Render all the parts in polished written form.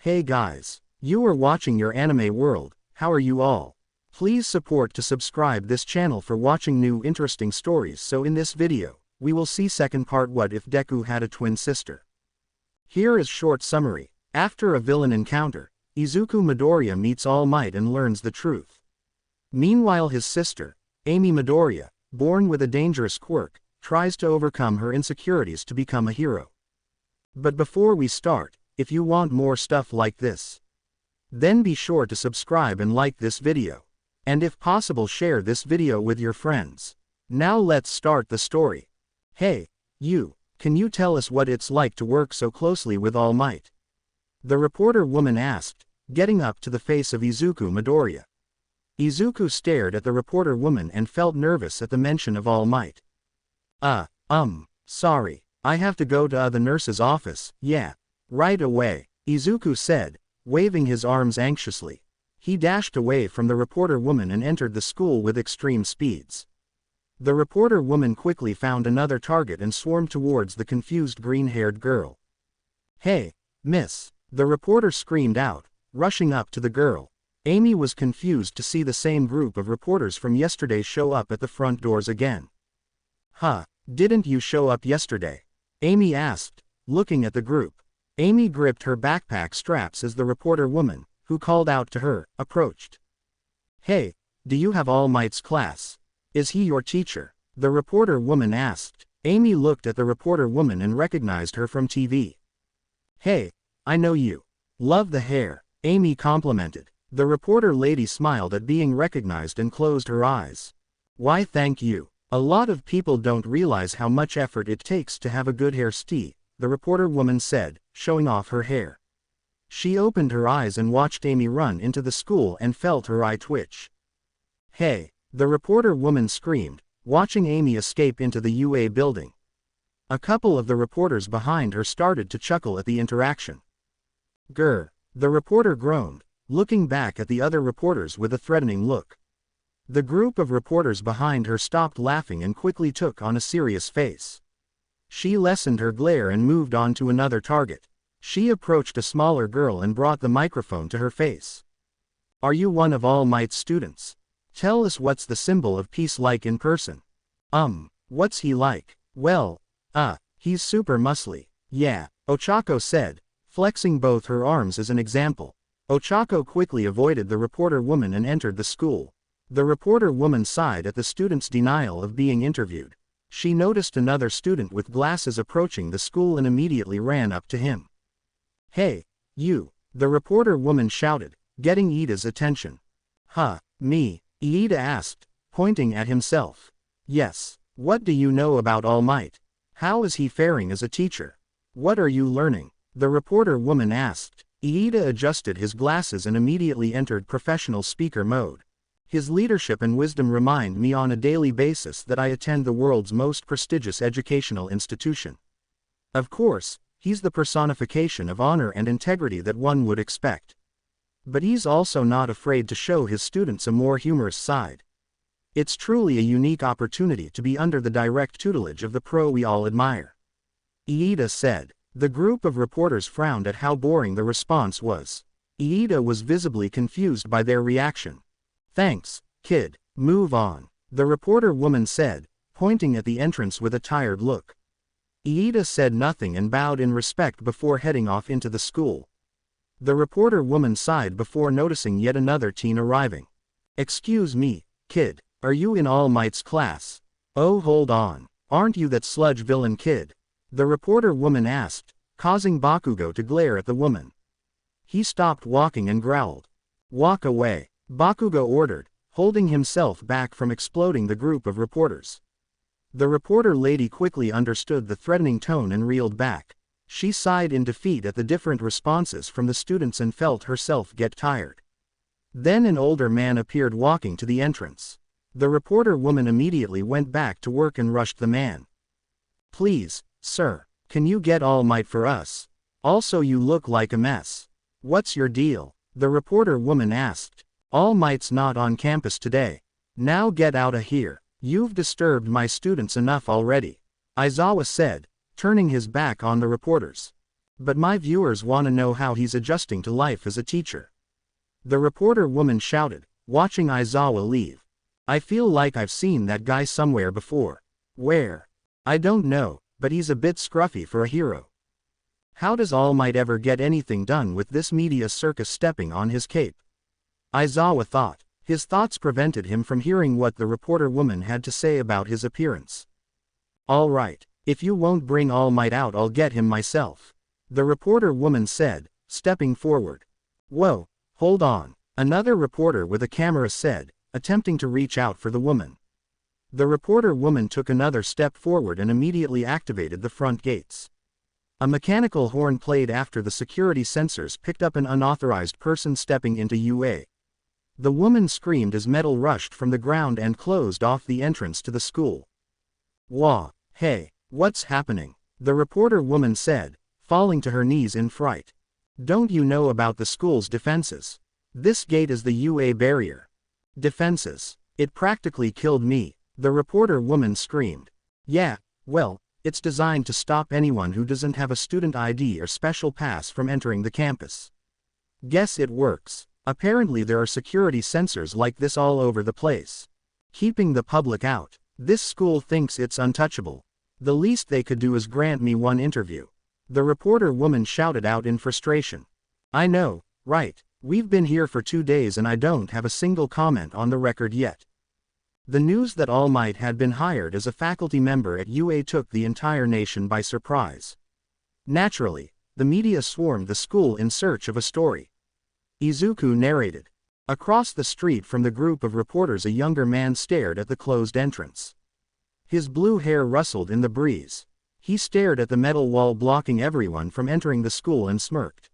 Hey guys, you are watching your anime world. How are you all? Please support to subscribe this channel for watching new interesting stories. So in this video, we will see second part, what if Deku had a twin sister. Here is short summary. After a villain encounter, Izuku Midoriya meets All Might and learns the truth. Meanwhile his sister, Amy Midoriya, born with a dangerous quirk, tries to overcome her insecurities to become a hero. But before we start, if you want more stuff like this, then be sure to subscribe and like this video. And if possible, share this video with your friends. Now let's start the story. Hey, you, can you tell us what it's like to work so closely with All Might? The reporter woman asked, getting up to the face of Izuku Midoriya. Izuku stared at the reporter woman and felt nervous at the mention of All Might. Sorry, I have to go to the nurse's office. Yeah. Right away, Izuku said, waving his arms anxiously. He dashed away from the reporter woman and entered the school with extreme speeds. The reporter woman quickly found another target and swarmed towards the confused green-haired girl. Hey, miss, the reporter screamed out, rushing up to the girl. Amy was confused to see the same group of reporters from yesterday show up at the front doors again. Didn't you show up yesterday? Amy asked, looking at the group. Amy gripped her backpack straps as the reporter woman, who called out to her, approached. Hey, do you have All Might's class? Is he your teacher? The reporter woman asked. Amy looked at the reporter woman and recognized her from TV. Hey, I know you. Love the hair, Amy complimented. The reporter lady smiled at being recognized and closed her eyes. Why, thank you. A lot of people don't realize how much effort it takes to have a good hairstyle, the reporter woman said, showing off her hair. She opened her eyes and watched Amy run into the school and felt her eye twitch. Hey, the reporter woman screamed, watching Amy escape into the UA building. A couple of the reporters behind her started to chuckle at the interaction. Grr, the reporter groaned, looking back at the other reporters with a threatening look. The group of reporters behind her stopped laughing and quickly took on a serious face. She lessened her glare and moved on to another target. She approached a smaller girl and brought the microphone to her face. Are you one of All Might's students? Tell us, what's the symbol of peace like in person? What's he like? Well, he's super muscly. Yeah, Ochako said, flexing both her arms as an example. Ochako quickly avoided the reporter woman and entered the school. The reporter woman sighed at the student's denial of being interviewed. She noticed another student with glasses approaching the school and immediately ran up to him. Hey, you, the reporter woman shouted, getting Iida's attention. Me? Iida asked, pointing at himself. Yes, what do you know about All Might? How is he faring as a teacher? What are you learning? The reporter woman asked. Iida adjusted his glasses and immediately entered professional speaker mode. His leadership and wisdom remind me on a daily basis that I attend the world's most prestigious educational institution. Of course, he's the personification of honor and integrity that one would expect. But he's also not afraid to show his students a more humorous side. It's truly a unique opportunity to be under the direct tutelage of the pro we all admire. Iida said. The group of reporters frowned at how boring the response was. Iida was visibly confused by their reaction. Thanks, kid, move on, the reporter woman said, pointing at the entrance with a tired look. Iida said nothing and bowed in respect before heading off into the school. The reporter woman sighed before noticing yet another teen arriving. Excuse me, kid, are you in All Might's class? Oh, hold on, aren't you that sludge villain kid? The reporter woman asked, causing Bakugo to glare at the woman. He stopped walking and growled. Walk away, Bakugo ordered, holding himself back from exploding the group of reporters. The reporter lady quickly understood the threatening tone and reeled back. She sighed in defeat at the different responses from the students and felt herself get tired. Then an older man appeared walking to the entrance. The reporter woman immediately went back to work and rushed the man. Please, sir, can you get All Might for us? Also, you look like a mess. What's your deal? The reporter woman asked. All Might's not on campus today. Now get out of here. You've disturbed my students enough already, Aizawa said, turning his back on the reporters. But my viewers wanna know how he's adjusting to life as a teacher. The reporter woman shouted, watching Aizawa leave. I feel like I've seen that guy somewhere before. Where? I don't know, but he's a bit scruffy for a hero. How does All Might ever get anything done with this media circus stepping on his cape? Aizawa thought. His thoughts prevented him from hearing what the reporter woman had to say about his appearance. All right, if you won't bring All Might out, I'll get him myself, the reporter woman said, stepping forward. Whoa, hold on, another reporter with a camera said, attempting to reach out for the woman. The reporter woman took another step forward and immediately activated the front gates. A mechanical horn played after the security sensors picked up an unauthorized person stepping into UA. The woman screamed as metal rushed from the ground and closed off the entrance to the school. Wah, hey, what's happening? The reporter woman said, falling to her knees in fright. Don't you know about the school's defenses? This gate is the UA barrier. Defenses? It practically killed me, the reporter woman screamed. Yeah, well, it's designed to stop anyone who doesn't have a student ID or special pass from entering the campus. Guess it works. Apparently there are security sensors like this all over the place. Keeping the public out. This school thinks it's untouchable. The least they could do is grant me one interview. The reporter woman shouted out in frustration. I know, right, we've been here for 2 days and I don't have a single comment on the record yet. The news that All Might had been hired as a faculty member at UA took the entire nation by surprise. Naturally, the media swarmed the school in search of a story. Izuku narrated. Across the street from the group of reporters a younger man stared at the closed entrance. His blue hair rustled in the breeze. He stared at the metal wall blocking everyone from entering the school and smirked.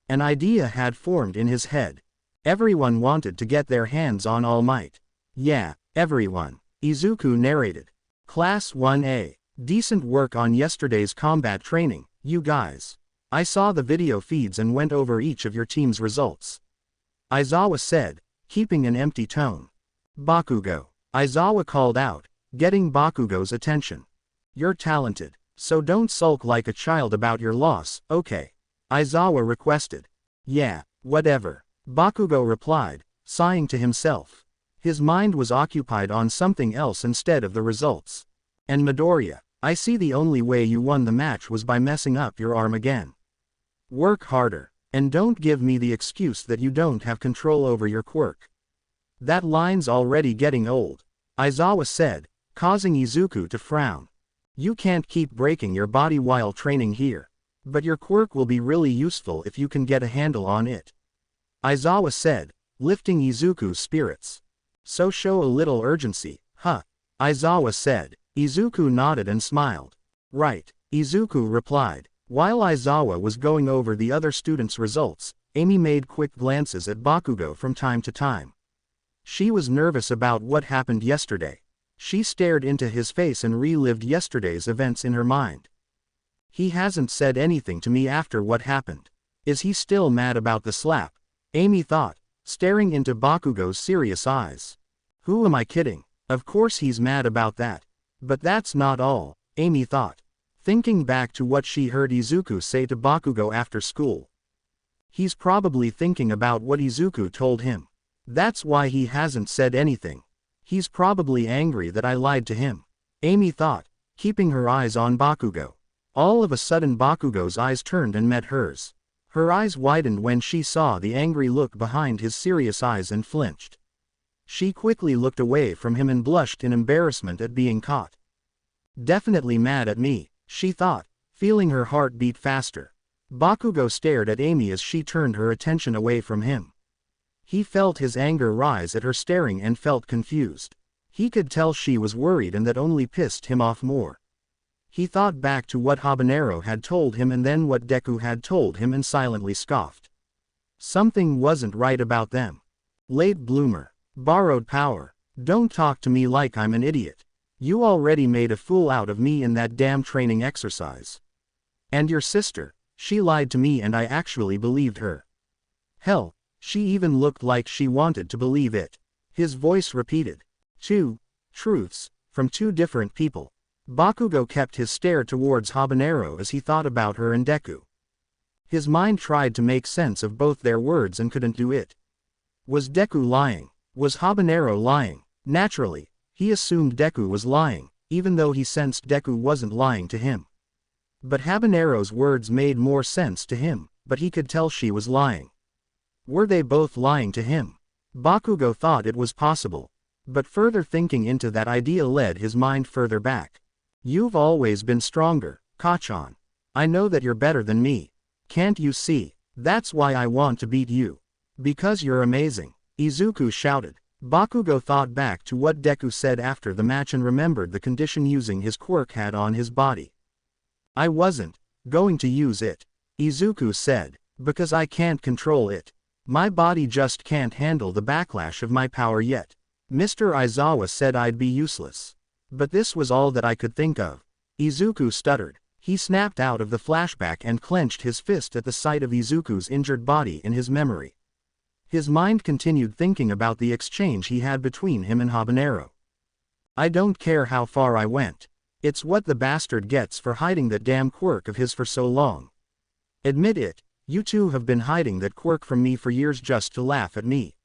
An idea had formed in his head. Everyone wanted to get their hands on All Might. Yeah, everyone. Izuku narrated. Class 1A. Decent work on yesterday's combat training, you guys. I saw the video feeds and went over each of your team's results. Aizawa said, keeping an empty tone. Bakugo. Aizawa called out, getting Bakugo's attention. You're talented, so don't sulk like a child about your loss, okay? Aizawa requested. Yeah, whatever. Bakugo replied, sighing to himself. His mind was occupied on something else instead of the results. And Midoriya, I see the only way you won the match was by messing up your arm again. Work harder, and don't give me the excuse that you don't have control over your quirk. That line's already getting old, Aizawa said, causing Izuku to frown. You can't keep breaking your body while training here. But your quirk will be really useful if you can get a handle on it. Aizawa said, lifting Izuku's spirits. So show a little urgency, huh? Aizawa said. Izuku nodded and smiled. Right, Izuku replied. While Aizawa was going over the other students' results, Amy made quick glances at Bakugo from time to time. She was nervous about what happened yesterday. She stared into his face and relived yesterday's events in her mind. He hasn't said anything to me after what happened. Is he still mad about the slap? Amy thought, staring into Bakugo's serious eyes. Who am I kidding? Of course he's mad about that. But that's not all, Amy thought. Thinking back to what she heard Izuku say to Bakugo after school. He's probably thinking about what Izuku told him. That's why he hasn't said anything. He's probably angry that I lied to him. Amy thought, keeping her eyes on Bakugo. All of a sudden Bakugo's eyes turned and met hers. Her eyes widened when she saw the angry look behind his serious eyes and flinched. She quickly looked away from him and blushed in embarrassment at being caught. Definitely mad at me, she thought, feeling her heart beat faster. Bakugo stared at Amy as she turned her attention away from him. He felt his anger rise at her staring and felt confused. He could tell she was worried and that only pissed him off more. He thought back to what Habanero had told him and then what Deku had told him and silently scoffed. Something wasn't right about them. Late bloomer. Borrowed power. Don't talk to me like I'm an idiot. You already made a fool out of me in that damn training exercise. And your sister, she lied to me and I actually believed her. Hell, she even looked like she wanted to believe it. His voice repeated. Two truths, from two different people. Bakugo kept his stare towards Habanero as he thought about her and Deku. His mind tried to make sense of both their words and couldn't do it. Was Deku lying? Was Habanero lying? Naturally, he assumed Deku was lying, even though he sensed Deku wasn't lying to him. But Habanero's words made more sense to him, but he could tell she was lying. Were they both lying to him? Bakugo thought it was possible. But further thinking into that idea led his mind further back. You've always been stronger, Kachan. I know that you're better than me. Can't you see? That's why I want to beat you. Because you're amazing, Izuku shouted. Bakugo thought back to what Deku said after the match and remembered the condition using his quirk had on his body. I wasn't going to use it, Izuku said, because I can't control it. My body just can't handle the backlash of my power yet. Mr. Aizawa said I'd be useless. But this was all that I could think of. Izuku stuttered. He snapped out of the flashback and clenched his fist at the sight of Izuku's injured body in his memory. His mind continued thinking about the exchange he had between him and Habanero. I don't care how far I went. It's what the bastard gets for hiding that damn quirk of his for so long. Admit it, you two have been hiding that quirk from me for years just to laugh at me.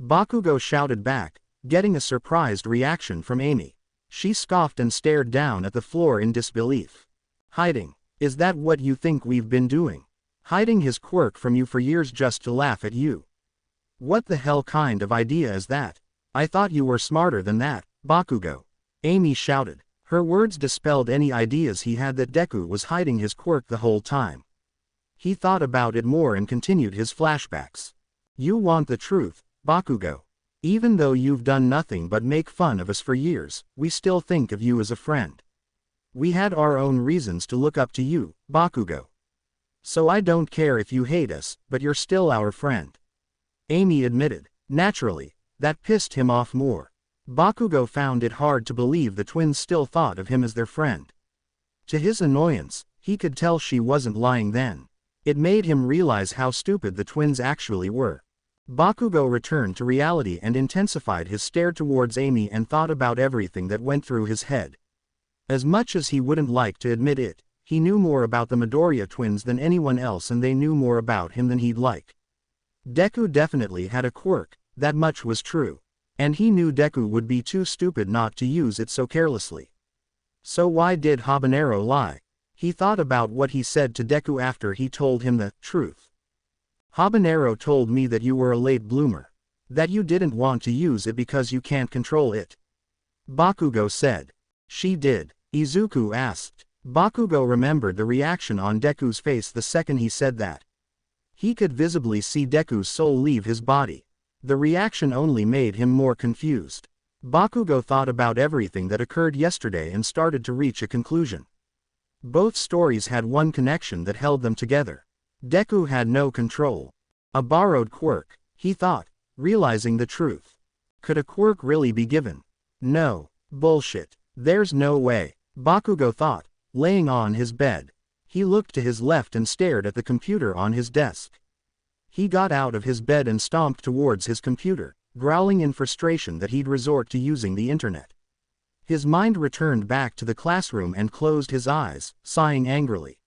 Bakugo shouted back, getting a surprised reaction from Amy. She scoffed and stared down at the floor in disbelief. Hiding? Is that what you think we've been doing? Hiding his quirk from you for years just to laugh at you? What the hell kind of idea is that? I thought you were smarter than that, Bakugo. Amy shouted. Her words dispelled any ideas he had that Deku was hiding his quirk the whole time. He thought about it more and continued his flashbacks. You want the truth, Bakugo. Even though you've done nothing but make fun of us for years, we still think of you as a friend. We had our own reasons to look up to you, Bakugo. So I don't care if you hate us, but you're still our friend. Amy admitted. Naturally, that pissed him off more. Bakugo found it hard to believe the twins still thought of him as their friend. To his annoyance, he could tell she wasn't lying then. It made him realize how stupid the twins actually were. Bakugo returned to reality and intensified his stare towards Amy and thought about everything that went through his head. As much as he wouldn't like to admit it, he knew more about the Midoriya twins than anyone else and they knew more about him than he'd like. Deku definitely had a quirk, that much was true. And he knew Deku would be too stupid not to use it so carelessly. So why did Habanero lie? He thought about what he said to Deku after he told him the truth. Habanero told me that you were a late bloomer. That you didn't want to use it because you can't control it. Bakugo said. She did? Izuku asked. Bakugo remembered the reaction on Deku's face the second he said that. He could visibly see Deku's soul leave his body. The reaction only made him more confused. Bakugo thought about everything that occurred yesterday and started to reach a conclusion. Both stories had one connection that held them together. Deku had no control. A borrowed quirk, he thought, realizing the truth. Could a quirk really be given? No. Bullshit. There's no way, Bakugo thought, laying on his bed. He looked to his left and stared at the computer on his desk. He got out of his bed and stomped towards his computer, growling in frustration that he'd resort to using the internet. His mind returned back to the classroom and closed his eyes, sighing angrily.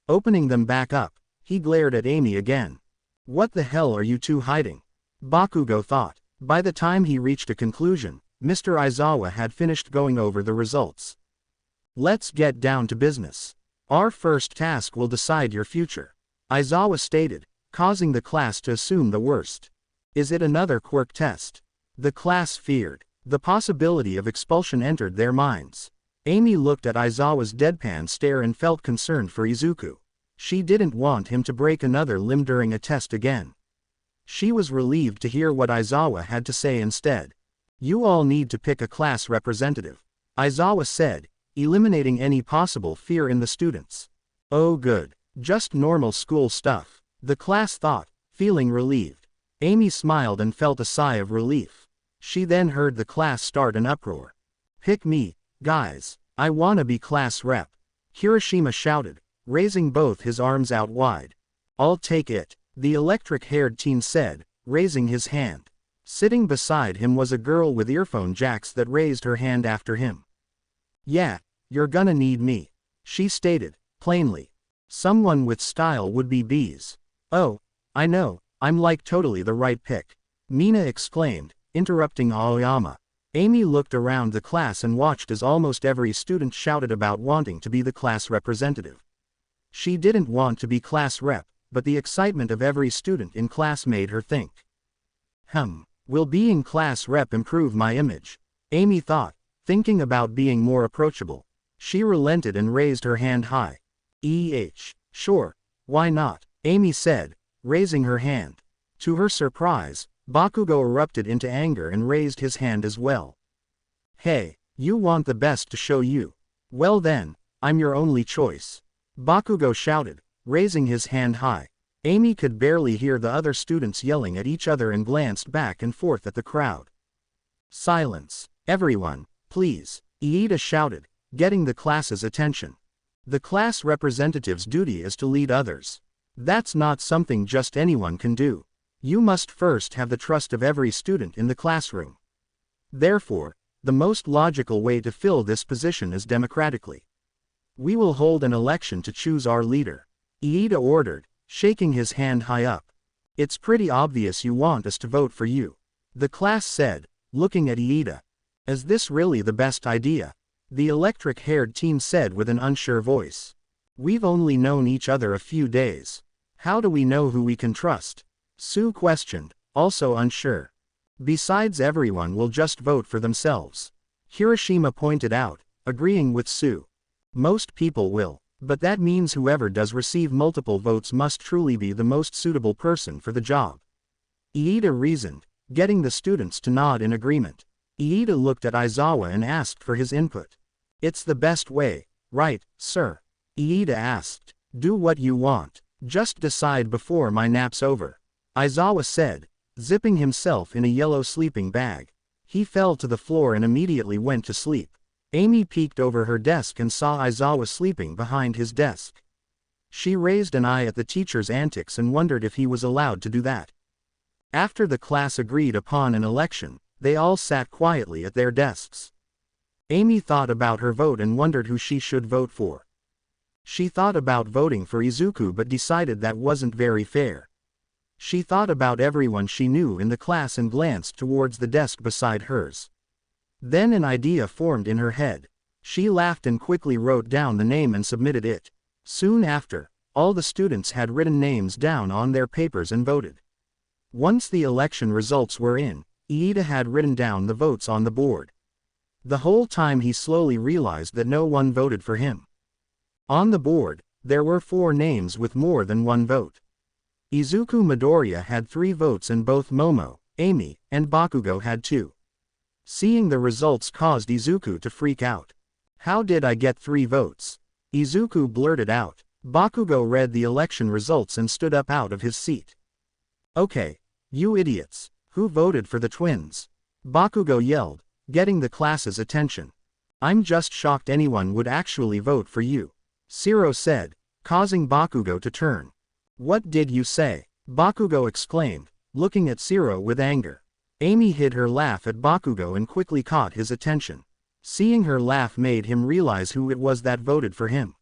Opening them back up, he glared at Amy again. What the hell are you two hiding? Bakugo thought. By the time he reached a conclusion, Mr. Aizawa had finished going over the results. Let's get down to business. Our first task will decide your future, Aizawa stated, causing the class to assume the worst. Is it another quirk test? The class feared. The possibility of expulsion entered their minds. Amy looked at Aizawa's deadpan stare and felt concerned for Izuku. She didn't want him to break another limb during a test again. She was relieved to hear what Aizawa had to say instead. You all need to pick a class representative, Aizawa said, eliminating any possible fear in the students. Oh good. Just normal school stuff, the class thought, feeling relieved. Amy smiled and felt a sigh of relief. She then heard the class start an uproar. Pick me, guys. I wanna be class rep. Kirishima shouted, raising both his arms out wide. I'll take it, the electric-haired teen said, raising his hand. Sitting beside him was a girl with earphone jacks that raised her hand after him. Yeah, you're gonna need me, she stated, plainly. Someone with style would be bees. Oh, I know, I'm like totally the right pick. Mina exclaimed, interrupting Aoyama. Amy looked around the class and watched as almost every student shouted about wanting to be the class representative. She didn't want to be class rep, but the excitement of every student in class made her think. Will being class rep improve my image? Amy thought, thinking about being more approachable. She relented and raised her hand high. Sure, why not? Amy said, raising her hand. To her surprise, Bakugo erupted into anger and raised his hand as well. Hey, you want the best to show you. Well then, I'm your only choice. Bakugo shouted, raising his hand high. Amy could barely hear the other students yelling at each other and glanced back and forth at the crowd. Silence, everyone, please, Iida shouted, getting the class's attention. The class representative's duty is to lead others. That's not something just anyone can do. You must first have the trust of every student in the classroom. Therefore, the most logical way to fill this position is democratically. We will hold an election to choose our leader. Iida ordered, shaking his hand high up. It's pretty obvious you want us to vote for you. The class said, looking at Iida. Is this really the best idea? The electric-haired teen said with an unsure voice. We've only known each other a few days. How do we know who we can trust? Sue questioned, also unsure. Besides, everyone will just vote for themselves. Hiroshima pointed out, agreeing with Sue. Most people will, but that means whoever does receive multiple votes must truly be the most suitable person for the job. Iida reasoned, getting the students to nod in agreement. Iida looked at Aizawa and asked for his input. It's the best way, right, sir? Iida asked. Do what you want. Just decide before my nap's over. Aizawa said, zipping himself in a yellow sleeping bag. He fell to the floor and immediately went to sleep. Amy peeked over her desk and saw Aizawa sleeping behind his desk. She raised an eye at the teacher's antics and wondered if he was allowed to do that. After the class agreed upon an election, they all sat quietly at their desks. Amy thought about her vote and wondered who she should vote for. She thought about voting for Izuku but decided that wasn't very fair. She thought about everyone she knew in the class and glanced towards the desk beside hers. Then an idea formed in her head. She laughed and quickly wrote down the name and submitted it. Soon after, all the students had written names down on their papers and voted. Once the election results were in, Iida had written down the votes on the board. The whole time he slowly realized that no one voted for him. On the board, there were 4 names with more than one vote. Izuku Midoriya had 3 votes and both Momo, Amy, and Bakugo had 2. Seeing the results caused Izuku to freak out. How did I get 3 votes? Izuku blurted out. Bakugo read the election results and stood up out of his seat. Okay, you idiots, who voted for the twins? Bakugo yelled, getting the class's attention. I'm just shocked anyone would actually vote for you. Shiro said, causing Bakugo to turn. What did you say? Bakugo exclaimed, looking at Shiro with anger. Amy hid her laugh at Bakugo and quickly caught his attention. Seeing her laugh made him realize who it was that voted for him.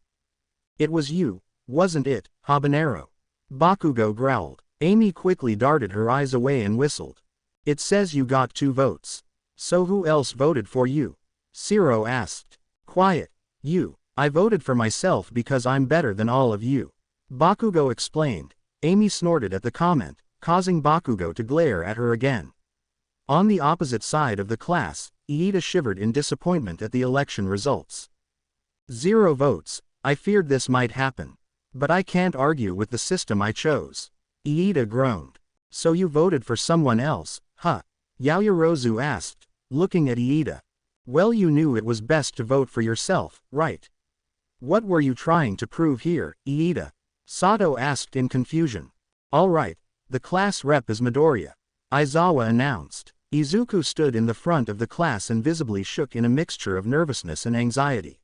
It was you, wasn't it, Habanero? Bakugo growled. Amy quickly darted her eyes away and whistled. It says you got 2 votes. So who else voted for you? Shiro asked. Quiet, you. I voted for myself because I'm better than all of you. Bakugo explained. Amy snorted at the comment, causing Bakugo to glare at her again. On the opposite side of the class, Iida shivered in disappointment at the election results. 0 votes, I feared this might happen. But I can't argue with the system I chose. Iida groaned. So you voted for someone else, huh? Yaoyorozu asked, looking at Iida. Well, you knew it was best to vote for yourself, right? What were you trying to prove here, Iida? Sato asked in confusion. All right, the class rep is Midoriya, Aizawa announced. Izuku stood in the front of the class and visibly shook in a mixture of nervousness and anxiety.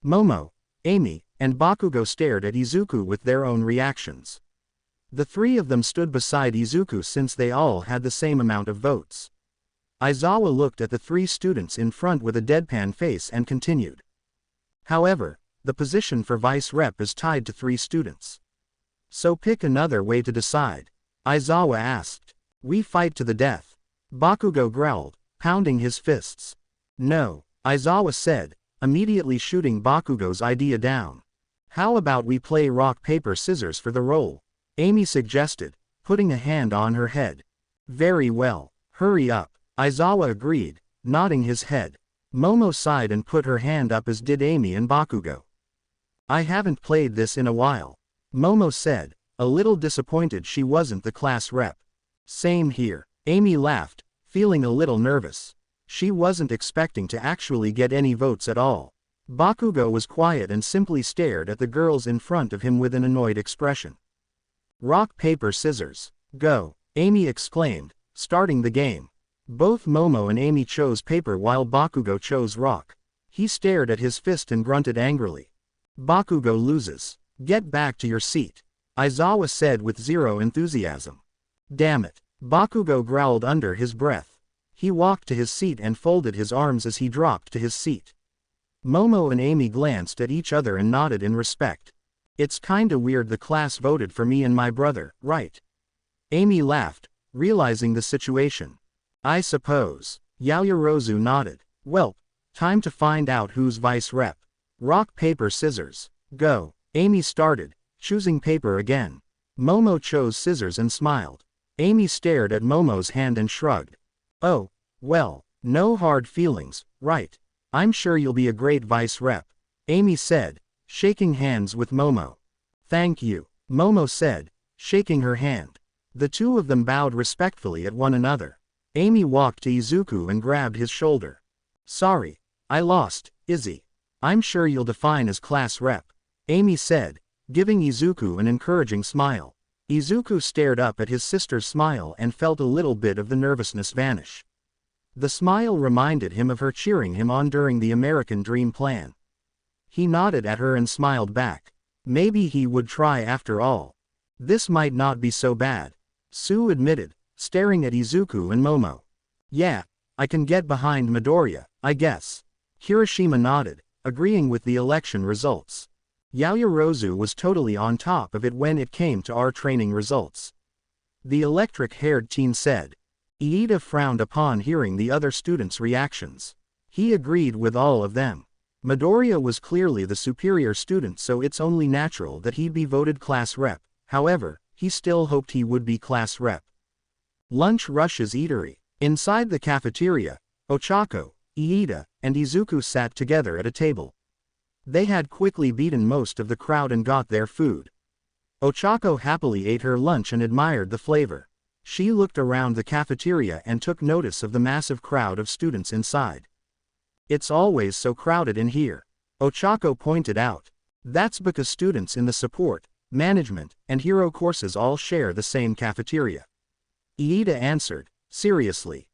Momo, Amy, and Bakugo stared at Izuku with their own reactions. The 3 of them stood beside Izuku since they all had the same amount of votes. Aizawa looked at the 3 students in front with a deadpan face and continued. However, the position for vice rep is tied to 3 students. So pick another way to decide. Aizawa asked. We fight to the death. Bakugo growled, pounding his fists. No, Aizawa said, immediately shooting Bakugo's idea down. How about we play rock paper scissors for the role? Amy suggested, putting a hand on her head. Very well, hurry up, Aizawa agreed, nodding his head. Momo sighed and put her hand up as did Amy and Bakugo. I haven't played this in a while, Momo said, a little disappointed she wasn't the class rep. Same here, Amy laughed, feeling a little nervous. She wasn't expecting to actually get any votes at all. Bakugo was quiet and simply stared at the girls in front of him with an annoyed expression. Rock, paper, scissors, go, Amy exclaimed, starting the game. Both Momo and Amy chose paper while Bakugo chose rock. He stared at his fist and grunted angrily. Bakugo loses. Get back to your seat, Aizawa said with zero enthusiasm. Damn it, Bakugo growled under his breath. He walked to his seat and folded his arms as he dropped to his seat. Momo and Amy glanced at each other and nodded in respect. It's kinda weird the class voted for me and my brother, right? Amy laughed, realizing the situation. I suppose. Yaoyorozu nodded. Well, time to find out who's vice rep. Rock, paper, scissors, go. Amy started, choosing paper again. Momo chose scissors and smiled. Amy stared at Momo's hand and shrugged. Oh, well, no hard feelings, right? I'm sure you'll be a great vice rep, Amy said, shaking hands with Momo. Thank you, Momo said, shaking her hand. The two of them bowed respectfully at one another. Amy walked to Izuku and grabbed his shoulder. Sorry, I lost, Izzy. I'm sure you'll define as class rep, Amy said, giving Izuku an encouraging smile. Izuku stared up at his sister's smile and felt a little bit of the nervousness vanish. The smile reminded him of her cheering him on during the American Dream Plan. He nodded at her and smiled back. Maybe he would try after all. This might not be so bad, Sue admitted, staring at Izuku and Momo. Yeah, I can get behind Midoriya, I guess. Kirishima nodded, agreeing with the election results. Yaoyorozu was totally on top of it when it came to our training results. The electric-haired teen said. Iida frowned upon hearing the other students' reactions. He agreed with all of them. Midoriya was clearly the superior student, so it's only natural that he'd be voted class rep. However, he still hoped he would be class rep. Lunch Rush's eatery. Inside the cafeteria, Ochako, Iida, and Izuku sat together at a table. They had quickly beaten most of the crowd and got their food. Ochako happily ate her lunch and admired the flavor. She looked around the cafeteria and took notice of the massive crowd of students inside. It's always so crowded in here, Ochako pointed out. That's because students in the support, management, and hero courses all share the same cafeteria. Iida answered, seriously.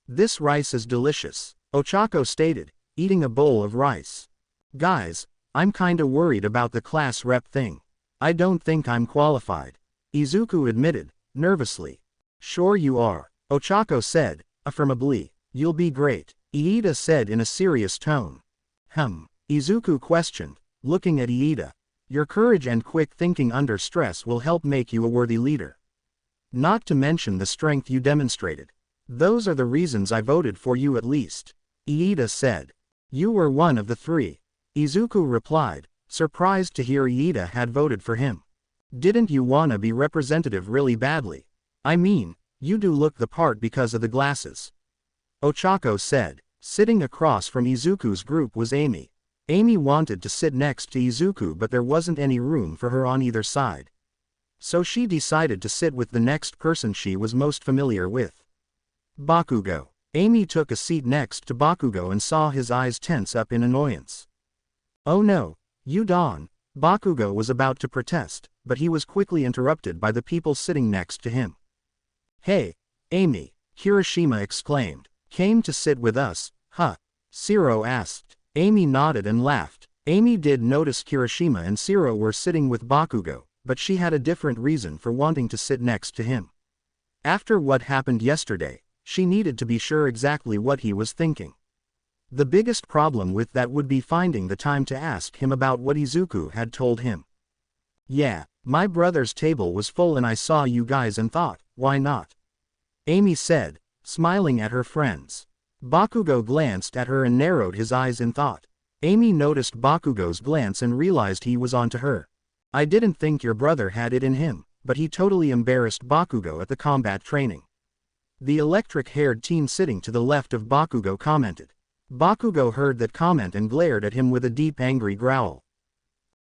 This rice is delicious, Ochako stated, eating a bowl of rice. Guys, I'm kinda worried about the class rep thing. I don't think I'm qualified, Izuku admitted, nervously. Sure you are, Ochako said, affirmably. You'll be great, Iida said in a serious tone. Izuku questioned, looking at Iida. Your courage and quick thinking under stress will help make you a worthy leader. Not to mention the strength you demonstrated. Those are the reasons I voted for you at least, Iida said. You were one of the 3. Izuku replied, surprised to hear Iida had voted for him. Didn't you wanna be representative really badly? I mean, you do look the part because of the glasses. Ochako said. Sitting across from Izuku's group was Amy. Amy wanted to sit next to Izuku, but there wasn't any room for her on either side. So she decided to sit with the next person she was most familiar with. Bakugo. Amy took a seat next to Bakugo and saw his eyes tense up in annoyance. Oh no, you Don. Bakugo was about to protest, but he was quickly interrupted by the people sitting next to him. Hey, Amy, Kirishima exclaimed. Came to sit with us, huh? Shiro asked. Amy nodded and laughed. Amy did notice Kirishima and Shiro were sitting with Bakugo, but she had a different reason for wanting to sit next to him. After what happened yesterday, she needed to be sure exactly what he was thinking. The biggest problem with that would be finding the time to ask him about what Izuku had told him. Yeah, my brother's table was full and I saw you guys and thought, why not? Amy said, smiling at her friends. Bakugo glanced at her and narrowed his eyes in thought. Amy noticed Bakugo's glance and realized he was onto her. I didn't think your brother had it in him, but he totally embarrassed Bakugo at the combat training. The electric-haired teen sitting to the left of Bakugo commented. Bakugo heard that comment and glared at him with a deep angry growl.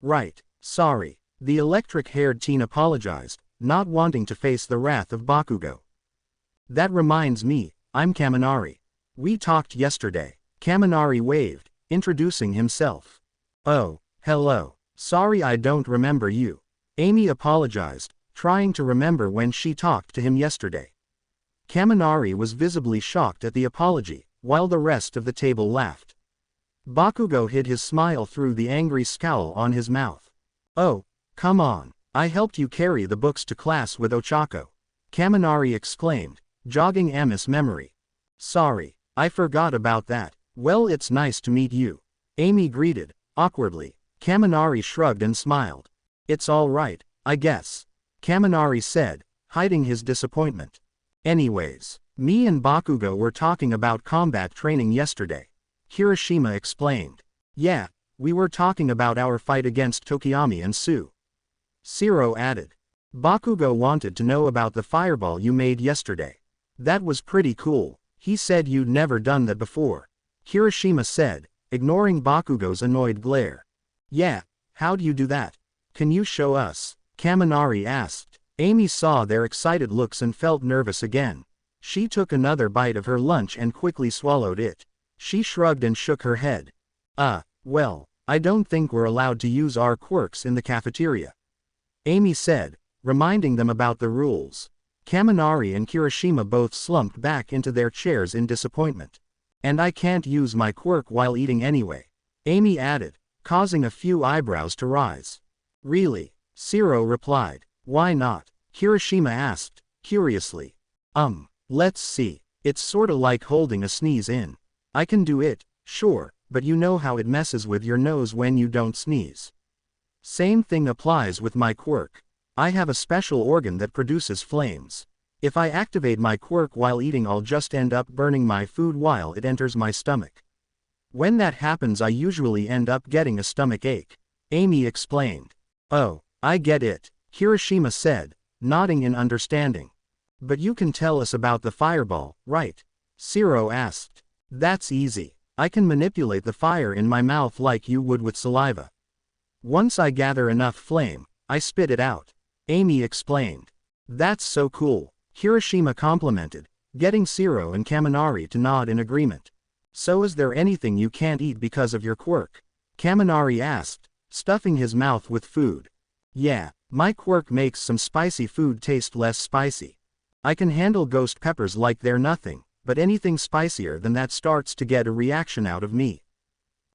Right, sorry. The electric-haired teen apologized, not wanting to face the wrath of Bakugo. That reminds me, I'm Kaminari. We talked yesterday. Kaminari waved, introducing himself. Oh, hello. Sorry I don't remember you. Amy apologized, trying to remember when she talked to him yesterday. Kaminari was visibly shocked at the apology, while the rest of the table laughed. Bakugo hid his smile through the angry scowl on his mouth. Oh, come on. I helped you carry the books to class with Ochako. Kaminari exclaimed, jogging Ami's memory. Sorry, I forgot about that. Well, it's nice to meet you. Amy greeted, awkwardly. Kaminari shrugged and smiled. It's all right, I guess. Kaminari said, hiding his disappointment. Anyways, me and Bakugo were talking about combat training yesterday. Kirishima explained. Yeah, we were talking about our fight against Tokiyami and Sue. Shiro added. Bakugo wanted to know about the fireball you made yesterday. That was pretty cool. He said you'd never done that before. Kirishima said, ignoring Bakugo's annoyed glare. Yeah, how'd you do that? Can you show us? Kaminari asked. Amy saw their excited looks and felt nervous again. She took another bite of her lunch and quickly swallowed it. She shrugged and shook her head. Well, I don't think we're allowed to use our quirks in the cafeteria. Amy said, reminding them about the rules. Kaminari and Kirishima both slumped back into their chairs in disappointment. And I can't use my quirk while eating anyway. Amy added, causing a few eyebrows to rise. Really? Shiro replied. Why not? Kirishima asked, curiously. Let's see. It's sorta like holding a sneeze in. I can do it, sure, but you know how it messes with your nose when you don't sneeze. Same thing applies with my quirk. I have a special organ that produces flames. If I activate my quirk while eating, I'll just end up burning my food while it enters my stomach. When that happens, I usually end up getting a stomach ache. Amy explained. Oh, I get it, Kirishima said, nodding in understanding. But you can tell us about the fireball, right? Shiro asked. That's easy. I can manipulate the fire in my mouth like you would with saliva. Once I gather enough flame, I spit it out. Amy explained. That's so cool, Kirishima complimented, getting Shiro and Kaminari to nod in agreement. So is there anything you can't eat because of your quirk? Kaminari asked, stuffing his mouth with food. Yeah, my quirk makes some spicy food taste less spicy. I can handle ghost peppers like they're nothing, but anything spicier than that starts to get a reaction out of me.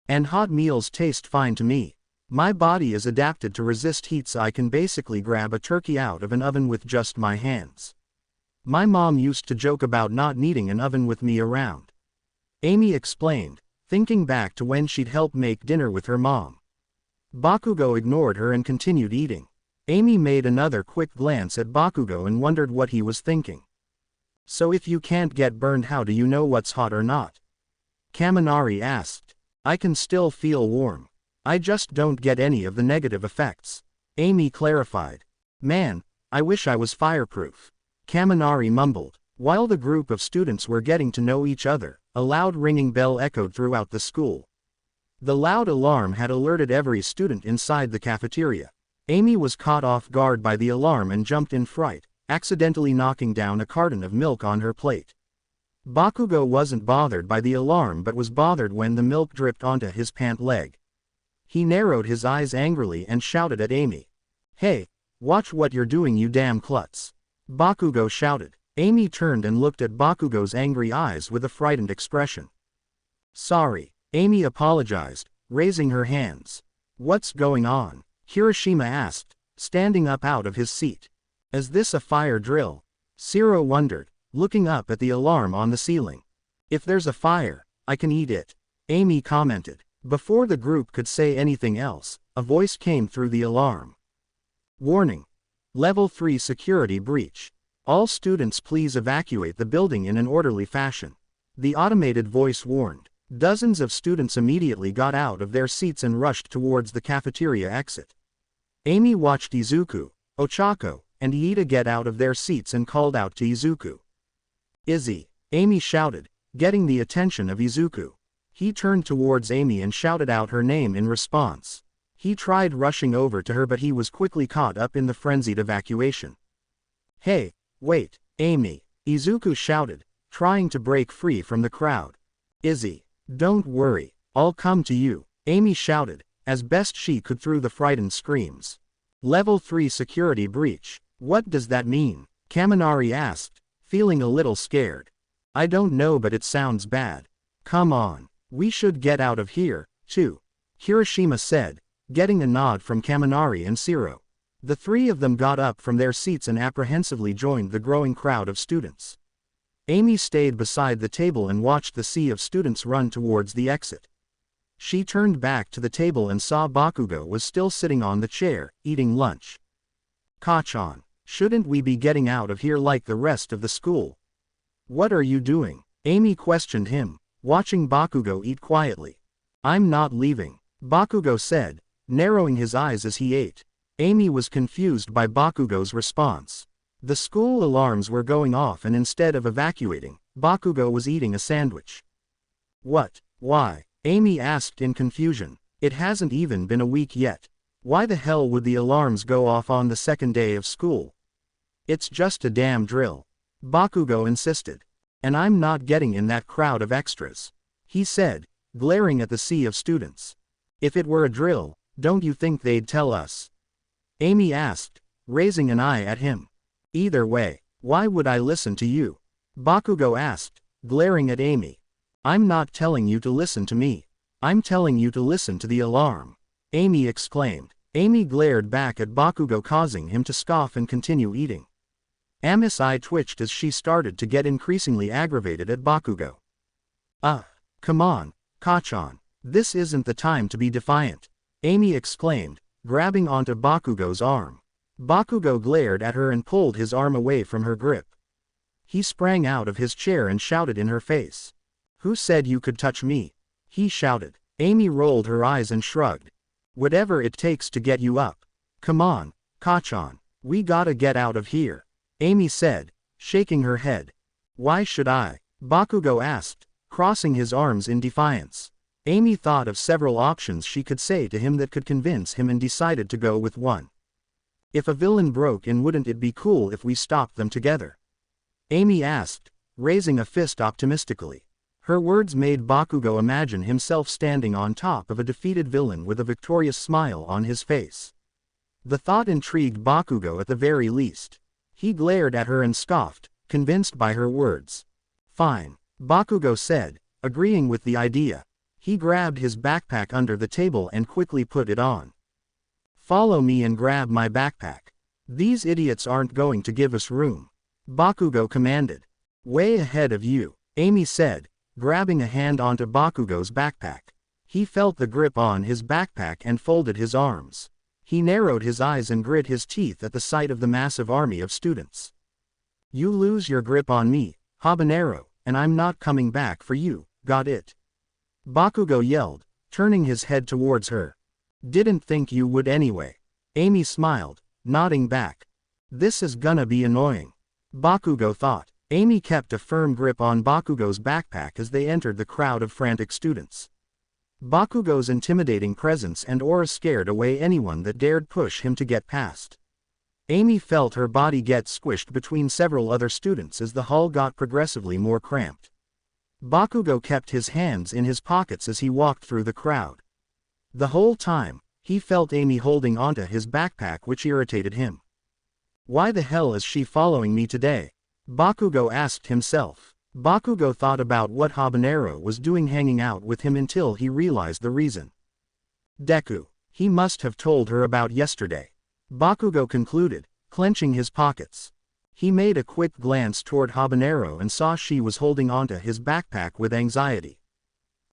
And hot meals taste fine to me. My body is adapted to resist heat, so I can basically grab a turkey out of an oven with just my hands. My mom used to joke about not needing an oven with me around. Amy explained, thinking back to when she'd help make dinner with her mom. Bakugo ignored her and continued eating. Amy made another quick glance at Bakugo and wondered what he was thinking. So if you can't get burned, how do you know what's hot or not? Kaminari asked. I can still feel warm. I just don't get any of the negative effects. Amy clarified. Man, I wish I was fireproof. Kaminari mumbled. While the group of students were getting to know each other, a loud ringing bell echoed throughout the school. The loud alarm had alerted every student inside the cafeteria. Amy was caught off guard by the alarm and jumped in fright, accidentally knocking down a carton of milk on her plate. Bakugo wasn't bothered by the alarm but was bothered when the milk dripped onto his pant leg. He narrowed his eyes angrily and shouted at Amy. Hey, watch what you're doing, you damn klutz. Bakugo shouted. Amy turned and looked at Bakugo's angry eyes with a frightened expression. Sorry, Amy apologized, raising her hands. What's going on? Kirishima asked, standing up out of his seat. Is this a fire drill? Shiro wondered, looking up at the alarm on the ceiling. If there's a fire, I can eat it. Amy commented. Before the group could say anything else, a voice came through the alarm. Warning. Level 3 security breach. All students please evacuate the building in an orderly fashion. The automated voice warned. Dozens of students immediately got out of their seats and rushed towards the cafeteria exit. Amy watched Izuku, Ochako, and Iida get out of their seats and called out to Izuku. Izzy, Amy shouted, getting the attention of Izuku. He turned towards Amy and shouted out her name in response. He tried rushing over to her but he was quickly caught up in the frenzied evacuation. Hey, wait, Amy, Izuku shouted, trying to break free from the crowd. Izzy, don't worry, I'll come to you, Amy shouted, as best she could through the frightened screams. Level 3 security breach. What does that mean? Kaminari asked, feeling a little scared. I don't know but it sounds bad. Come on, we should get out of here, too, Kirishima said, getting a nod from Kaminari and Shiro. The three of them got up from their seats and apprehensively joined the growing crowd of students. Amy stayed beside the table and watched the sea of students run towards the exit. She turned back to the table and saw Bakugo was still sitting on the chair, eating lunch. Kachan, shouldn't we be getting out of here like the rest of the school? What are you doing? Amy questioned him, watching Bakugo eat quietly. I'm not leaving, Bakugo said, narrowing his eyes as he ate. Amy was confused by Bakugo's response. The school alarms were going off and instead of evacuating, Bakugo was eating a sandwich. What? Why? Amy asked in confusion. It hasn't even been a week yet. Why the hell would the alarms go off on the second day of school? It's just a damn drill, Bakugo insisted. And I'm not getting in that crowd of extras, he said, glaring at the sea of students. If it were a drill, don't you think they'd tell us? Amy asked, raising an eye at him. Either way, why would I listen to you? Bakugo asked, glaring at Amy. I'm not telling you to listen to me. I'm telling you to listen to the alarm, Amy exclaimed. Amy glared back at Bakugo, causing him to scoff and continue eating. Ami's eye twitched as she started to get increasingly aggravated at Bakugo. Come on, Kachan. This isn't the time to be defiant, Amy exclaimed, grabbing onto Bakugo's arm. Bakugo glared at her and pulled his arm away from her grip. He sprang out of his chair and shouted in her face. Who said you could touch me? He shouted. Amy rolled her eyes and shrugged. Whatever it takes to get you up. Come on, Kachan, we gotta get out of here, Amy said, shaking her head. Why should I? Bakugo asked, crossing his arms in defiance. Amy thought of several options she could say to him that could convince him and decided to go with one. If a villain broke in, wouldn't it be cool if we stopped them together? Amy asked, raising a fist optimistically. Her words made Bakugo imagine himself standing on top of a defeated villain with a victorious smile on his face. The thought intrigued Bakugo at the very least. He glared at her and scoffed, convinced by her words. Fine, Bakugo said, agreeing with the idea. He grabbed his backpack under the table and quickly put it on. Follow me and grab my backpack. These idiots aren't going to give us room, Bakugo commanded. Way ahead of you, Amy said, grabbing a hand onto Bakugo's backpack. He felt the grip on his backpack and folded his arms. He narrowed his eyes and grit his teeth at the sight of the massive army of students. You lose your grip on me, habanero, and I'm not coming back for you, got it? Bakugo yelled, turning his head towards her. Didn't think you would anyway. Amy smiled, nodding back. This is gonna be annoying, Bakugo thought. Amy kept a firm grip on Bakugo's backpack as they entered the crowd of frantic students. Bakugo's intimidating presence and aura scared away anyone that dared push him to get past. Amy felt her body get squished between several other students as the hall got progressively more cramped. Bakugo kept his hands in his pockets as he walked through the crowd. The whole time, he felt Amy holding onto his backpack, which irritated him. Why the hell is she following me today? Bakugo asked himself. Bakugo thought about what Habanero was doing hanging out with him until he realized the reason. Deku. He must have told her about yesterday, Bakugo concluded, clenching his pockets. He made a quick glance toward Habanero and saw she was holding onto his backpack with anxiety.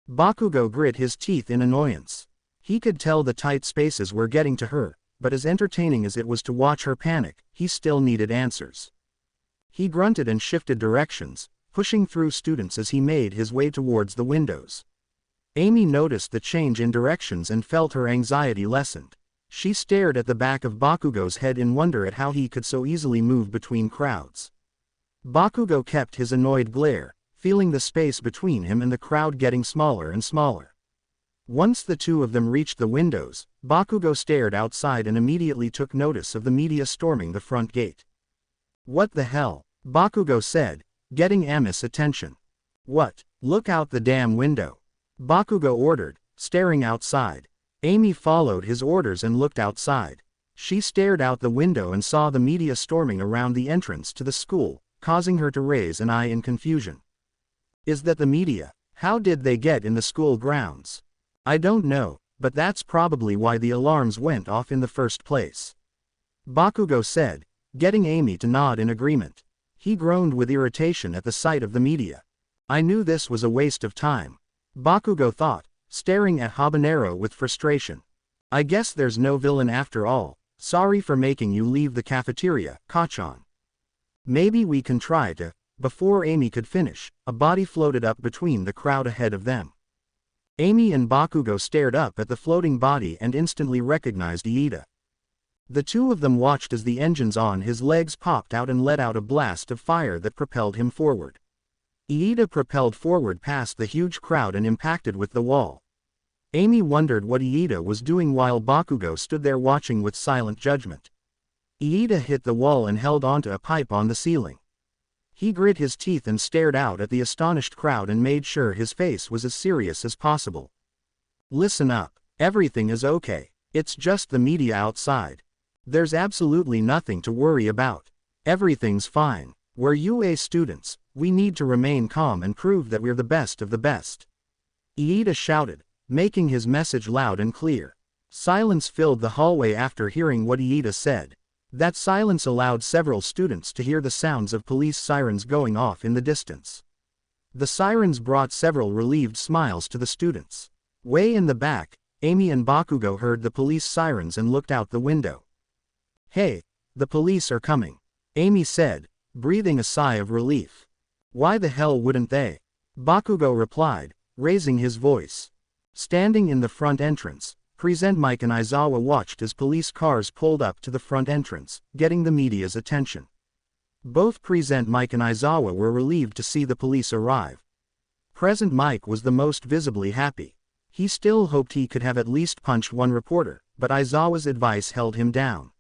Bakugo grit his teeth in annoyance. He could tell the tight spaces were getting to her, but as entertaining as it was to watch her panic, he still needed answers. He grunted and shifted directions, pushing through students as he made his way towards the windows. Amy noticed the change in directions and felt her anxiety lessened. She stared at the back of Bakugo's head in wonder at how he could so easily move between crowds. Bakugo kept his annoyed glare, feeling the space between him and the crowd getting smaller and smaller. Once the two of them reached the windows, Bakugo stared outside and immediately took notice of the media storming the front gate. "What the hell?" Bakugo said, getting Ami's attention. "What? Look out the damn window," Bakugo ordered, staring outside. Amy followed his orders and looked outside. She stared out the window and saw the media storming around the entrance to the school, causing her to raise an eye in confusion. "Is that the media? How did they get in the school grounds?" "I don't know, but that's probably why the alarms went off in the first place," Bakugo said, getting Amy to nod in agreement. He groaned with irritation at the sight of the media. "I knew this was a waste of time," Bakugo thought, staring at Habanero with frustration. "I guess there's no villain after all. Sorry for making you leave the cafeteria, Kachan. Maybe we can try to..." Before Amy could finish, a body floated up between the crowd ahead of them. Amy and Bakugo stared up at the floating body and instantly recognized Iida. The two of them watched as the engines on his legs popped out and let out a blast of fire that propelled him forward. Iida propelled forward past the huge crowd and impacted with the wall. Amy wondered what Iida was doing while Bakugo stood there watching with silent judgment. Iida hit the wall and held onto a pipe on the ceiling. He grit his teeth and stared out at the astonished crowd and made sure his face was as serious as possible. "Listen up, everything is okay. It's just the media outside. There's absolutely nothing to worry about. Everything's fine. We're UA students, we need to remain calm and prove that we're the best of the best," Iida shouted, making his message loud and clear. Silence filled the hallway after hearing what Iida said. That silence allowed several students to hear the sounds of police sirens going off in the distance. The sirens brought several relieved smiles to the students. Way in the back, Amy and Bakugo heard the police sirens and looked out the window. "Hey, the police are coming," Amy said, breathing a sigh of relief. "Why the hell wouldn't they?" Bakugo replied, raising his voice. Standing in the front entrance, Present Mike and Aizawa watched as police cars pulled up to the front entrance, getting the media's attention. Both Present Mike and Aizawa were relieved to see the police arrive. Present Mike was the most visibly happy. He still hoped he could have at least punched one reporter, but Aizawa's advice held him down.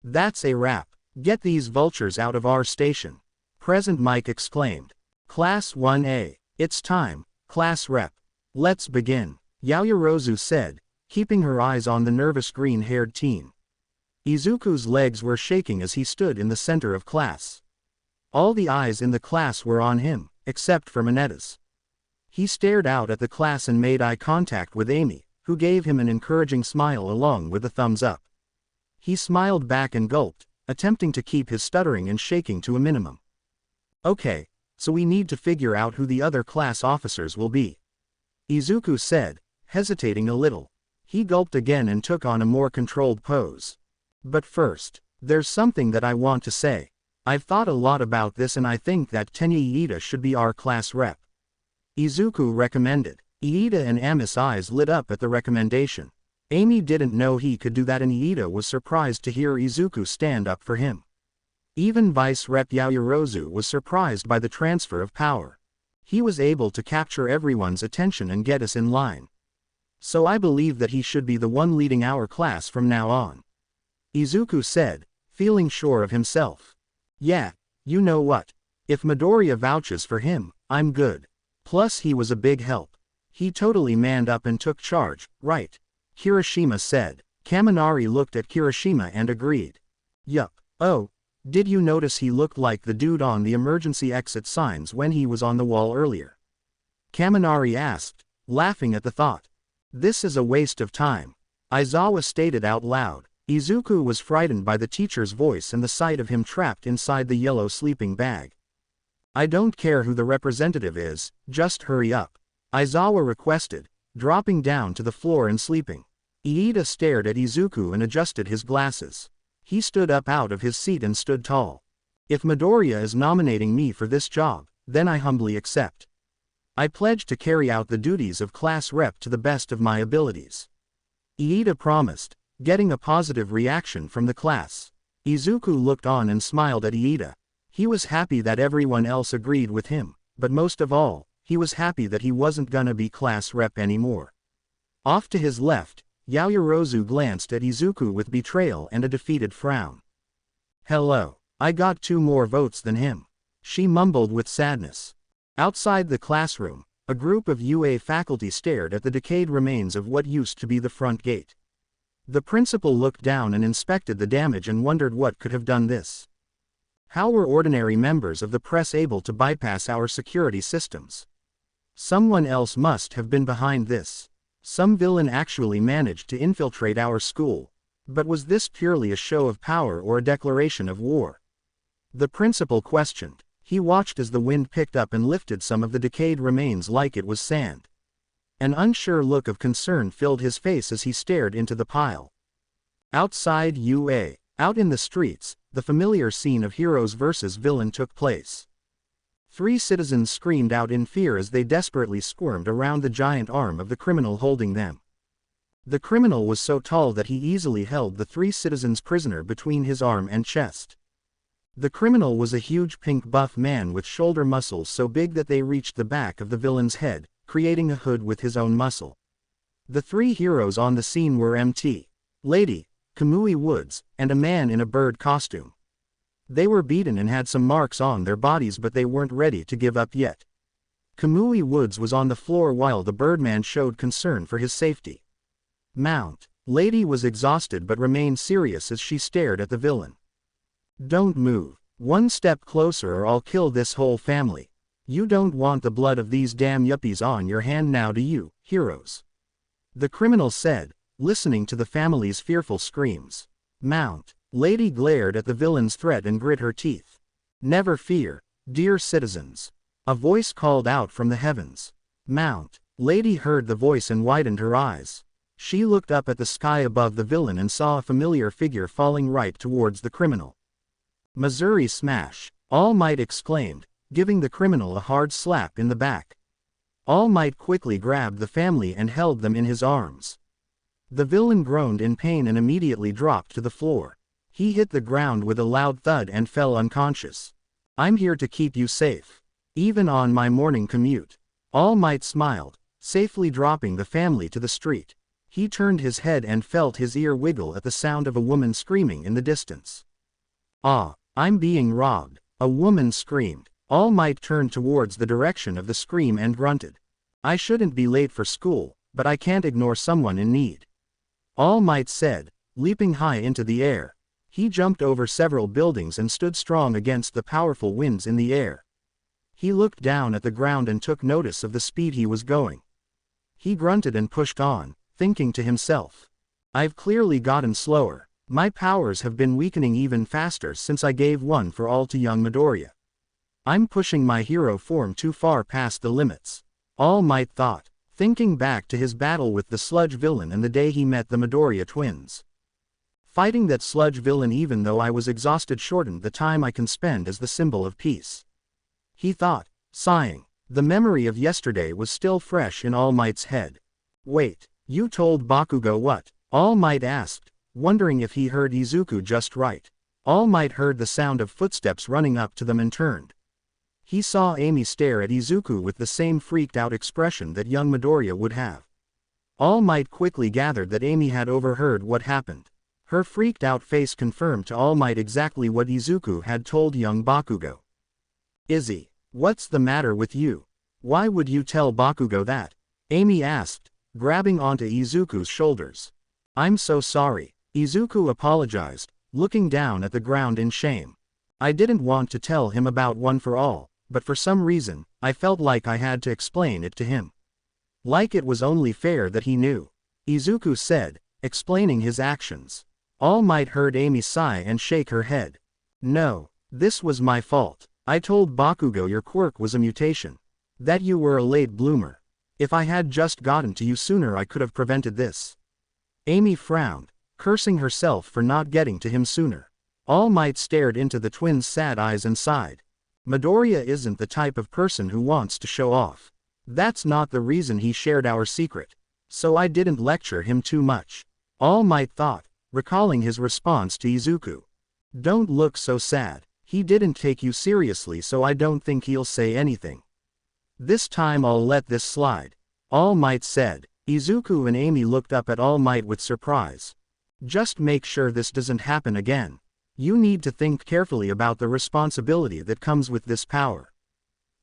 "That's a wrap. Get these vultures out of our station," Present Mike exclaimed. "Class 1A, it's time, class rep. Let's begin," Yaoyorozu said, keeping her eyes on the nervous green-haired teen. Izuku's legs were shaking as he stood in the center of class. All the eyes in the class were on him, except for Minetta's. He stared out at the class and made eye contact with Amy, who gave him an encouraging smile along with a thumbs up. He smiled back and gulped, attempting to keep his stuttering and shaking to a minimum. "Okay, so we need to figure out who the other class officers will be," Izuku said, hesitating a little. He gulped again and took on a more controlled pose. "But first, there's something that I want to say. I've thought a lot about this and I think that Tenya Iida should be our class rep," Izuku recommended. Iida and Ami's eyes lit up at the recommendation. Amy didn't know he could do that and Iida was surprised to hear Izuku stand up for him. Even Vice Rep Yaoyorozu was surprised by the transfer of power. He was able to capture everyone's attention and get us in line. "So I believe that he should be the one leading our class from now on," Izuku said, feeling sure of himself. "Yeah, you know what? If Midoriya vouches for him, I'm good. Plus he was a big help. He totally manned up and took charge, right?" Kirishima said. Kaminari looked at Kirishima and agreed. "Yup. Oh, did you notice he looked like the dude on the emergency exit signs when he was on the wall earlier?" Kaminari asked, laughing at the thought. "This is a waste of time," Aizawa stated out loud. Izuku was frightened by the teacher's voice and the sight of him trapped inside the yellow sleeping bag. "I don't care who the representative is, just hurry up," Aizawa requested, dropping down to the floor and sleeping. Iida stared at Izuku and adjusted his glasses. He stood up out of his seat and stood tall. If Midoriya is nominating me for this job, then I humbly accept. I pledge to carry out the duties of class rep to the best of my abilities. Iida promised, getting a positive reaction from the class. Izuku looked on and smiled at Iida. He was happy that everyone else agreed with him, but most of all, he was happy that he wasn't gonna be class rep anymore. Off to his left, Yaoyorozu glanced at Izuku with betrayal and a defeated frown. Hello, I got 2 more votes than him, she mumbled with sadness. Outside the classroom, a group of UA faculty stared at the decayed remains of what used to be the front gate. The principal looked down and inspected the damage and wondered what could have done this. How were ordinary members of the press able to bypass our security systems? Someone else must have been behind this. Some villain actually managed to infiltrate our school. But was this purely a show of power or a declaration of war? The principal questioned. He watched as the wind picked up and lifted some of the decayed remains like it was sand. An unsure look of concern filled his face as he stared into the pile. Outside UA, out in the streets, the familiar scene of heroes versus villain took place. 3 citizens screamed out in fear as they desperately squirmed around the giant arm of the criminal holding them. The criminal was so tall that he easily held the 3 citizens prisoner between his arm and chest. The criminal was a huge pink buff man with shoulder muscles so big that they reached the back of the villain's head, creating a hood with his own muscle. The 3 heroes on the scene were MT, Lady, Kamui Woods, and a man in a bird costume. They were beaten and had some marks on their bodies, but they weren't ready to give up yet. Kamui Woods was on the floor while the Birdman showed concern for his safety. Mount, Lady was exhausted but remained serious as she stared at the villain. Don't move. 1 step closer or I'll kill this whole family. You don't want the blood of these damn yuppies on your hand now, do you, heroes? The criminal said, listening to the family's fearful screams. Mount, Lady glared at the villain's threat and grit her teeth. Never fear, dear citizens. A voice called out from the heavens. Mount, Lady heard the voice and widened her eyes. She looked up at the sky above the villain and saw a familiar figure falling right towards the criminal. Missouri Smash, All Might exclaimed, giving the criminal a hard slap in the back. All Might quickly grabbed the family and held them in his arms. The villain groaned in pain and immediately dropped to the floor. He hit the ground with a loud thud and fell unconscious. I'm here to keep you safe. Even on my morning commute. All Might smiled, safely dropping the family to the street. He turned his head and felt his ear wiggle at the sound of a woman screaming in the distance. Ah, I'm being robbed, a woman screamed. All Might turned towards the direction of the scream and grunted. I shouldn't be late for school, but I can't ignore someone in need. All Might said, leaping high into the air. He jumped over several buildings and stood strong against the powerful winds in the air. He looked down at the ground and took notice of the speed he was going. He grunted and pushed on, thinking to himself. I've clearly gotten slower. My powers have been weakening even faster since I gave one for all to young Midoriya. I'm pushing my hero form too far past the limits. All Might thought, thinking back to his battle with the sludge villain and the day he met the Midoriya twins. Fighting that sludge villain even though I was exhausted shortened the time I can spend as the symbol of peace. He thought, sighing. The memory of yesterday was still fresh in All Might's head. Wait, you told Bakugo what? All Might asked, wondering if he heard Izuku just right. All Might heard the sound of footsteps running up to them and turned. He saw Amy stare at Izuku with the same freaked-out expression that young Midoriya would have. All Might quickly gathered that Amy had overheard what happened. Her freaked-out face confirmed to All Might exactly what Izuku had told young Bakugo. Izzy, what's the matter with you? Why would you tell Bakugo that? Amy asked, grabbing onto Izuku's shoulders. I'm so sorry. Izuku apologized, looking down at the ground in shame. I didn't want to tell him about One for All, but for some reason, I felt like I had to explain it to him. Like it was only fair that he knew. Izuku said, explaining his actions. All Might heard Amy sigh and shake her head. No, this was my fault. I told Bakugo your quirk was a mutation. That you were a late bloomer. If I had just gotten to you sooner I could have prevented this. Amy frowned, cursing herself for not getting to him sooner. All Might stared into the twins' sad eyes and sighed. Midoriya isn't the type of person who wants to show off. That's not the reason he shared our secret. So I didn't lecture him too much. All Might thought, recalling his response to Izuku. Don't look so sad. He didn't take you seriously, so I don't think he'll say anything. This time I'll let this slide. All Might said. Izuku and Amy looked up at All Might with surprise. Just make sure this doesn't happen again. You need to think carefully about the responsibility that comes with this power.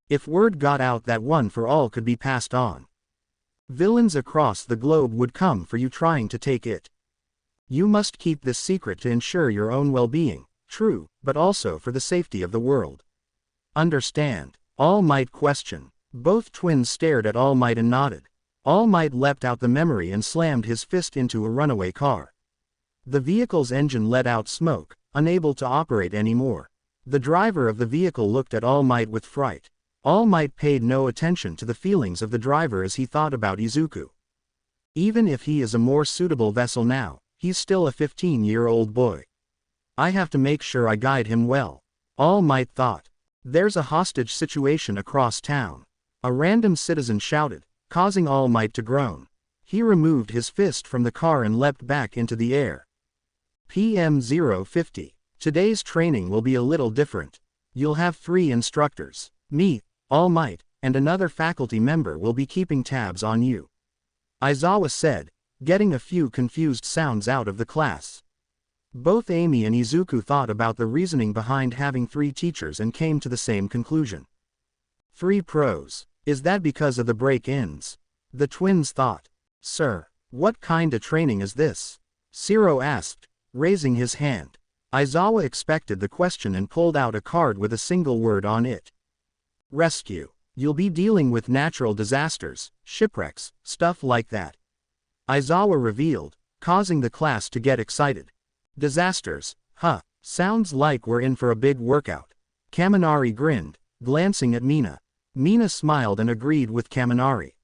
If word got out that One for All could be passed on, villains across the globe would come for you trying to take it. You must keep this secret to ensure your own well-being, true, but also for the safety of the world. Understand? All Might questioned. Both twins stared at All Might and nodded. All Might leapt out the memory and slammed his fist into a runaway car. The vehicle's engine let out smoke, unable to operate anymore. The driver of the vehicle looked at All Might with fright. All Might paid no attention to the feelings of the driver as he thought about Izuku. Even if he is a more suitable vessel now, he's still a 15-year-old boy. I have to make sure I guide him well. All Might thought. There's a hostage situation across town. A random citizen shouted, causing All Might to groan. He removed his fist from the car and leapt back into the air. PM 050. Today's training will be a little different. You'll have 3 instructors. Me, All Might, and another faculty member will be keeping tabs on you. Aizawa said, getting a few confused sounds out of the class. Both Amy and Izuku thought about the reasoning behind having 3 teachers and came to the same conclusion. 3 pros. Is that because of the break-ins? The twins thought. Sir, what kinda training is this? Shiro asked, raising his hand. Aizawa expected the question and pulled out a card with a single word on it. Rescue. You'll be dealing with natural disasters, shipwrecks, stuff like that. Aizawa revealed, causing the class to get excited. Disasters, huh, sounds like we're in for a big workout. Kaminari grinned, glancing at Mina. Mina smiled and agreed with Kaminari.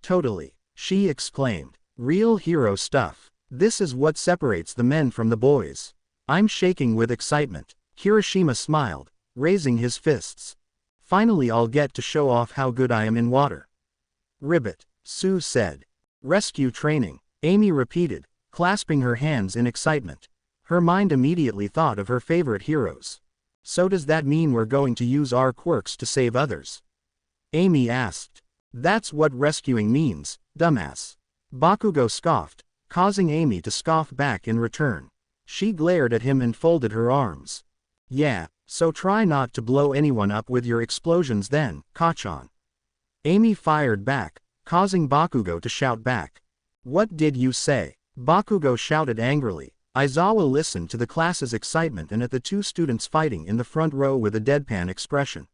Totally, she exclaimed. Real hero stuff. This is what separates the men from the boys. I'm shaking with excitement. Kirishima smiled, raising his fists. Finally I'll get to show off how good I am in water. Ribbit, Sue said. Rescue training, Amy repeated, clasping her hands in excitement. Her mind immediately thought of her favorite heroes. So does that mean we're going to use our quirks to save others? Amy asked. That's what rescuing means, dumbass. Bakugo scoffed, causing Amy to scoff back in return. She glared at him and folded her arms. Yeah, so try not to blow anyone up with your explosions then, Kachan. Amy fired back, causing Bakugo to shout back. What did you say? Bakugo shouted angrily. Aizawa listened to the class's excitement and at the 2 students fighting in the front row with a deadpan expression.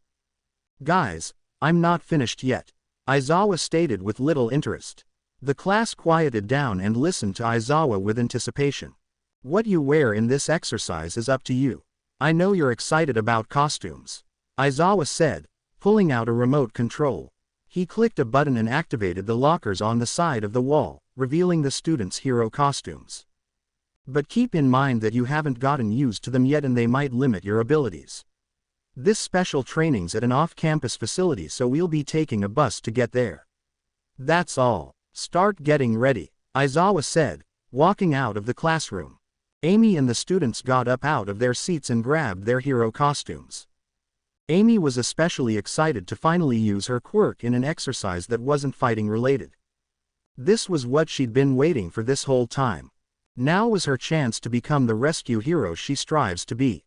Guys, I'm not finished yet, Aizawa stated with little interest. The class quieted down and listened to Aizawa with anticipation. What you wear in this exercise is up to you. I know you're excited about costumes, Aizawa said, pulling out a remote control. He clicked a button and activated the lockers on the side of the wall, revealing the students' hero costumes. But keep in mind that you haven't gotten used to them yet and they might limit your abilities. This special training's at an off-campus facility, so we'll be taking a bus to get there. That's all. Start getting ready, Aizawa said, walking out of the classroom. Amy and the students got up out of their seats and grabbed their hero costumes. Amy was especially excited to finally use her quirk in an exercise that wasn't fighting related. This was what she'd been waiting for this whole time. Now was her chance to become the rescue hero she strives to be.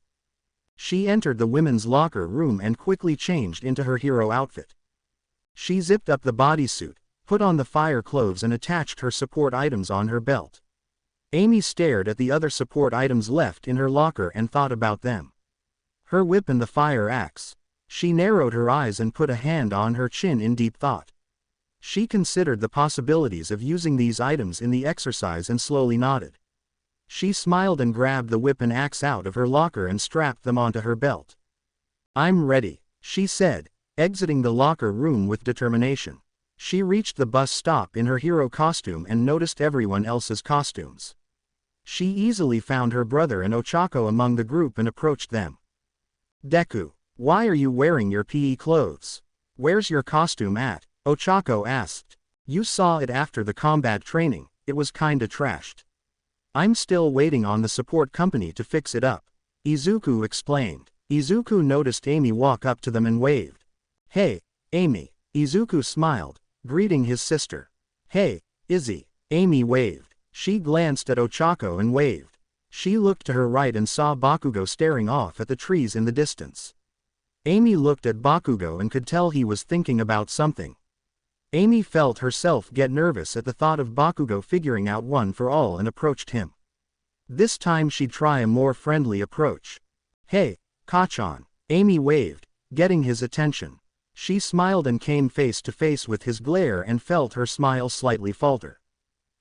She entered the women's locker room and quickly changed into her hero outfit. She zipped up the bodysuit, put on the fire clothes and attached her support items on her belt. Amy stared at the other support items left in her locker and thought about them. Her whip and the fire axe. She narrowed her eyes and put a hand on her chin in deep thought. She considered the possibilities of using these items in the exercise and slowly nodded. She smiled and grabbed the whip and axe out of her locker and strapped them onto her belt. I'm ready, she said, exiting the locker room with determination. She reached the bus stop in her hero costume and noticed everyone else's costumes. She easily found her brother and Ochako among the group and approached them. Deku, why are you wearing your PE clothes? Where's your costume at? Ochako asked. You saw it after the combat training, it was kinda trashed. I'm still waiting on the support company to fix it up. Izuku explained. Izuku noticed Amy walk up to them and waved. Hey, Amy. Izuku smiled, greeting his sister. Hey, Izzy. Amy waved. She glanced at Ochako and waved. She looked to her right and saw Bakugo staring off at the trees in the distance. Amy looked at Bakugo and could tell he was thinking about something. Amy felt herself get nervous at the thought of Bakugo figuring out one for all and approached him. This time she'd try a more friendly approach. Hey, Kachan. Amy waved, getting his attention. She smiled and came face to face with his glare and felt her smile slightly falter.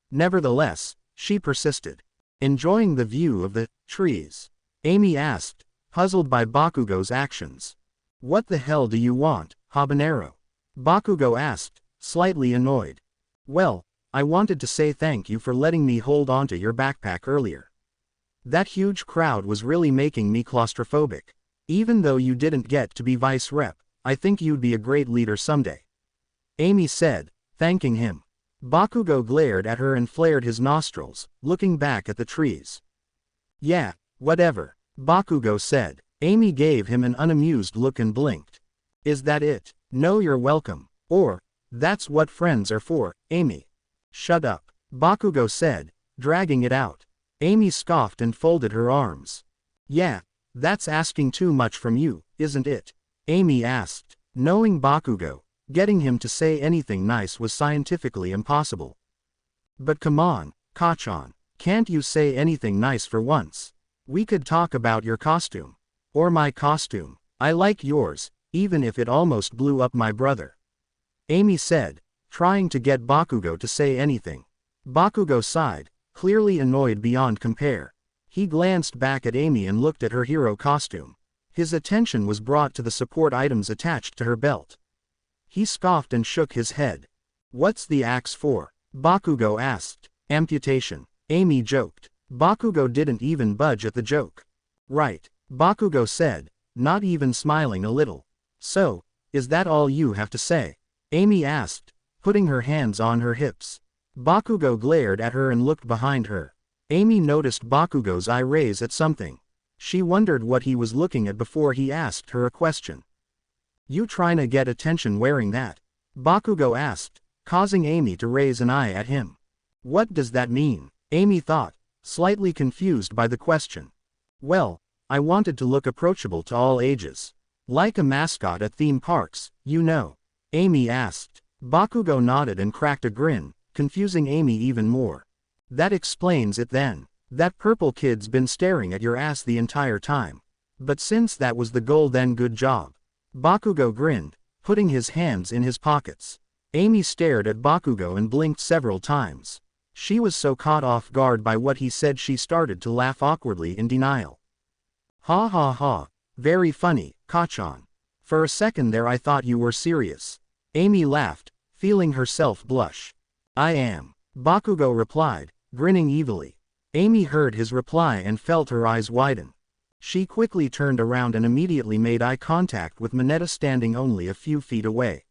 Nevertheless, she persisted. Enjoying the view of the trees? Amy asked, puzzled by Bakugo's actions. What the hell do you want, habanero? Bakugo asked, slightly annoyed. Well, I wanted to say thank you for letting me hold onto your backpack earlier. That huge crowd was really making me claustrophobic. Even though you didn't get to be vice rep, I think you'd be a great leader someday. Amy said, thanking him. Bakugo glared at her and flared his nostrils, looking back at the trees. Yeah, whatever, Bakugo said. Amy gave him an unamused look and blinked. Is that it? No, you're welcome. Or, that's what friends are for, Amy. Shut up, Bakugo said, dragging it out. Amy scoffed and folded her arms. Yeah, that's asking too much from you, isn't it? Amy asked. Knowing Bakugo, getting him to say anything nice was scientifically impossible. But come on, Kachan, can't you say anything nice for once? We could talk about your costume. Or my costume. I like yours, even if it almost blew up my brother. Amy said, trying to get Bakugo to say anything. Bakugo sighed, clearly annoyed beyond compare. He glanced back at Amy and looked at her hero costume. His attention was brought to the support items attached to her belt. He scoffed and shook his head. What's the axe for? Bakugo asked. Amputation. Amy joked. Bakugo didn't even budge at the joke. Right, Bakugo said, not even smiling a little. So, is that all you have to say? Amy asked, putting her hands on her hips. Bakugo glared at her and looked behind her. Amy noticed Bakugo's eye raise at something. She wondered what he was looking at before he asked her a question. You trying to get attention wearing that? Bakugo asked, causing Amy to raise an eye at him. What does that mean? Amy thought, slightly confused by the question. Well, I wanted to look approachable to all ages. Like a mascot at theme parks, you know. Amy asked. Bakugo nodded and cracked a grin, confusing Amy even more. That explains it then. That purple kid's been staring at your ass the entire time. But since that was the goal, then good job. Bakugo grinned, putting his hands in his pockets. Amy stared at Bakugo and blinked several times. She was so caught off guard by what he said she started to laugh awkwardly in denial. Ha ha ha, very funny, Kachan. For a second there I thought you were serious. Amy laughed, feeling herself blush. I am, Bakugo replied, grinning evilly. Amy heard his reply and felt her eyes widen. She quickly turned around and immediately made eye contact with Mineta standing only a few feet away.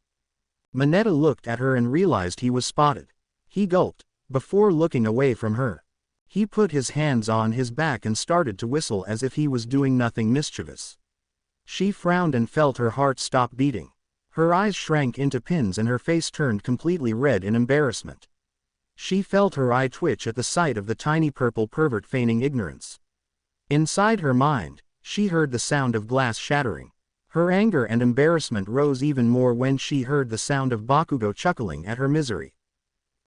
Mineta looked at her and realized he was spotted. He gulped, before looking away from her. He put his hands on his back and started to whistle as if he was doing nothing mischievous. She frowned and felt her heart stop beating. Her eyes shrank into pins and her face turned completely red in embarrassment. She felt her eye twitch at the sight of the tiny purple pervert feigning ignorance. Inside her mind, she heard the sound of glass shattering. Her anger and embarrassment rose even more when she heard the sound of Bakugo chuckling at her misery.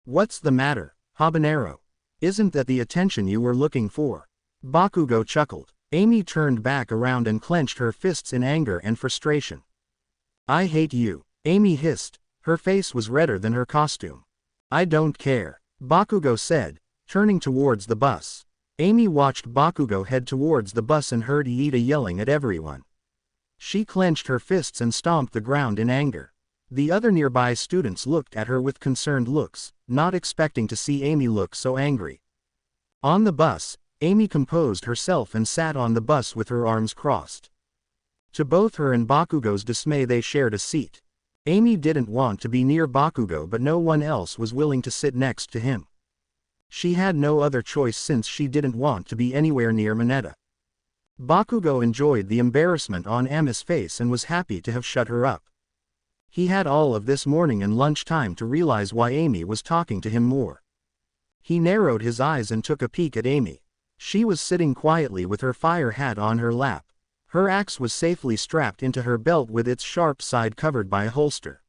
What's the matter, habanero? Isn't that the attention you were looking for? Bakugo chuckled. Amy turned back around and clenched her fists in anger and frustration. I hate you, Amy hissed. Her face was redder than her costume. I don't care, Bakugo said, turning towards the bus. Amy watched Bakugo head towards the bus and heard Iida yelling at everyone. She clenched her fists and stomped the ground in anger. The other nearby students looked at her with concerned looks, not expecting to see Amy look so angry. On the bus, Amy composed herself and sat on the bus with her arms crossed. To both her and Bakugo's dismay, they shared a seat. Amy didn't want to be near Bakugo, but no one else was willing to sit next to him. She had no other choice since she didn't want to be anywhere near Mineta. Bakugo enjoyed the embarrassment on Ami's face and was happy to have shut her up. He had all of this morning and lunchtime to realize why Amy was talking to him more. He narrowed his eyes and took a peek at Amy. She was sitting quietly with her fire hat on her lap. Her axe was safely strapped into her belt with its sharp side covered by a holster.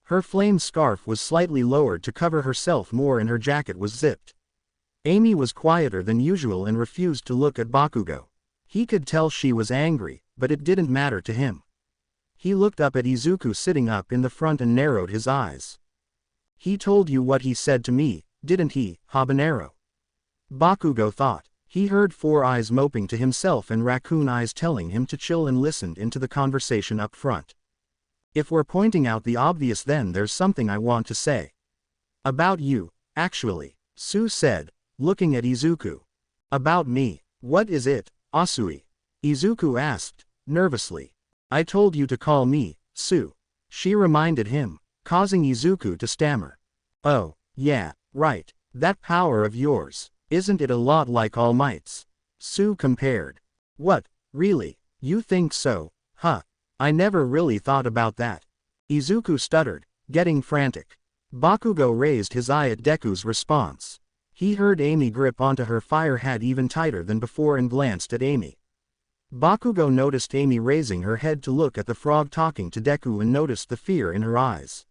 Her flame scarf was slightly lowered to cover herself more and her jacket was zipped. Amy was quieter than usual and refused to look at Bakugo. He could tell she was angry, but it didn't matter to him. He looked up at Izuku sitting up in the front and narrowed his eyes. "He told you what he said to me, didn't he, habanero?" Bakugo thought. He heard Four Eyes moping to himself and Raccoon Eyes telling him to chill and listened into the conversation up front. "If we're pointing out the obvious, then there's something I want to say. About you, actually," Sue said, looking at Izuku. "About me? What is it, Asui?" Izuku asked, nervously. "I told you to call me, Sue," she reminded him, causing Izuku to stammer. "Oh, yeah, right, that power of yours, isn't it a lot like All Might's?" Sue compared. "What, really, you think so, huh? I never really thought about that." Izuku stuttered, getting frantic. Bakugo raised his eye at Deku's response. He heard Amy grip onto her fire hat even tighter than before and glanced at Amy. Bakugo noticed Amy raising her head to look at the frog talking to Deku and noticed the fear in her eyes.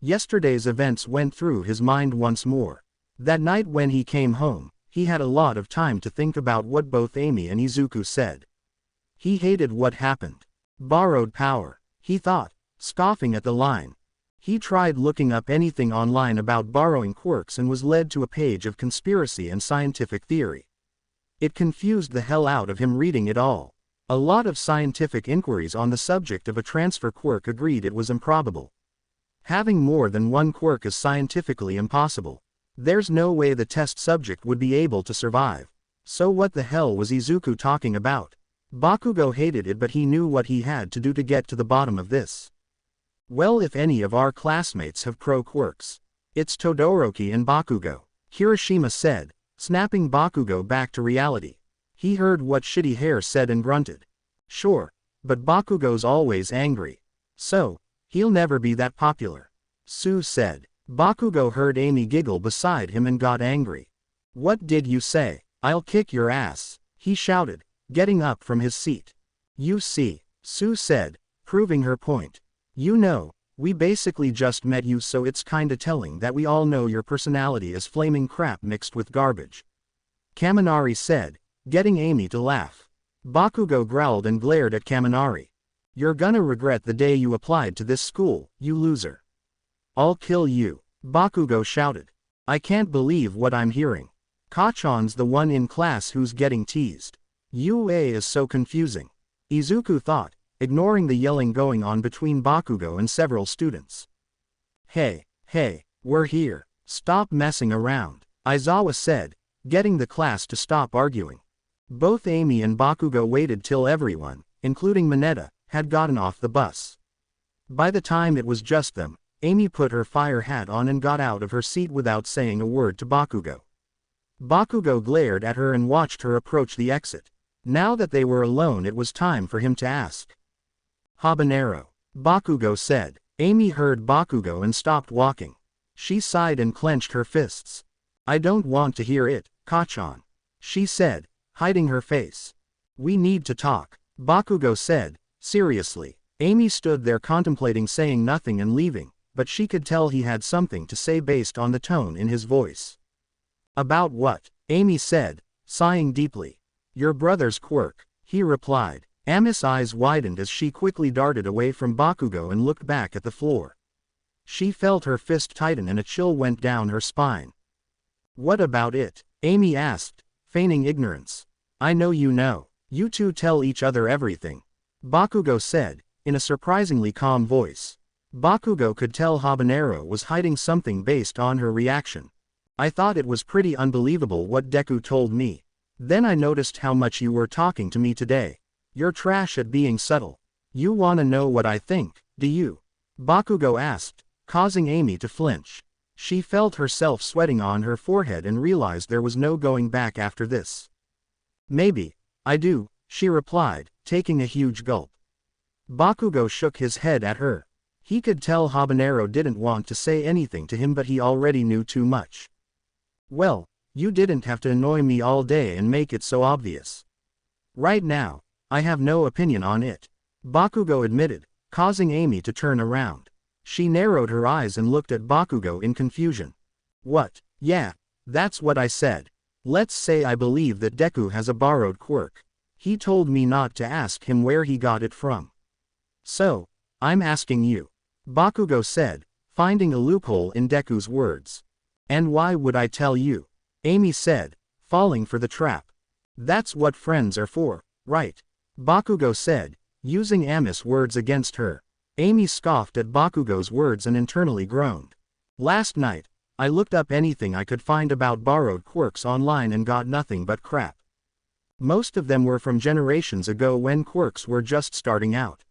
Yesterday's events went through his mind once more. That night when he came home, he had a lot of time to think about what both Amy and Izuku said. He hated what happened. Borrowed power, he thought, scoffing at the line. He tried looking up anything online about borrowing quirks and was led to a page of conspiracy and scientific theory. It confused the hell out of him reading it all. A lot of scientific inquiries on the subject of a transfer quirk agreed it was improbable. Having more than one quirk is scientifically impossible. There's no way the test subject would be able to survive. So what the hell was Izuku talking about? Bakugo hated it, but he knew what he had to do to get to the bottom of this. "Well, if any of our classmates have pro quirks, it's Todoroki and Bakugo," Kirishima said, snapping Bakugo back to reality. He heard what Shitty Hair said and grunted. "Sure, but Bakugo's always angry. So, he'll never be that popular," Sue said. Bakugo heard Amy giggle beside him and got angry. "What did you say? I'll kick your ass," he shouted, getting up from his seat. "You see," Sue said, proving her point. "You know, we basically just met you, so it's kinda telling that we all know your personality is flaming crap mixed with garbage," Kaminari said, getting Amy to laugh. Bakugo growled and glared at Kaminari. "You're gonna regret the day you applied to this school, you loser." "I'll kill you," Bakugo shouted. "I can't believe what I'm hearing. Kachan's the one in class who's getting teased. UA is so confusing," Izuku thought, ignoring the yelling going on between Bakugo and several students. Hey, we're here. Stop messing around," Aizawa said, getting the class to stop arguing. Both Amy and Bakugo waited till everyone, including Mineta, had gotten off the bus. By the time it was just them, Amy put her fire hat on and got out of her seat without saying a word to Bakugo. Bakugo glared at her and watched her approach the exit. Now that they were alone, it was time for him to ask. "Habanero," Bakugo said. Amy heard Bakugo and stopped walking. She sighed and clenched her fists. "I don't want to hear it, Kachan," she said, hiding her face. "We need to talk," Bakugo said, seriously. Amy stood there contemplating saying nothing and leaving, but she could tell he had something to say based on the tone in his voice. "About what?" Amy said, sighing deeply. "Your brother's quirk," he replied. Ami's eyes widened as she quickly darted away from Bakugo and looked back at the floor. She felt her fist tighten and a chill went down her spine. "What about it?" Amy asked, feigning ignorance. "I know you know. You two tell each other everything," Bakugo said, in a surprisingly calm voice. Bakugo could tell Habanero was hiding something based on her reaction. I thought it was pretty unbelievable what Deku told me. Then I noticed how much you were talking to me today. You're trash at being subtle. You wanna know what I think, do you? Bakugo asked, causing Amy to flinch. She felt herself sweating on her forehead and realized there was no going back after this. Maybe, I do, she replied, taking a huge gulp. Bakugo shook his head at her. He could tell Habanero didn't want to say anything to him, but he already knew too much. Well, you didn't have to annoy me all day and make it so obvious. Right now, I have no opinion on it, Bakugo admitted, causing Amy to turn around. She narrowed her eyes and looked at Bakugo in confusion. What? Yeah, that's what I said. Let's say I believe that Deku has a borrowed quirk. He told me not to ask him where he got it from. So, I'm asking you, Bakugo said, finding a loophole in Deku's words. And why would I tell you? Amy said, falling for the trap. That's what friends are for, right? Bakugo said, using Ami's words against her. Amy scoffed at Bakugo's words and internally groaned. Last night, I looked up anything I could find about borrowed quirks online and got nothing but crap. Most of them were from generations ago when quirks were just starting out.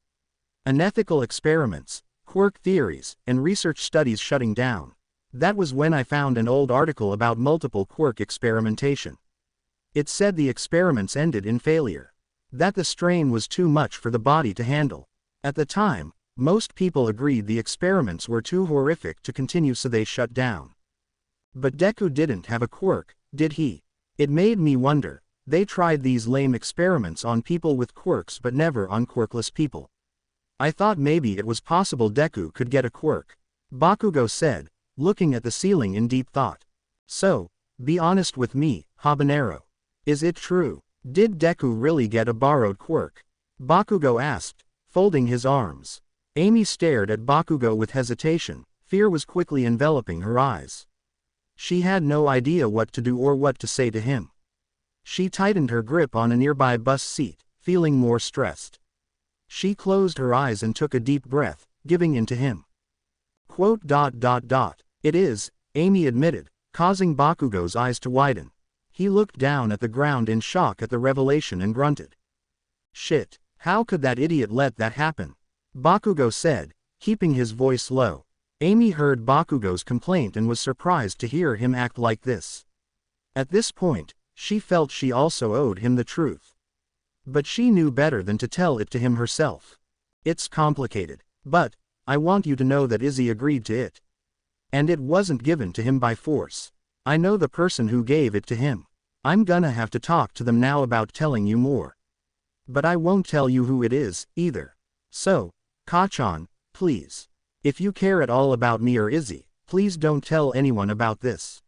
Unethical experiments, quirk theories, and research studies shutting down. That was when I found an old article about multiple quirk experimentation. It said the experiments ended in failure. That the strain was too much for the body to handle. At the time, most people agreed the experiments were too horrific to continue, so they shut down. But Deku didn't have a quirk, did he? It made me wonder. They tried these lame experiments on people with quirks but never on quirkless people. I thought maybe it was possible Deku could get a quirk, Bakugo said, looking at the ceiling in deep thought. So, be honest with me, Habanero. Is it true? Did Deku really get a borrowed quirk? Bakugo asked, folding his arms. Amy stared at Bakugo with hesitation. Fear was quickly enveloping her eyes. She had no idea what to do or what to say to him. She tightened her grip on a nearby bus seat, feeling more stressed. She closed her eyes and took a deep breath, giving in to him. It is, Amy admitted, causing Bakugo's eyes to widen. He looked down at the ground in shock at the revelation and grunted. Shit, how could that idiot let that happen? Bakugo said, keeping his voice low. Amy heard Bakugo's complaint and was surprised to hear him act like this. At this point, she felt she also owed him the truth. But she knew better than to tell it to him herself. It's complicated, but I want you to know that Izzy agreed to it. And it wasn't given to him by force. I know the person who gave it to him. I'm gonna have to talk to them now about telling you more. But I won't tell you who it is, either. So, Kachan, please. If you care at all about me or Izzy, please don't tell anyone about this.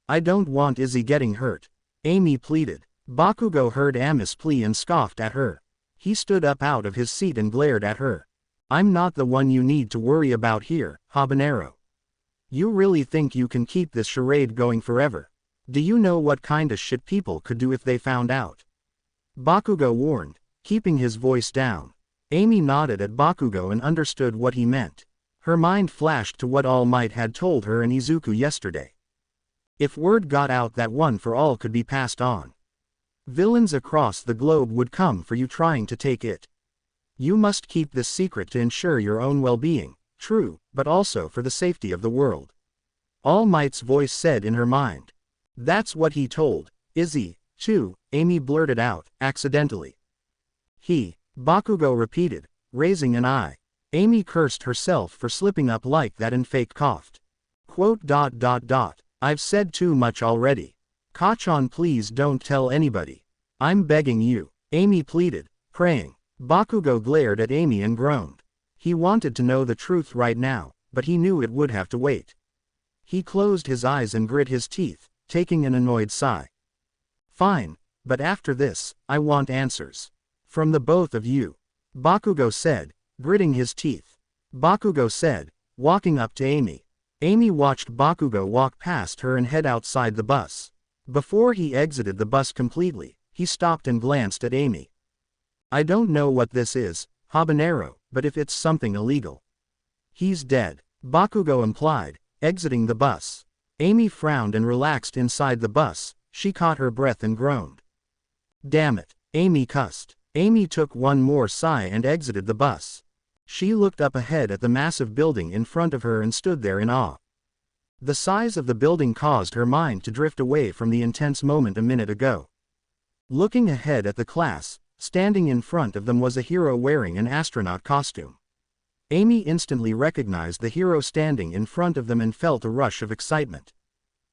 I don't want Izzy getting hurt, Amy pleaded. Bakugo heard Ami's plea and scoffed at her. He stood up out of his seat and glared at her. I'm not the one you need to worry about here, Habanero. You really think you can keep this charade going forever? Do you know what kind of shit people could do if they found out? Bakugo warned, keeping his voice down. Amy nodded at Bakugo and understood what he meant. Her mind flashed to what All Might had told her and Izuku yesterday. If word got out that One for All could be passed on, villains across the globe would come for you trying to take it. You must keep this secret to ensure your own well-being, true, but also for the safety of the world. All Might's voice said in her mind. That's what he told Izzy, too, Amy blurted out, accidentally. Bakugo repeated, raising an eye. Amy cursed herself for slipping up like that and fake coughed. I've said too much already. Kachan, please don't tell anybody. I'm begging you, Amy pleaded, praying. Bakugo glared at Amy and groaned. He wanted to know the truth right now, but he knew it would have to wait. He closed his eyes and grit his teeth, taking an annoyed sigh. Fine, but after this, I want answers. From the both of you. Bakugo said, gritting his teeth. Bakugo said, walking up to Amy. Amy watched Bakugo walk past her and head outside the bus. Before he exited the bus completely, he stopped and glanced at Amy. I don't know what this is, Habanero, but if it's something illegal. He's dead, Bakugo implied, exiting the bus. Amy frowned and relaxed inside the bus. She caught her breath and groaned. Damn it, Amy cussed. Amy took one more sigh and exited the bus. She looked up ahead at the massive building in front of her and stood there in awe. The size of the building caused her mind to drift away from the intense moment a minute ago. Looking ahead at the class, standing in front of them was a hero wearing an astronaut costume. Amy instantly recognized the hero standing in front of them and felt a rush of excitement.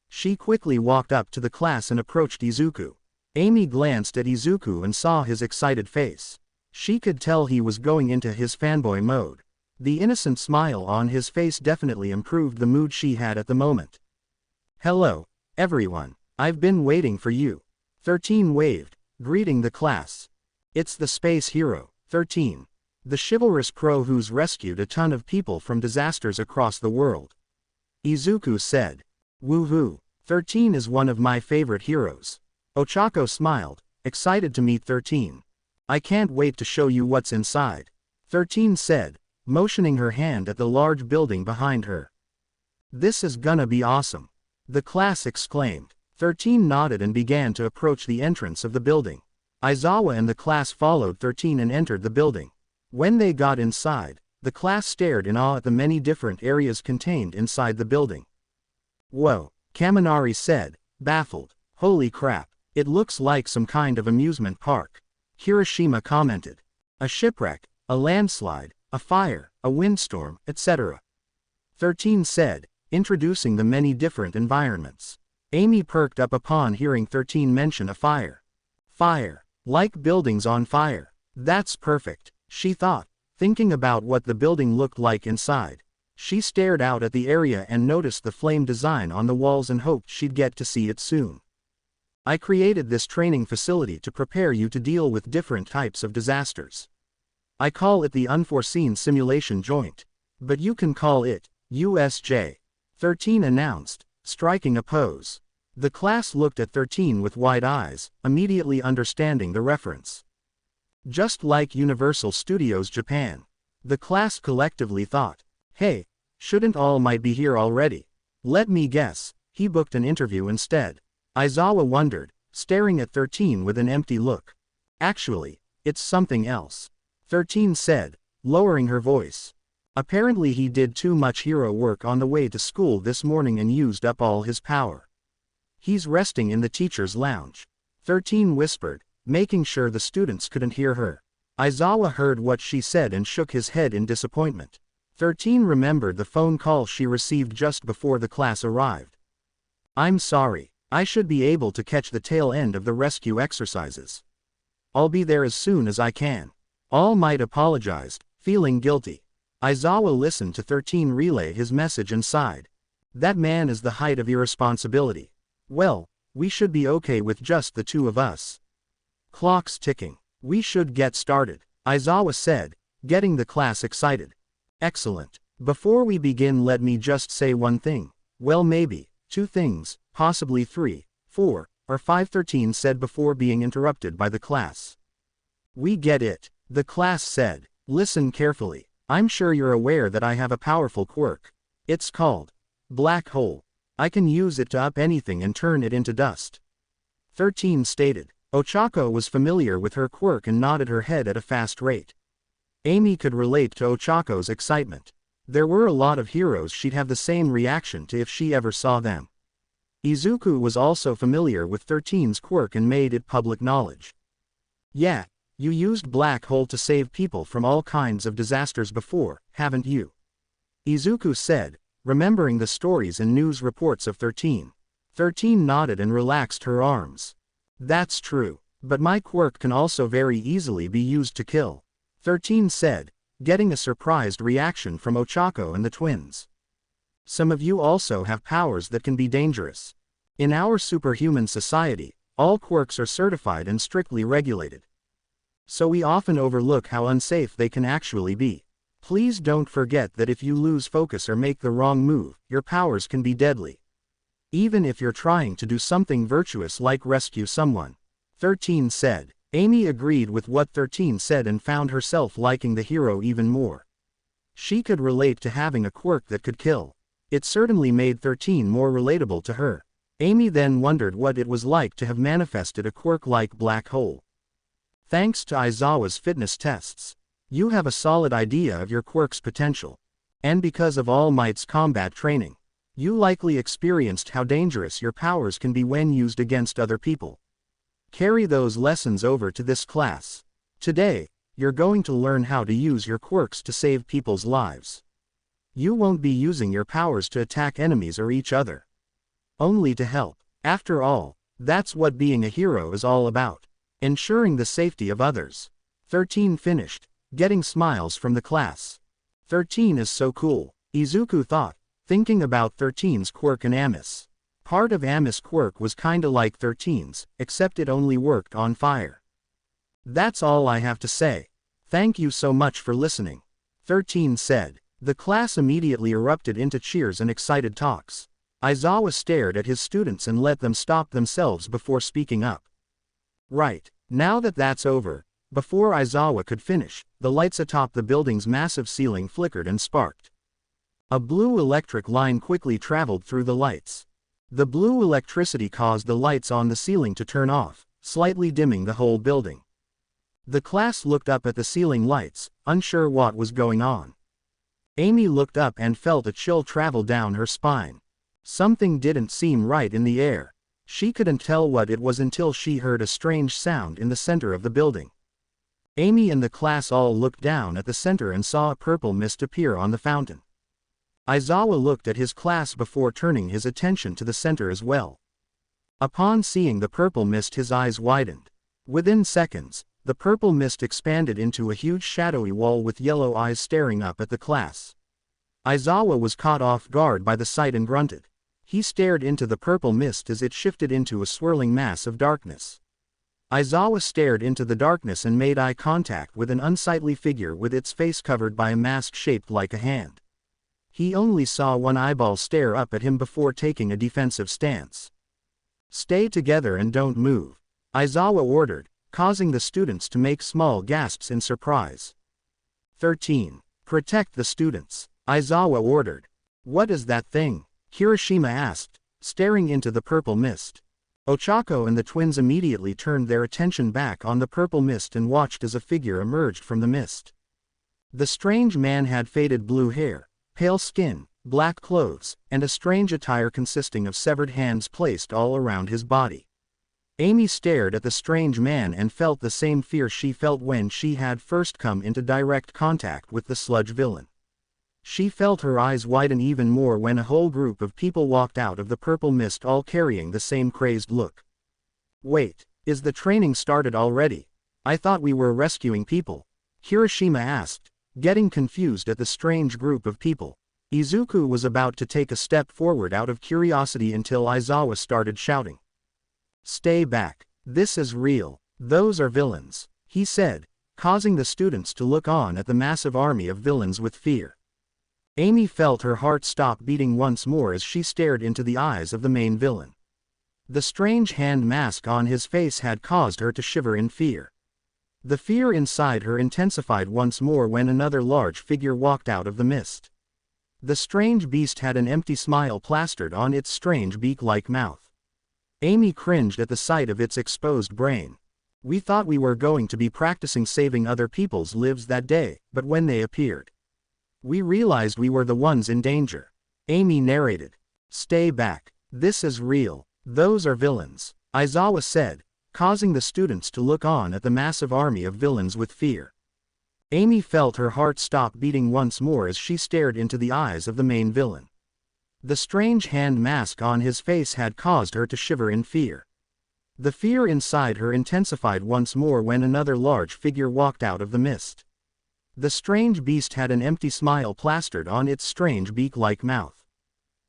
She quickly walked up to the class and approached Izuku. Amy glanced at Izuku and saw his excited face. She could tell he was going into his fanboy mode. The innocent smile on his face definitely improved the mood she had at the moment. Hello, everyone. I've been waiting for you. 13 waved, greeting the class. It's the space hero, 13. The chivalrous pro who's rescued a ton of people from disasters across the world. Izuku said. Woohoo, 13 is one of my favorite heroes. Ochako smiled, excited to meet 13. I can't wait to show you what's inside, 13 said, motioning her hand at the large building behind her. This is gonna be awesome, the class exclaimed. 13 nodded and began to approach the entrance of the building. Aizawa and the class followed 13 and entered the building. When they got inside, the class stared in awe at the many different areas contained inside the building. Whoa, Kaminari said, baffled. Holy crap, it looks like some kind of amusement park. Hiroshima commented. A shipwreck, a landslide, a fire, a windstorm, etc. 13 said, introducing the many different environments. Amy perked up upon hearing 13 mention a fire. Fire, like buildings on fire. That's perfect, she thought, thinking about what the building looked like inside. She stared out at the area and noticed the flame design on the walls and hoped she'd get to see it soon. I created this training facility to prepare you to deal with different types of disasters. I call it the Unforeseen Simulation Joint. But you can call it USJ. 13 announced, striking a pose. The class looked at 13 with wide eyes, immediately understanding the reference. Just like Universal Studios Japan. The class collectively thought. Hey, shouldn't All Might be here already? Let me guess, he booked an interview instead. Aizawa wondered, staring at 13 with an empty look. Actually, it's something else. 13 said, lowering her voice. Apparently he did too much hero work on the way to school this morning and used up all his power. He's resting in the teacher's lounge. 13 whispered, making sure the students couldn't hear her. Aizawa heard what she said and shook his head in disappointment. 13 remembered the phone call she received just before the class arrived. I'm sorry, I should be able to catch the tail end of the rescue exercises. I'll be there as soon as I can. All Might apologized, feeling guilty. Aizawa listened to 13 relay his message and sighed. That man is the height of irresponsibility. Well, we should be okay with just the two of us. Clock's ticking. We should get started, Aizawa said, getting the class excited. Excellent. Before we begin, let me just say one thing. Well, maybe 2 things, possibly 3, 4, or 5, 13 said before being interrupted by the class. We get it, the class said. Listen carefully. I'm sure you're aware that I have a powerful quirk. It's called Black Hole. I can use it to up anything and turn it into dust. 13 stated. Ochako was familiar with her quirk and nodded her head at a fast rate. Amy could relate to Ochako's excitement. There were a lot of heroes she'd have the same reaction to if she ever saw them. Izuku was also familiar with 13's quirk and made it public knowledge. Yeah, you used Black Hole to save people from all kinds of disasters before, haven't you? Izuku said, remembering the stories and news reports of 13. 13 nodded and relaxed her arms. That's true, but my quirk can also very easily be used to kill, 13 said, getting a surprised reaction from Ochako and the twins. Some of you also have powers that can be dangerous. In our superhuman society, all quirks are certified and strictly regulated. So we often overlook how unsafe they can actually be. Please don't forget that if you lose focus or make the wrong move, your powers can be deadly. Even if you're trying to do something virtuous like rescue someone, 13 said. Amy agreed with what 13 said and found herself liking the hero even more. She could relate to having a quirk that could kill. It certainly made 13 more relatable to her. Amy then wondered what it was like to have manifested a quirk-like black hole. Thanks to Aizawa's fitness tests, you have a solid idea of your quirk's potential. And because of All Might's combat training, you likely experienced how dangerous your powers can be when used against other people. Carry those lessons over to this class. Today, you're going to learn how to use your quirks to save people's lives. You won't be using your powers to attack enemies or each other. Only to help. After all, that's what being a hero is all about. Ensuring the safety of others. 13 finished, getting smiles from the class. 13 is so cool, Izuku thought, thinking about 13's quirk and Ami's. Part of Ami's quirk was kinda like 13's, except it only worked on fire. That's all I have to say. Thank you so much for listening. 13 said. The class immediately erupted into cheers and excited talks. Aizawa stared at his students and let them stop themselves before speaking up. Right, now that that's over, before Aizawa could finish, the lights atop the building's massive ceiling flickered and sparked. A blue electric line quickly traveled through the lights. The blue electricity caused the lights on the ceiling to turn off, slightly dimming the whole building. The class looked up at the ceiling lights, unsure what was going on. Amy looked up and felt a chill travel down her spine. Something didn't seem right in the air. She couldn't tell what it was until she heard a strange sound in the center of the building. Amy and the class all looked down at the center and saw a purple mist appear on the fountain. Aizawa looked at his class before turning his attention to the center as well. Upon seeing the purple mist, his eyes widened. Within seconds, the purple mist expanded into a huge shadowy wall with yellow eyes staring up at the class. Aizawa was caught off guard by the sight and grunted. He stared into the purple mist as it shifted into a swirling mass of darkness. Aizawa stared into the darkness and made eye contact with an unsightly figure with its face covered by a mask shaped like a hand. He only saw one eyeball stare up at him before taking a defensive stance. Stay together and don't move, Aizawa ordered, causing the students to make small gasps in surprise. 13. Protect the students, Aizawa ordered. What is that thing? Kirishima asked, staring into the purple mist. Ochako and the twins immediately turned their attention back on the purple mist and watched as a figure emerged from the mist. The strange man had faded blue hair, pale skin, black clothes, and a strange attire consisting of severed hands placed all around his body. Amy stared at the strange man and felt the same fear she felt when she had first come into direct contact with the sludge villain. She felt her eyes widen even more when a whole group of people walked out of the purple mist, all carrying the same crazed look. Wait, is the training started already? I thought we were rescuing people, Kirishima asked, getting confused at the strange group of people. Izuku was about to take a step forward out of curiosity until Aizawa started shouting. Stay back, this is real, those are villains, he said, causing the students to look on at the massive army of villains with fear. Amy felt her heart stop beating once more as she stared into the eyes of the main villain. The strange hand mask on his face had caused her to shiver in fear. The fear inside her intensified once more when another large figure walked out of the mist. The strange beast had an empty smile plastered on its strange beak-like mouth. Amy cringed at the sight of its exposed brain. We thought we were going to be practicing saving other people's lives that day, but when they appeared, we realized we were the ones in danger. Amy narrated. Stay back, this is real, those are villains, Aizawa said, causing the students to look on at the massive army of villains with fear. Amy felt her heart stop beating once more as she stared into the eyes of the main villain. The strange hand mask on his face had caused her to shiver in fear. The fear inside her intensified once more when another large figure walked out of the mist. The strange beast had an empty smile plastered on its strange beak-like mouth.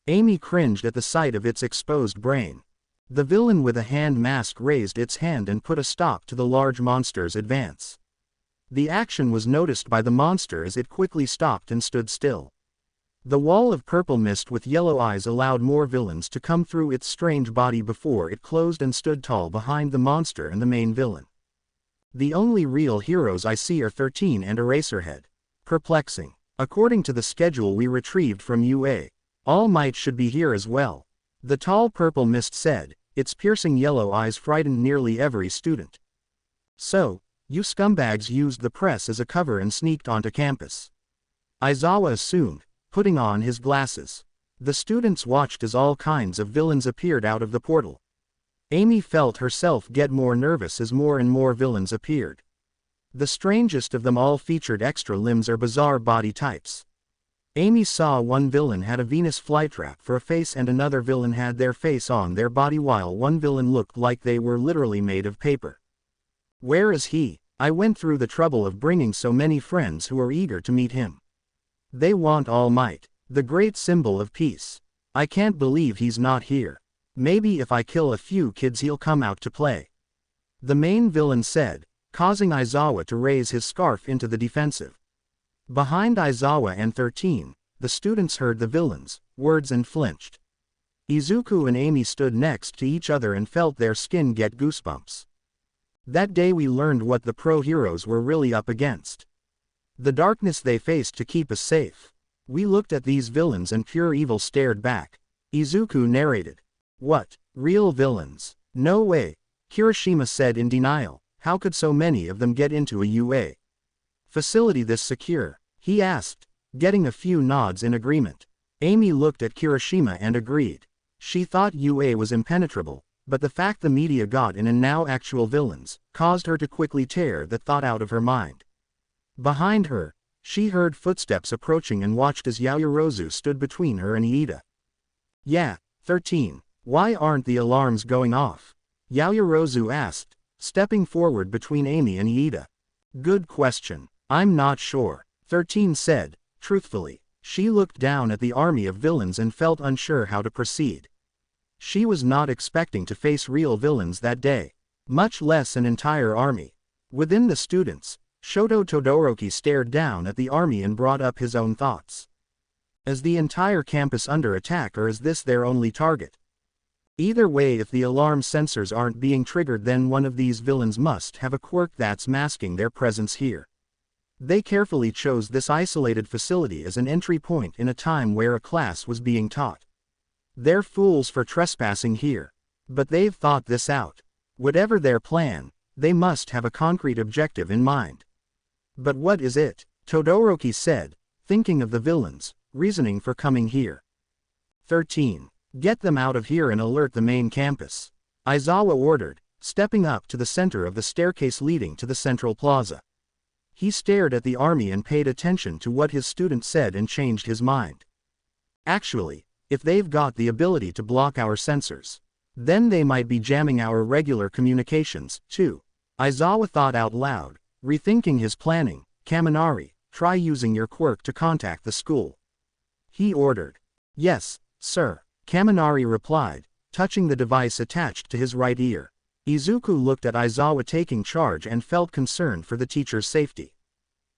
Amy cringed at the sight of its exposed brain. The villain with a hand mask raised its hand and put a stop to the large monster's advance. The action was noticed by the monster as it quickly stopped and stood still. The wall of purple mist with yellow eyes allowed more villains to come through its strange body before it closed and stood tall behind the monster and the main villain. The only real heroes I see are 13 and Eraserhead. Perplexing. According to the schedule we retrieved from UA, All Might should be here as well. The tall purple mist said, its piercing yellow eyes frightened nearly every student. So, you scumbags used the press as a cover and sneaked onto campus. Aizawa assumed, putting on his glasses. The students watched as all kinds of villains appeared out of the portal. Amy felt herself get more nervous as more and more villains appeared. The strangest of them all featured extra limbs or bizarre body types. Amy saw one villain had a Venus flytrap for a face and another villain had their face on their body while one villain looked like they were literally made of paper. Where is he? I went through the trouble of bringing so many friends who are eager to meet him. They want All Might, the great symbol of peace. I can't believe he's not here. Maybe if I kill a few kids he'll come out to play. The main villain said, causing Aizawa to raise his scarf into the defensive. Behind Aizawa and 13, the students heard the villain's words and flinched. Izuku and Amy stood next to each other and felt their skin get goosebumps. That day we learned what the pro heroes were really up against. The darkness they faced to keep us safe. We looked at these villains and pure evil stared back. Izuku narrated. What? Real villains? No way. Kirishima said in denial. How could so many of them get into a UA facility this secure? He asked, getting a few nods in agreement. Amy looked at Kirishima and agreed. She thought UA was impenetrable, but the fact the media got in and now actual villains caused her to quickly tear that thought out of her mind. Behind her, she heard footsteps approaching and watched as Yaoyorozu stood between her and Iida. Yeah, 13. Why aren't the alarms going off? Yaoyorozu asked, stepping forward between Amy and Iida. Good question. I'm not sure, 13 said, truthfully. She looked down at the army of villains and felt unsure how to proceed. She was not expecting to face real villains that day, much less an entire army. Within the students, Shoto Todoroki stared down at the army and brought up his own thoughts. Is the entire campus under attack or is this their only target? Either way, if the alarm sensors aren't being triggered, then one of these villains must have a quirk that's masking their presence here. They carefully chose this isolated facility as an entry point in a time where a class was being taught. They're fools for trespassing here. But they've thought this out. Whatever their plan, they must have a concrete objective in mind. But what is it? Todoroki said, thinking of the villains, reasoning for coming here. 13. Get them out of here and alert the main campus. Aizawa ordered, stepping up to the center of the staircase leading to the central plaza. He stared at the army and paid attention to what his student said and changed his mind. Actually, if they've got the ability to block our sensors, then they might be jamming our regular communications, too. Aizawa thought out loud, rethinking his planning. Kaminari, try using your quirk to contact the school. He ordered. Yes, sir, Kaminari replied, touching the device attached to his right ear. Izuku looked at Aizawa taking charge and felt concerned for the teacher's safety.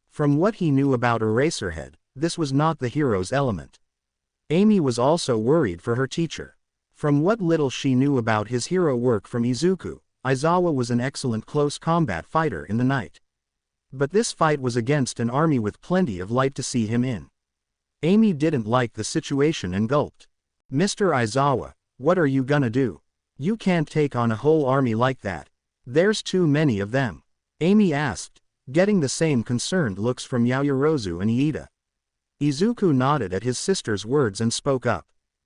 From what he knew about Eraserhead, this was not the hero's element. Amy was also worried for her teacher. From what little she knew about his hero work from Izuku, Aizawa was an excellent close combat fighter in the night. But this fight was against an army with plenty of light to see him in. Amy didn't like the situation and gulped. Mr. Aizawa, what are you gonna do? You can't take on a whole army like that. There's too many of them. Amy asked, getting the same concerned looks from Yaoyorozu and Iida. Izuku nodded at his sister's words and spoke up.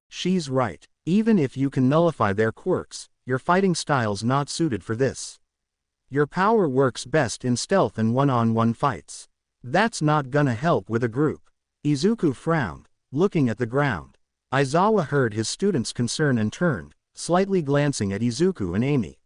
She's right. Even if you can nullify their quirks, your fighting style's not suited for this. Your power works best in stealth and one-on-one fights. That's not gonna help with a group. Izuku frowned, looking at the ground. Aizawa heard his student's concern and turned, slightly glancing at Izuku and Amy.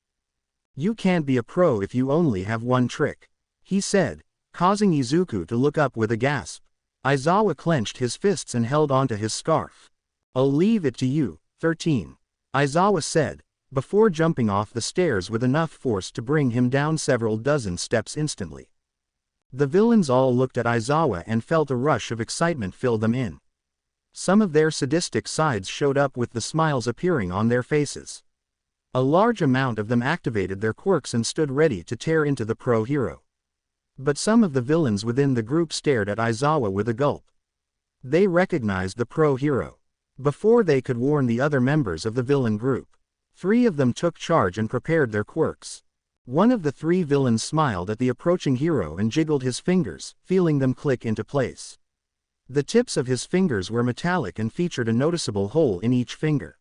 You can't be a pro if you only have one trick, he said, causing Izuku to look up with a gasp. Aizawa clenched his fists and held onto his scarf. I'll leave it to you, 13. Aizawa said, before jumping off the stairs with enough force to bring him down several dozen steps instantly. The villains all looked at Aizawa and felt a rush of excitement fill them in. Some of their sadistic sides showed up with the smiles appearing on their faces. A large amount of them activated their quirks and stood ready to tear into the pro hero. But some of the villains within the group stared at Aizawa with a gulp. They recognized the pro-hero. Before they could warn the other members of the villain group, 3 of them took charge and prepared their quirks. One of the 3 villains smiled at the approaching hero and jiggled his fingers, feeling them click into place. The tips of his fingers were metallic and featured a noticeable hole in each finger.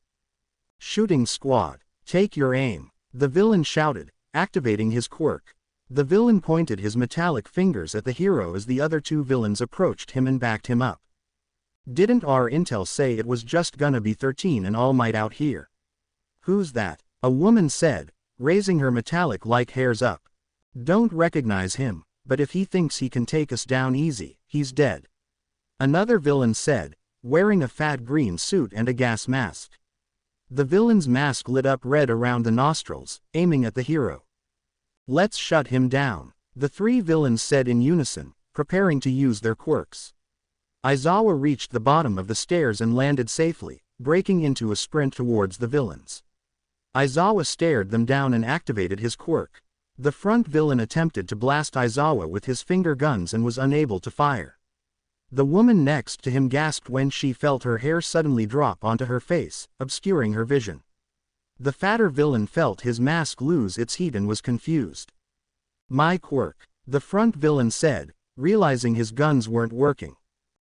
Shooting squad, take your aim, the villain shouted, activating his quirk. The villain pointed his metallic fingers at the hero as the other 2 villains approached him and backed him up. Didn't our intel say it was just gonna be 13 and All Might out here? Who's that? A woman said, raising her metallic-like hairs up. Don't recognize him, but if he thinks he can take us down easy, he's dead. Another villain said, wearing a fat green suit and a gas mask. The villain's mask lit up red around the nostrils, aiming at the hero. Let's shut him down, the 3 villains said in unison, preparing to use their quirks. Aizawa reached the bottom of the stairs and landed safely, breaking into a sprint towards the villains. Aizawa stared them down and activated his quirk. The front villain attempted to blast Aizawa with his finger guns and was unable to fire. The woman next to him gasped when she felt her hair suddenly drop onto her face, obscuring her vision. The fatter villain felt his mask lose its heat and was confused. My quirk, the front villain said, realizing his guns weren't working.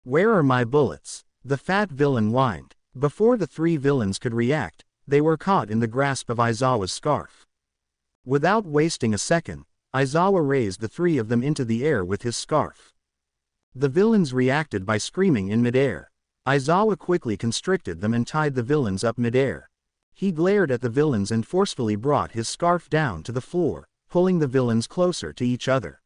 Where are my bullets? The fat villain whined. Before the 3 villains could react, they were caught in the grasp of Aizawa's scarf. Without wasting a second, Aizawa raised the 3 of them into the air with his scarf. The villains reacted by screaming in midair. Aizawa quickly constricted them and tied the villains up midair. He glared at the villains and forcefully brought his scarf down to the floor, pulling the villains closer to each other.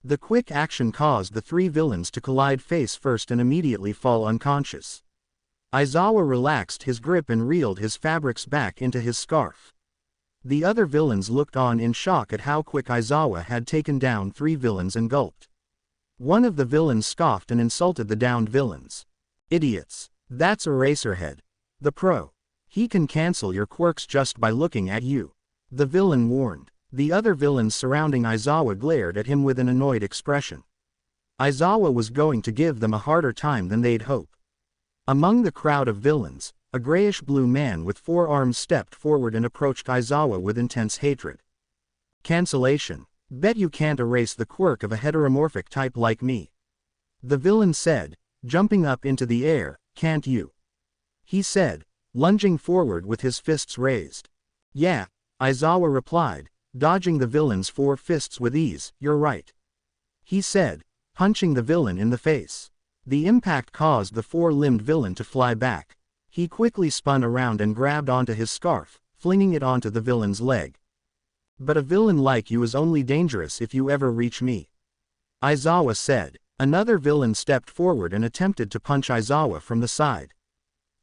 The quick action caused the 3 villains to collide face first and immediately fall unconscious. Aizawa relaxed his grip and reeled his fabrics back into his scarf. The other villains looked on in shock at how quick Aizawa had taken down 3 villains and gulped. One of the villains scoffed and insulted the downed villains. Idiots. That's Eraserhead. The pro. He can cancel your quirks just by looking at you. The villain warned. The other villains surrounding Aizawa glared at him with an annoyed expression. Aizawa was going to give them a harder time than they'd hoped. Among the crowd of villains, a grayish-blue man with 4 arms stepped forward and approached Aizawa with intense hatred. Cancellation. Bet you can't erase the quirk of a heteromorphic type like me. The villain said, jumping up into the air, can't you? He said, lunging forward with his fists raised. Yeah, Aizawa replied, dodging the villain's 4 fists with ease, you're right. He said, punching the villain in the face. The impact caused the 4-limbed villain to fly back. He quickly spun around and grabbed onto his scarf, flinging it onto the villain's leg. But a villain like you is only dangerous if you ever reach me. Aizawa said. Another villain stepped forward and attempted to punch Aizawa from the side.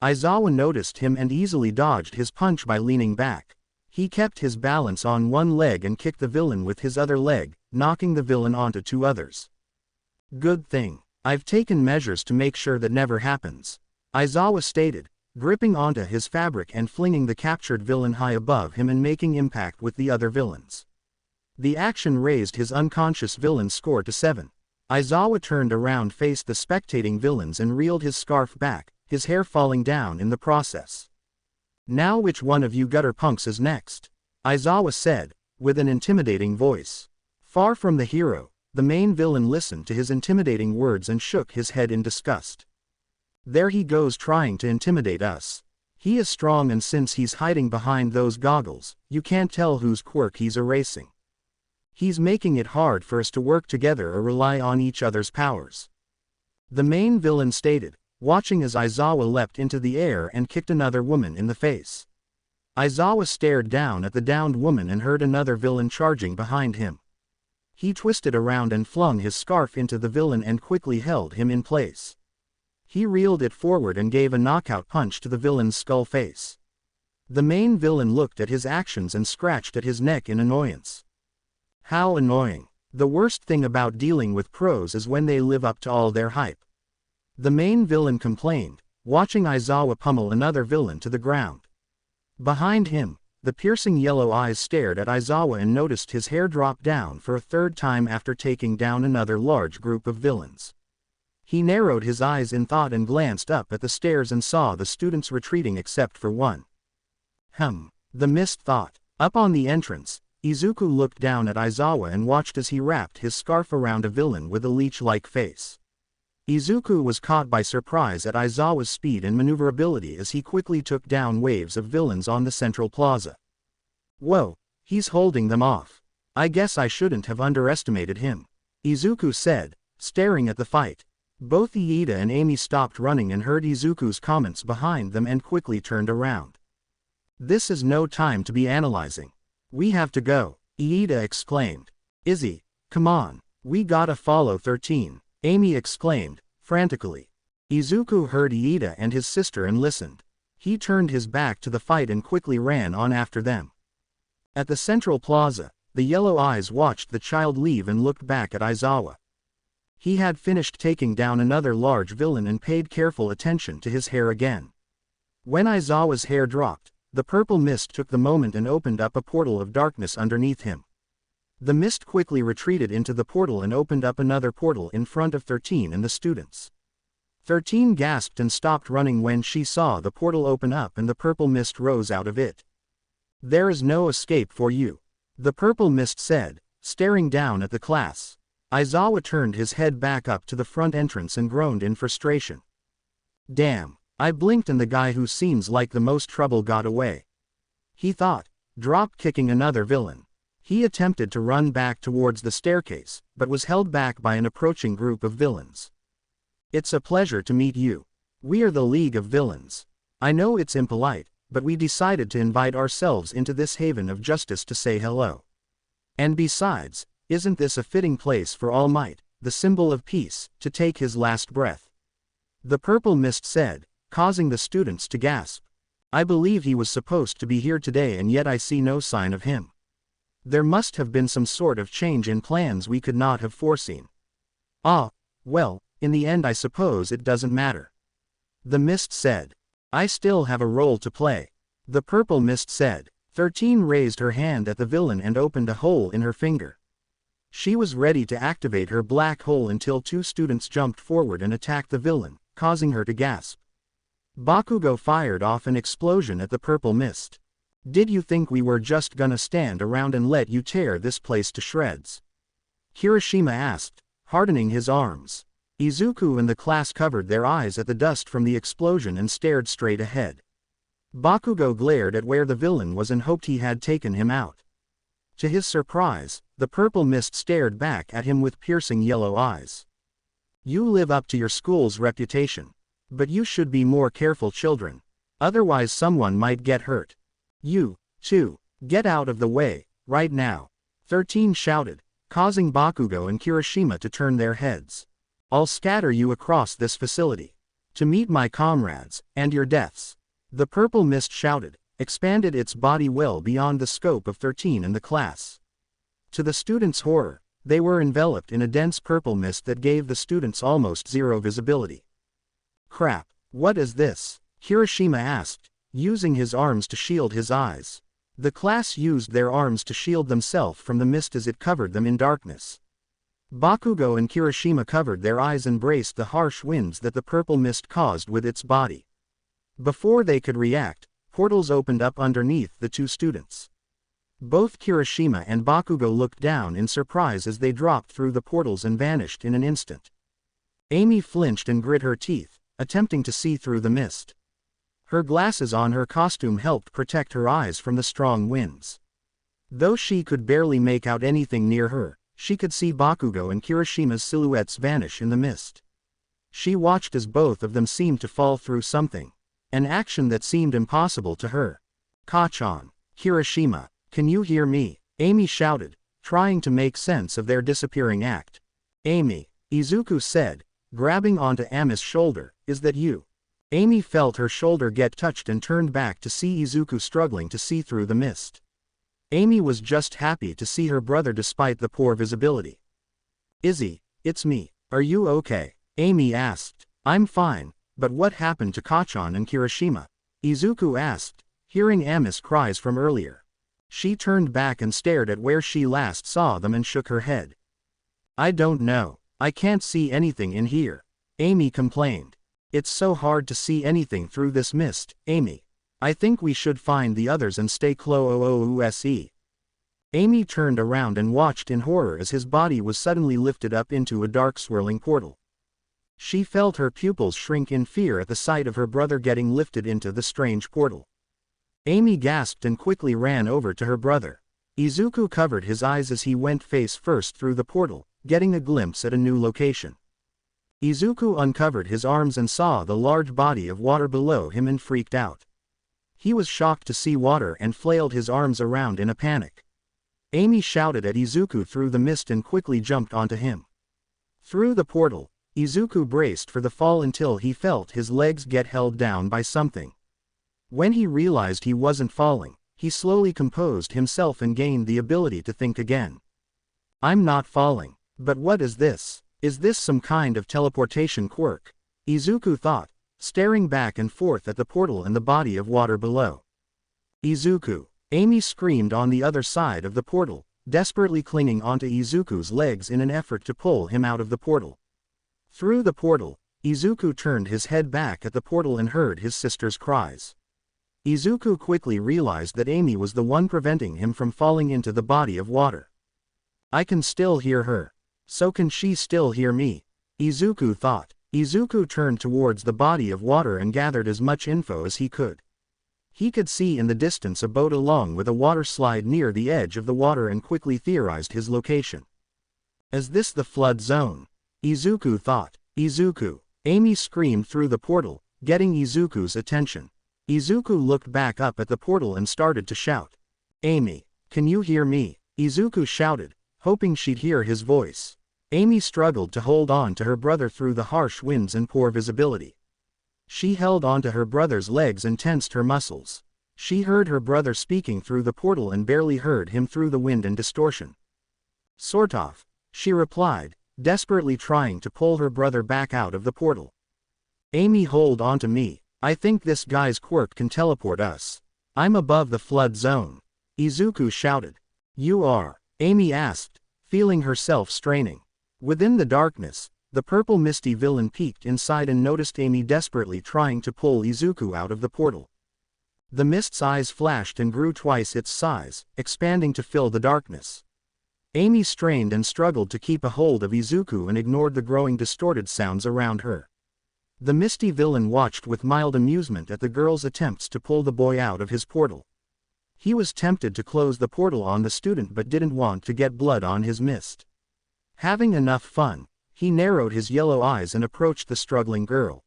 Aizawa noticed him and easily dodged his punch by leaning back. He kept his balance on one leg and kicked the villain with his other leg, knocking the villain onto 2 others. Good thing. I've taken measures to make sure that never happens. Aizawa stated, gripping onto his fabric and flinging the captured villain high above him and making impact with the other villains. The action raised his unconscious villain's score to 7. Aizawa turned around, faced the spectating villains and reeled his scarf back, his hair falling down in the process. Now which one of you gutter punks is next? Aizawa said, with an intimidating voice. Far from the hero, the main villain listened to his intimidating words and shook his head in disgust. There he goes trying to intimidate us. He is strong, and since he's hiding behind those goggles, you can't tell whose quirk he's erasing. He's making it hard for us to work together or rely on each other's powers. The main villain stated, watching as Aizawa leapt into the air and kicked another woman in the face. Aizawa stared down at the downed woman and heard another villain charging behind him. He twisted around and flung his scarf into the villain and quickly held him in place. He reeled it forward and gave a knockout punch to the villain's skull face. The main villain looked at his actions and scratched at his neck in annoyance. How annoying. The worst thing about dealing with pros is when they live up to all their hype. The main villain complained, watching Aizawa pummel another villain to the ground. Behind him, the piercing yellow eyes stared at Aizawa and noticed his hair drop down for a 3rd time after taking down another large group of villains. He narrowed his eyes in thought and glanced up at the stairs and saw the students retreating except for one. The mist thought. Up on the entrance, Izuku looked down at Aizawa and watched as he wrapped his scarf around a villain with a leech-like face. Izuku was caught by surprise at Aizawa's speed and maneuverability as he quickly took down waves of villains on the central plaza. Whoa, he's holding them off. I guess I shouldn't have underestimated him, Izuku said, staring at the fight. Both Iida and Amy stopped running and heard Izuku's comments behind them and quickly turned around. This is no time to be analyzing. We have to go, Iida exclaimed. Izzy, come on, we gotta follow 13, Amy exclaimed, frantically. Izuku heard Iida and his sister and listened. He turned his back to the fight and quickly ran on after them. At the central plaza, the yellow eyes watched the child leave and looked back at Aizawa. He had finished taking down another large villain and paid careful attention to his hair again. When Aizawa's hair dropped, the purple mist took the moment and opened up a portal of darkness underneath him. The mist quickly retreated into the portal and opened up another portal in front of 13 and the students. 13 gasped and stopped running when she saw the portal open up and the purple mist rose out of it. There is no escape for you, the purple mist said, staring down at the class. Aizawa turned his head back up to the front entrance and groaned in frustration. Damn, I blinked and the guy who seems like the most trouble got away, he thought, drop-kicking another villain. He attempted to run back towards the staircase, but was held back by an approaching group of villains. It's a pleasure to meet you. We are the League of Villains. I know it's impolite, but we decided to invite ourselves into this haven of justice to say hello. And besides, isn't this a fitting place for All Might, the symbol of peace, to take his last breath? The purple mist said, causing the students to gasp. I believe he was supposed to be here today and yet I see no sign of him. There must have been some sort of change in plans we could not have foreseen. Ah, well, in the end I suppose it doesn't matter. The mist said. I still have a role to play. The purple mist said. 13 raised her hand at the villain and opened a hole in her finger. She was ready to activate her black hole until two students jumped forward and attacked the villain, causing her to gasp. Bakugo fired off an explosion at the purple mist. Did you think we were just gonna stand around and let you tear this place to shreds? Kirishima asked, hardening his arms. Izuku and the class covered their eyes at the dust from the explosion and stared straight ahead. Bakugo glared at where the villain was and hoped he had taken him out. To his surprise, the purple mist stared back at him with piercing yellow eyes. You live up to your school's reputation. But you should be more careful, children. Otherwise someone might get hurt. You, too, get out of the way, right now, 13 shouted, causing Bakugo and Kirishima to turn their heads. I'll scatter you across this facility. To meet my comrades, and your deaths. The purple mist shouted, expanded its body well beyond the scope of 13 and the class. To the students' horror, they were enveloped in a dense purple mist that gave the students almost zero visibility. Crap, what is this? Kirishima asked, using his arms to shield his eyes. The class used their arms to shield themselves from the mist as it covered them in darkness. Bakugo and Kirishima covered their eyes and braced the harsh winds that the purple mist caused with its body. Before they could react, portals opened up underneath the two students. Both Kirishima and Bakugo looked down in surprise as they dropped through the portals and vanished in an instant. Amy flinched and grit her teeth, attempting to see through the mist. Her glasses on her costume helped protect her eyes from the strong winds. Though she could barely make out anything near her, she could see Bakugo and Kirishima's silhouettes vanish in the mist. She watched as both of them seemed to fall through something, an action that seemed impossible to her. Kachan, Kirishima, can you hear me? Amy shouted, trying to make sense of their disappearing act. Amy, Izuku said, grabbing onto Ami's shoulder, is that you? Amy felt her shoulder get touched and turned back to see Izuku struggling to see through the mist. Amy was just happy to see her brother despite the poor visibility. Izzy, it's me, are you okay? Amy asked. I'm fine, but what happened to Kachan and Kirishima? Izuku asked, hearing Ami's cries from earlier. She turned back and stared at where she last saw them and shook her head. I don't know. I can't see anything in here. Amy complained. It's so hard to see anything through this mist, Amy. I think we should find the others and stay close. Amy turned around and watched in horror as his body was suddenly lifted up into a dark swirling portal. She felt her pupils shrink in fear at the sight of her brother getting lifted into the strange portal. Amy gasped and quickly ran over to her brother. Izuku covered his eyes as he went face first through the portal, getting a glimpse at a new location. Izuku uncovered his arms and saw the large body of water below him and freaked out. He was shocked to see water and flailed his arms around in a panic. Amy shouted at Izuku through the mist and quickly jumped onto him. Through the portal, Izuku braced for the fall until he felt his legs get held down by something. When he realized he wasn't falling, he slowly composed himself and gained the ability to think again. I'm not falling. But what is this? Is this some kind of teleportation quirk? Izuku thought, staring back and forth at the portal and the body of water below. Izuku! Amy screamed on the other side of the portal, desperately clinging onto Izuku's legs in an effort to pull him out of the portal. Through the portal, Izuku turned his head back at the portal and heard his sister's cries. Izuku quickly realized that Amy was the one preventing him from falling into the body of water. I can still hear her. So can she still hear me? Izuku thought. Izuku turned towards the body of water and gathered as much info as he could. He could see in the distance a boat along with a water slide near the edge of the water and quickly theorized his location. Is this the flood zone? Izuku thought. Izuku! Amy screamed through the portal, getting Izuku's attention. Izuku looked back up at the portal and started to shout. Amy, can you hear me? Izuku shouted, hoping she'd hear his voice. Amy struggled to hold on to her brother through the harsh winds and poor visibility. She held onto her brother's legs and tensed her muscles. She heard her brother speaking through the portal and barely heard him through the wind and distortion. Sort of, she replied, desperately trying to pull her brother back out of the portal. Amy, hold on to me. I think this guy's quirk can teleport us. I'm above the flood zone. Izuku shouted. You are? Amy asked, feeling herself straining. Within the darkness, the purple misty villain peeked inside and noticed Amy desperately trying to pull Izuku out of the portal. The mist's eyes flashed and grew twice its size, expanding to fill the darkness. Amy strained and struggled to keep a hold of Izuku and ignored the growing distorted sounds around her. The misty villain watched with mild amusement at the girl's attempts to pull the boy out of his portal. He was tempted to close the portal on the student but didn't want to get blood on his mist. Having enough fun, he narrowed his yellow eyes and approached the struggling girl.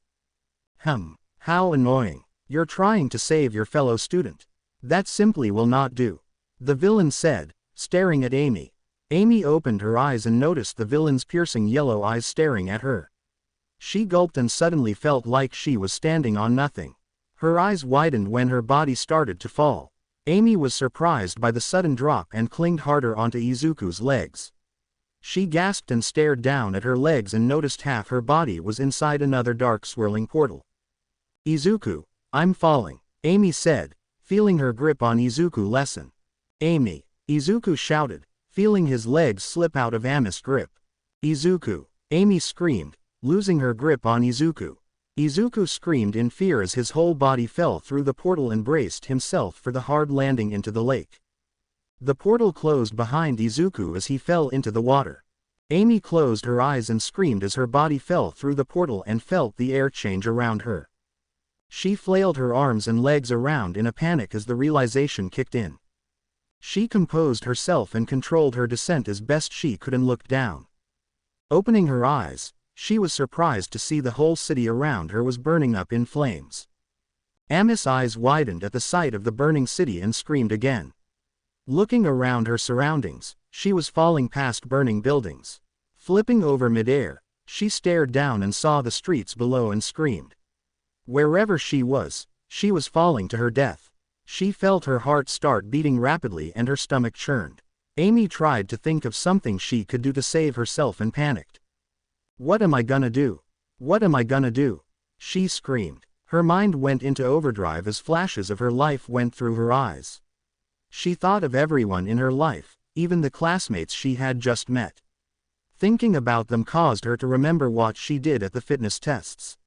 How annoying. You're trying to save your fellow student. That simply will not do. The villain said, staring at Amy. Amy opened her eyes and noticed the villain's piercing yellow eyes staring at her. She gulped and suddenly felt like she was standing on nothing. Her eyes widened when her body started to fall. Amy was surprised by the sudden drop and clinged harder onto Izuku's legs. She gasped and stared down at her legs and noticed half her body was inside another dark swirling portal. Izuku, I'm falling, Amy said, feeling her grip on Izuku lessen. Amy, Izuku shouted, feeling his legs slip out of Ami's grip. Izuku, Amy screamed, losing her grip on Izuku. Izuku screamed in fear as his whole body fell through the portal and braced himself for the hard landing into the lake. The portal closed behind Izuku as he fell into the water. Amy closed her eyes and screamed as her body fell through the portal and felt the air change around her. She flailed her arms and legs around in a panic as the realization kicked in. She composed herself and controlled her descent as best she could and looked down. Opening her eyes, she was surprised to see the whole city around her was burning up in flames. Ami's eyes widened at the sight of the burning city and screamed again. Looking around her surroundings, she was falling past burning buildings. Flipping over midair, she stared down and saw the streets below and screamed. Wherever she was falling to her death. She felt her heart start beating rapidly and her stomach churned. Amy tried to think of something she could do to save herself and panicked. What am I gonna do? What am I gonna do? She screamed. Her mind went into overdrive as flashes of her life went through her eyes. She thought of everyone in her life, even the classmates she had just met. Thinking about them caused her to remember what she did at the fitness tests.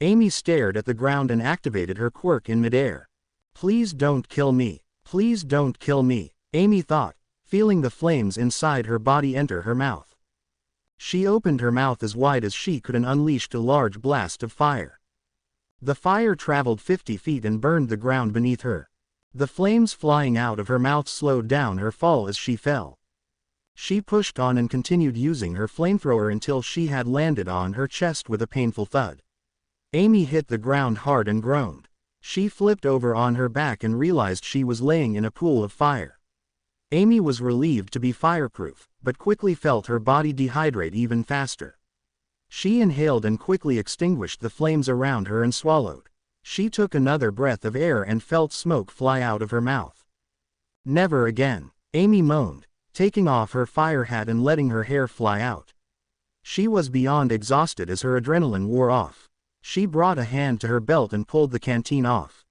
Amy stared at the ground and activated her quirk in midair. Please don't kill me. Please don't kill me, Amy thought, feeling the flames inside her body enter her mouth. She opened her mouth as wide as she could and unleashed a large blast of fire. The fire traveled 50 feet and burned the ground beneath her. The flames flying out of her mouth slowed down her fall as she fell. She pushed on and continued using her flamethrower until she had landed on her chest with a painful thud. Amy hit the ground hard and groaned. She flipped over on her back and realized she was laying in a pool of fire. Amy was relieved to be fireproof, but quickly felt her body dehydrate even faster. She inhaled and quickly extinguished the flames around her and swallowed. She took another breath of air and felt smoke fly out of her mouth. Never again, Amy moaned, taking off her fire hat and letting her hair fly out. She was beyond exhausted as her adrenaline wore off. She brought a hand to her belt and pulled the canteen off.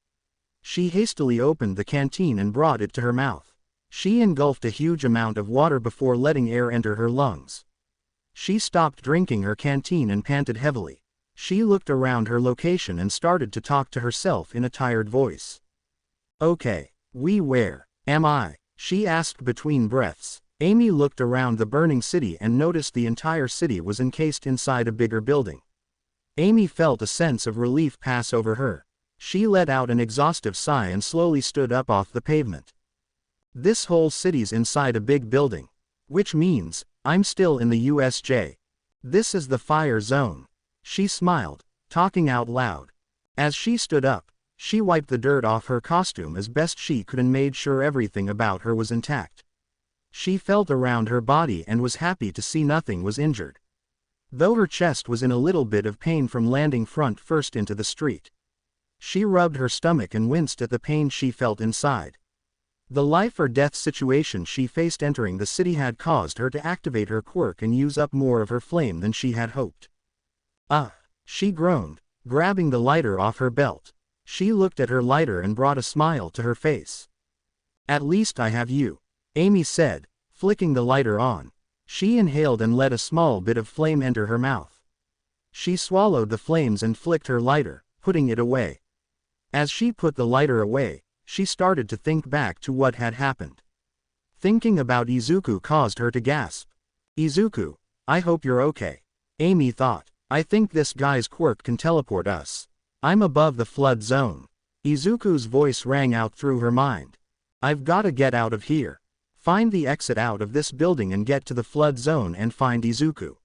She hastily opened the canteen and brought it to her mouth. She engulfed a huge amount of water before letting air enter her lungs. She stopped drinking her canteen and panted heavily. She looked around her location and started to talk to herself in a tired voice. Okay, where am I? She asked between breaths. Amy looked around the burning city and noticed the entire city was encased inside a bigger building. Amy felt a sense of relief pass over her. She let out an exhaustive sigh and slowly stood up off the pavement. This whole city's inside a big building. Which means, I'm still in the USJ. This is the fire zone. She smiled, talking out loud. As she stood up, she wiped the dirt off her costume as best she could and made sure everything about her was intact. She felt around her body and was happy to see nothing was injured. Though her chest was in a little bit of pain from landing front first into the street. She rubbed her stomach and winced at the pain she felt inside. The life or death situation she faced entering the city had caused her to activate her quirk and use up more of her flame than she had hoped. She groaned, grabbing the lighter off her belt. She looked at her lighter and brought a smile to her face. At least I have you, Amy said, flicking the lighter on. She inhaled and let a small bit of flame enter her mouth. She swallowed the flames and flicked her lighter, putting it away. As she put the lighter away, she started to think back to what had happened. Thinking about Izuku caused her to gasp. Izuku, I hope you're okay, Amy thought. I think this guy's quirk can teleport us. I'm above the flood zone. Izuku's voice rang out through her mind. I've gotta get out of here. Find the exit out of this building and get to the flood zone and find Izuku.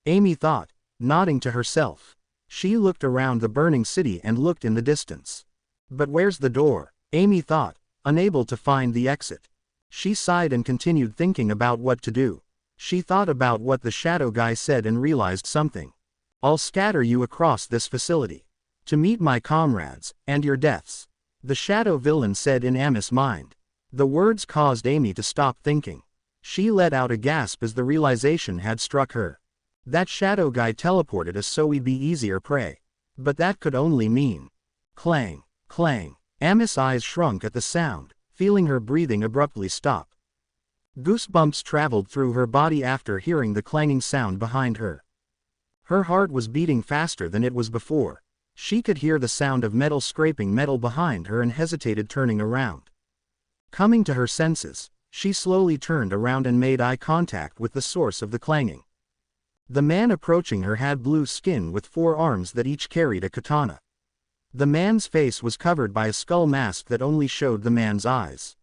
Amy thought, nodding to herself. She looked around the burning city and looked in the distance. But where's the door? Amy thought, unable to find the exit. She sighed and continued thinking about what to do. She thought about what the shadow guy said and realized something. I'll scatter you across this facility. To meet my comrades, and your deaths. The shadow villain said in Ami's mind. The words caused Amy to stop thinking. She let out a gasp as the realization had struck her. That shadow guy teleported us so we'd be easier prey. But that could only mean. Clang, clang. Ami's eyes shrunk at the sound, feeling her breathing abruptly stop. Goosebumps traveled through her body after hearing the clanging sound behind her. Her heart was beating faster than it was before. She could hear the sound of metal scraping metal behind her and hesitated, turning around. Coming to her senses, she slowly turned around and made eye contact with the source of the clanging. The man approaching her had blue skin with 4 arms that each carried a katana. The man's face was covered by a skull mask that only showed the man's eyes.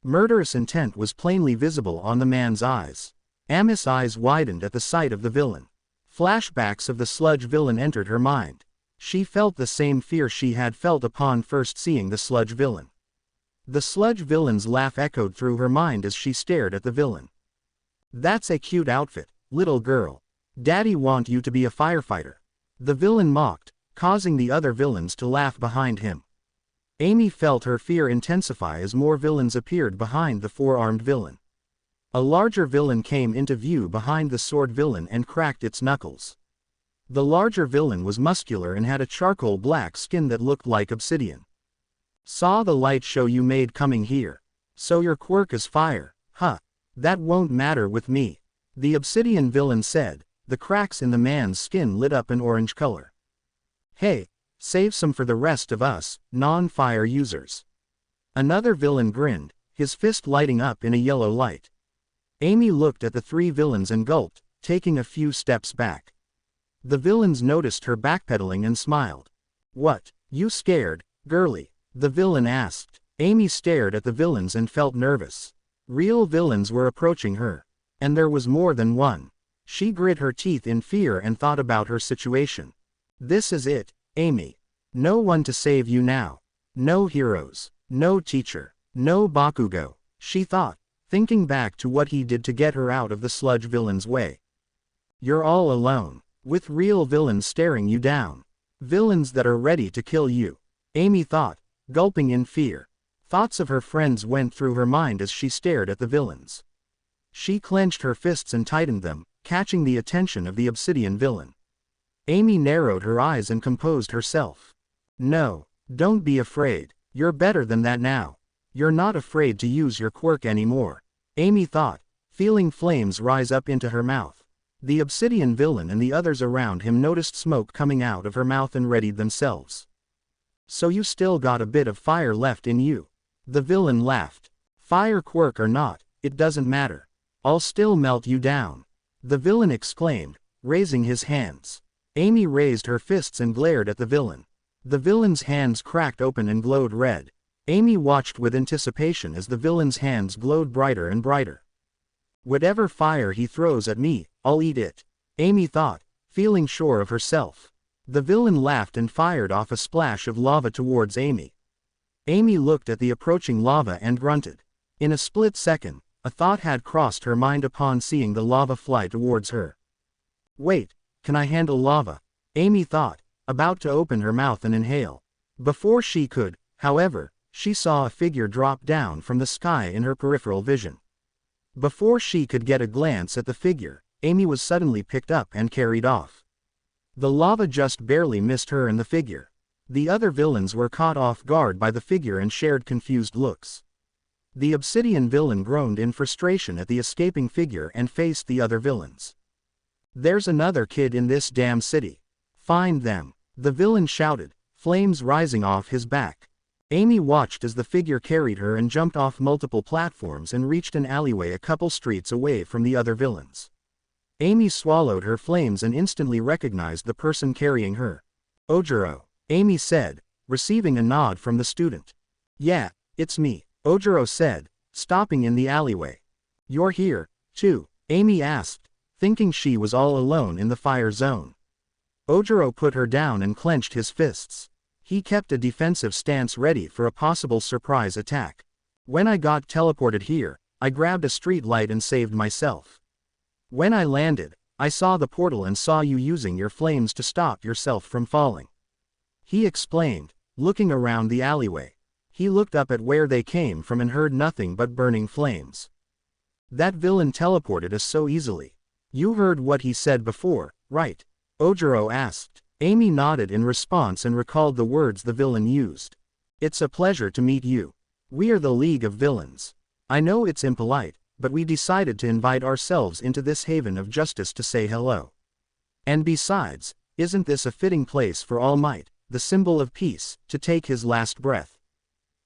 Murderous intent was plainly visible on the man's eyes. Ami's eyes widened at the sight of the villain. Flashbacks of the sludge villain entered her mind. She felt the same fear she had felt upon first seeing the sludge villain. The sludge villain's laugh echoed through her mind as she stared at the villain. That's a cute outfit, little girl. Daddy want you to be a firefighter. The villain mocked, causing the other villains to laugh behind him. Amy felt her fear intensify as more villains appeared behind the 4-armed villain. A larger villain came into view behind the sword villain and cracked its knuckles. The larger villain was muscular and had a charcoal black skin that looked like obsidian. Saw the light show you made coming here. So your quirk is fire, huh? That won't matter with me. The obsidian villain said. The cracks in the man's skin lit up an orange color. Hey, save some for the rest of us, non-fire users. Another villain grinned, his fist lighting up in a yellow light. Amy looked at the three villains and gulped, taking a few steps back. The villains noticed her backpedaling and smiled. What, you scared, girly? The villain asked. Amy stared at the villains and felt nervous. Real villains were approaching her. And there was more than one. She grit her teeth in fear and thought about her situation. This is it, Amy. No one to save you now. No heroes. No teacher. No Bakugo, she thought, thinking back to what he did to get her out of the sludge villain's way. You're all alone, with real villains staring you down. Villains that are ready to kill you. Amy thought, gulping in fear. Thoughts of her friends went through her mind as she stared at the villains. She clenched her fists and tightened them, catching the attention of the obsidian villain. Amy narrowed her eyes and composed herself. No, don't be afraid, you're better than that now. You're not afraid to use your quirk anymore. Amy thought, feeling flames rise up into her mouth. The obsidian villain and the others around him noticed smoke coming out of her mouth and readied themselves. So you still got a bit of fire left in you. The villain laughed. Fire quirk or not, it doesn't matter. I'll still melt you down. The villain exclaimed, raising his hands. Amy raised her fists and glared at the villain. The villain's hands cracked open and glowed red. Amy watched with anticipation as the villain's hands glowed brighter and brighter. Whatever fire he throws at me, I'll eat it, Amy thought, feeling sure of herself. The villain laughed and fired off a splash of lava towards Amy. Amy looked at the approaching lava and grunted. In a split second, a thought had crossed her mind upon seeing the lava fly towards her. Wait, can I handle lava? Amy thought, about to open her mouth and inhale. Before she could, however, she saw a figure drop down from the sky in her peripheral vision. Before she could get a glance at the figure, Amy was suddenly picked up and carried off. The lava just barely missed her and the figure. The other villains were caught off guard by the figure and shared confused looks. The obsidian villain groaned in frustration at the escaping figure and faced the other villains. There's another kid in this damn city. Find them, the villain shouted, flames rising off his back. Amy watched as the figure carried her and jumped off multiple platforms and reached an alleyway a couple streets away from the other villains. Amy swallowed her flames and instantly recognized the person carrying her. Ojiro, Amy said, receiving a nod from the student. Yeah, it's me, Ojiro said, stopping in the alleyway. You're here, too, Amy asked, thinking she was all alone in the fire zone. Ojiro put her down and clenched his fists. He kept a defensive stance ready for a possible surprise attack. When I got teleported here, I grabbed a street light and saved myself. When I landed, I saw the portal and saw you using your flames to stop yourself from falling. He explained, looking around the alleyway. He looked up at where they came from and heard nothing but burning flames. That villain teleported us so easily. You heard what he said before, right? Ojiro asked. Amy nodded in response and recalled the words the villain used. It's a pleasure to meet you. We are the League of Villains. I know it's impolite, but we decided to invite ourselves into this haven of justice to say hello. And besides, isn't this a fitting place for All Might, the symbol of peace, to take his last breath?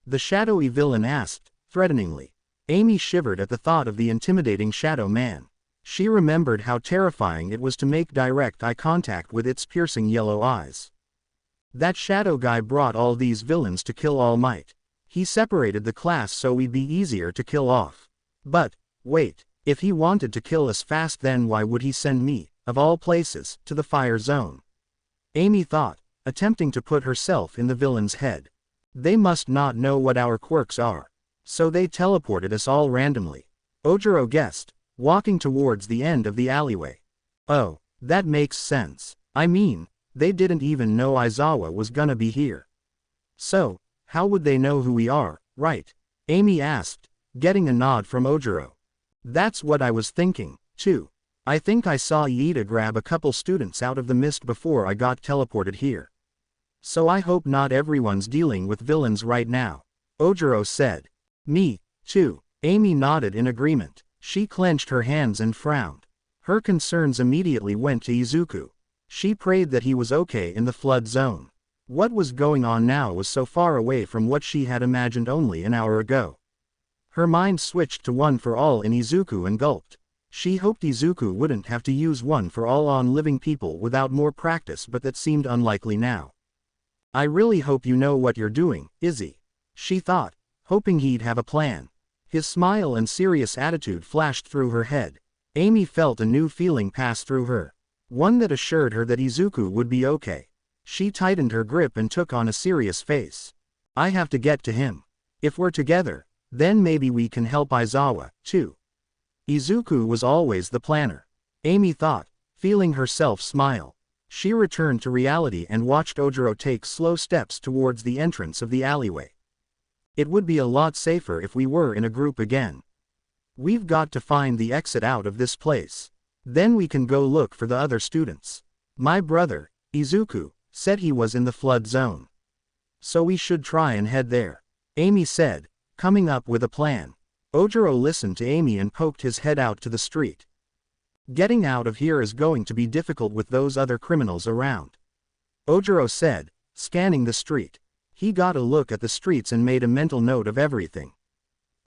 The shadowy villain asked, threateningly. Amy shivered at the thought of the intimidating shadow man. She remembered how terrifying it was to make direct eye contact with its piercing yellow eyes. That shadow guy brought all these villains to kill All Might. He separated the class so we'd be easier to kill off. But, wait, if he wanted to kill us fast, then why would he send me, of all places, to the fire zone? Amy thought, attempting to put herself in the villain's head. They must not know what our quirks are. So they teleported us all randomly. Ojiro guessed, walking towards the end of the alleyway. Oh, that makes sense. I mean, they didn't even know Aizawa was gonna be here. So, how would they know who we are, right? Amy asked, getting a nod from Ojiro. That's what I was thinking, too. I think I saw Iida grab a couple students out of the mist before I got teleported here. So I hope not everyone's dealing with villains right now, Ojiro said. Me, too. Amy nodded in agreement. She clenched her hands and frowned. Her concerns immediately went to Izuku. She prayed that he was okay in the flood zone. What was going on now was so far away from what she had imagined only an hour ago. Her mind switched to one for all in Izuku and gulped. She hoped Izuku wouldn't have to use one for all on living people without more practice, but that seemed unlikely now. I really hope you know what you're doing, Izzy. She thought, hoping he'd have a plan. His smile and serious attitude flashed through her head. Amy felt a new feeling pass through her. One that assured her that Izuku would be okay. She tightened her grip and took on a serious face. I have to get to him. If we're together, then maybe we can help Aizawa, too. Izuku was always the planner. Amy thought, feeling herself smile. She returned to reality and watched Ojiro take slow steps towards the entrance of the alleyway. It would be a lot safer if we were in a group again. We've got to find the exit out of this place. Then we can go look for the other students. My brother, Izuku, said he was in the flood zone. So we should try and head there. Amy said, coming up with a plan. Ojiro listened to Amy and poked his head out to the street. Getting out of here is going to be difficult with those other criminals around. Ojiro said, scanning the street. He got a look at the streets and made a mental note of everything.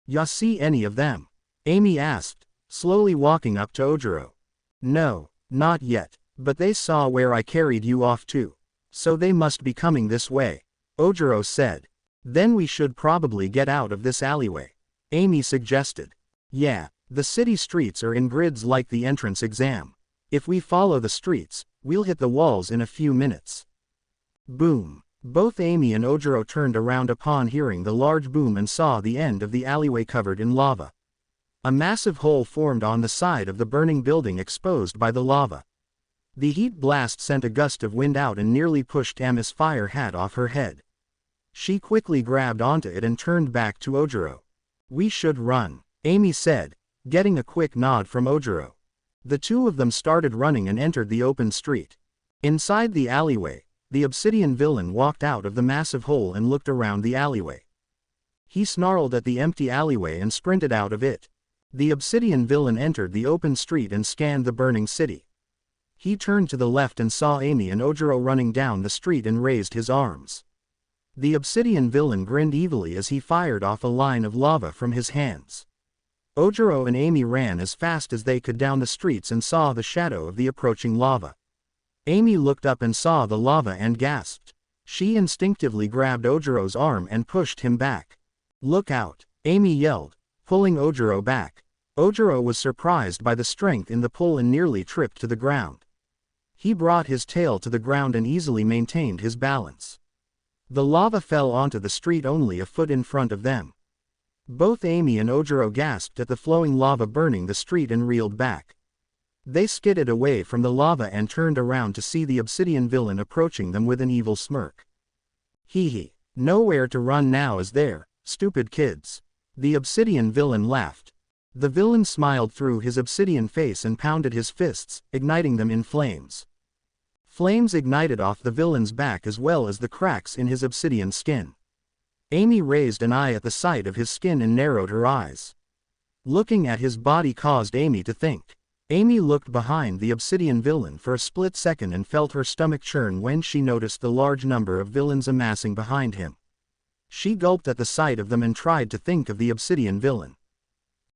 Ya see any of them? Amy asked, slowly walking up to Ojiro. No, not yet, but they saw where I carried you off to. So they must be coming this way. Ojiro said. Then we should probably get out of this alleyway. Amy suggested. Yeah, the city streets are in grids like the entrance exam. If we follow the streets, we'll hit the walls in a few minutes. Boom. Both Amy and Ojiro turned around upon hearing the large boom and saw the end of the alleyway covered in lava. A massive hole formed on the side of the burning building exposed by the lava. The heat blast sent a gust of wind out and nearly pushed Ami's fire hat off her head. She quickly grabbed onto it and turned back to Ojiro. We should run, Amy said, getting a quick nod from Ojiro. The two of them started running and entered the open street. Inside the alleyway, the obsidian villain walked out of the massive hole and looked around the alleyway. He snarled at the empty alleyway and sprinted out of it. The obsidian villain entered the open street and scanned the burning city. He turned to the left and saw Amy and Ojiro running down the street and raised his arms. The obsidian villain grinned evilly as he fired off a line of lava from his hands. Ojiro and Amy ran as fast as they could down the streets and saw the shadow of the approaching lava. Amy looked up and saw the lava and gasped. She instinctively grabbed Ojiro's arm and pushed him back. Look out, Amy yelled, pulling Ojiro back. Ojiro was surprised by the strength in the pull and nearly tripped to the ground. He brought his tail to the ground and easily maintained his balance. The lava fell onto the street only a foot in front of them. Both Amy and Ojiro gasped at the flowing lava burning the street and reeled back. They skidded away from the lava and turned around to see the obsidian villain approaching them with an evil smirk. Hee hee, nowhere to run now is there, stupid kids. The obsidian villain laughed. The villain smiled through his obsidian face and pounded his fists, igniting them in flames. Flames ignited off the villain's back as well as the cracks in his obsidian skin. Amy raised an eye at the sight of his skin and narrowed her eyes. Looking at his body caused Amy to think. Amy looked behind the obsidian villain for a split second and felt her stomach churn when she noticed the large number of villains amassing behind him. She gulped at the sight of them and tried to think of the obsidian villain.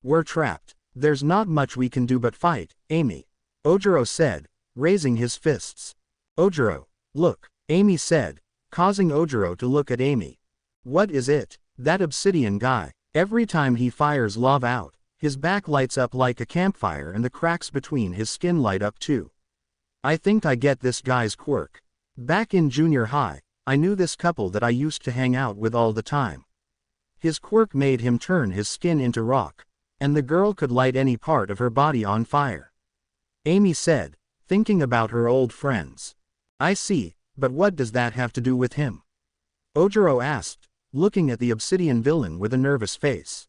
We're trapped. There's not much we can do but fight, Amy. Ojiro said, raising his fists. Ojiro, look, Amy said, causing Ojiro to look at Amy. What is it? That obsidian guy. Every time he fires lava out, his back lights up like a campfire and the cracks between his skin light up too. I think I get this guy's quirk. Back in junior high, I knew this couple that I used to hang out with all the time. His quirk made him turn his skin into rock, and the girl could light any part of her body on fire. Amy said, thinking about her old friends. I see, but what does that have to do with him? Ojiro asked, looking at the obsidian villain with a nervous face.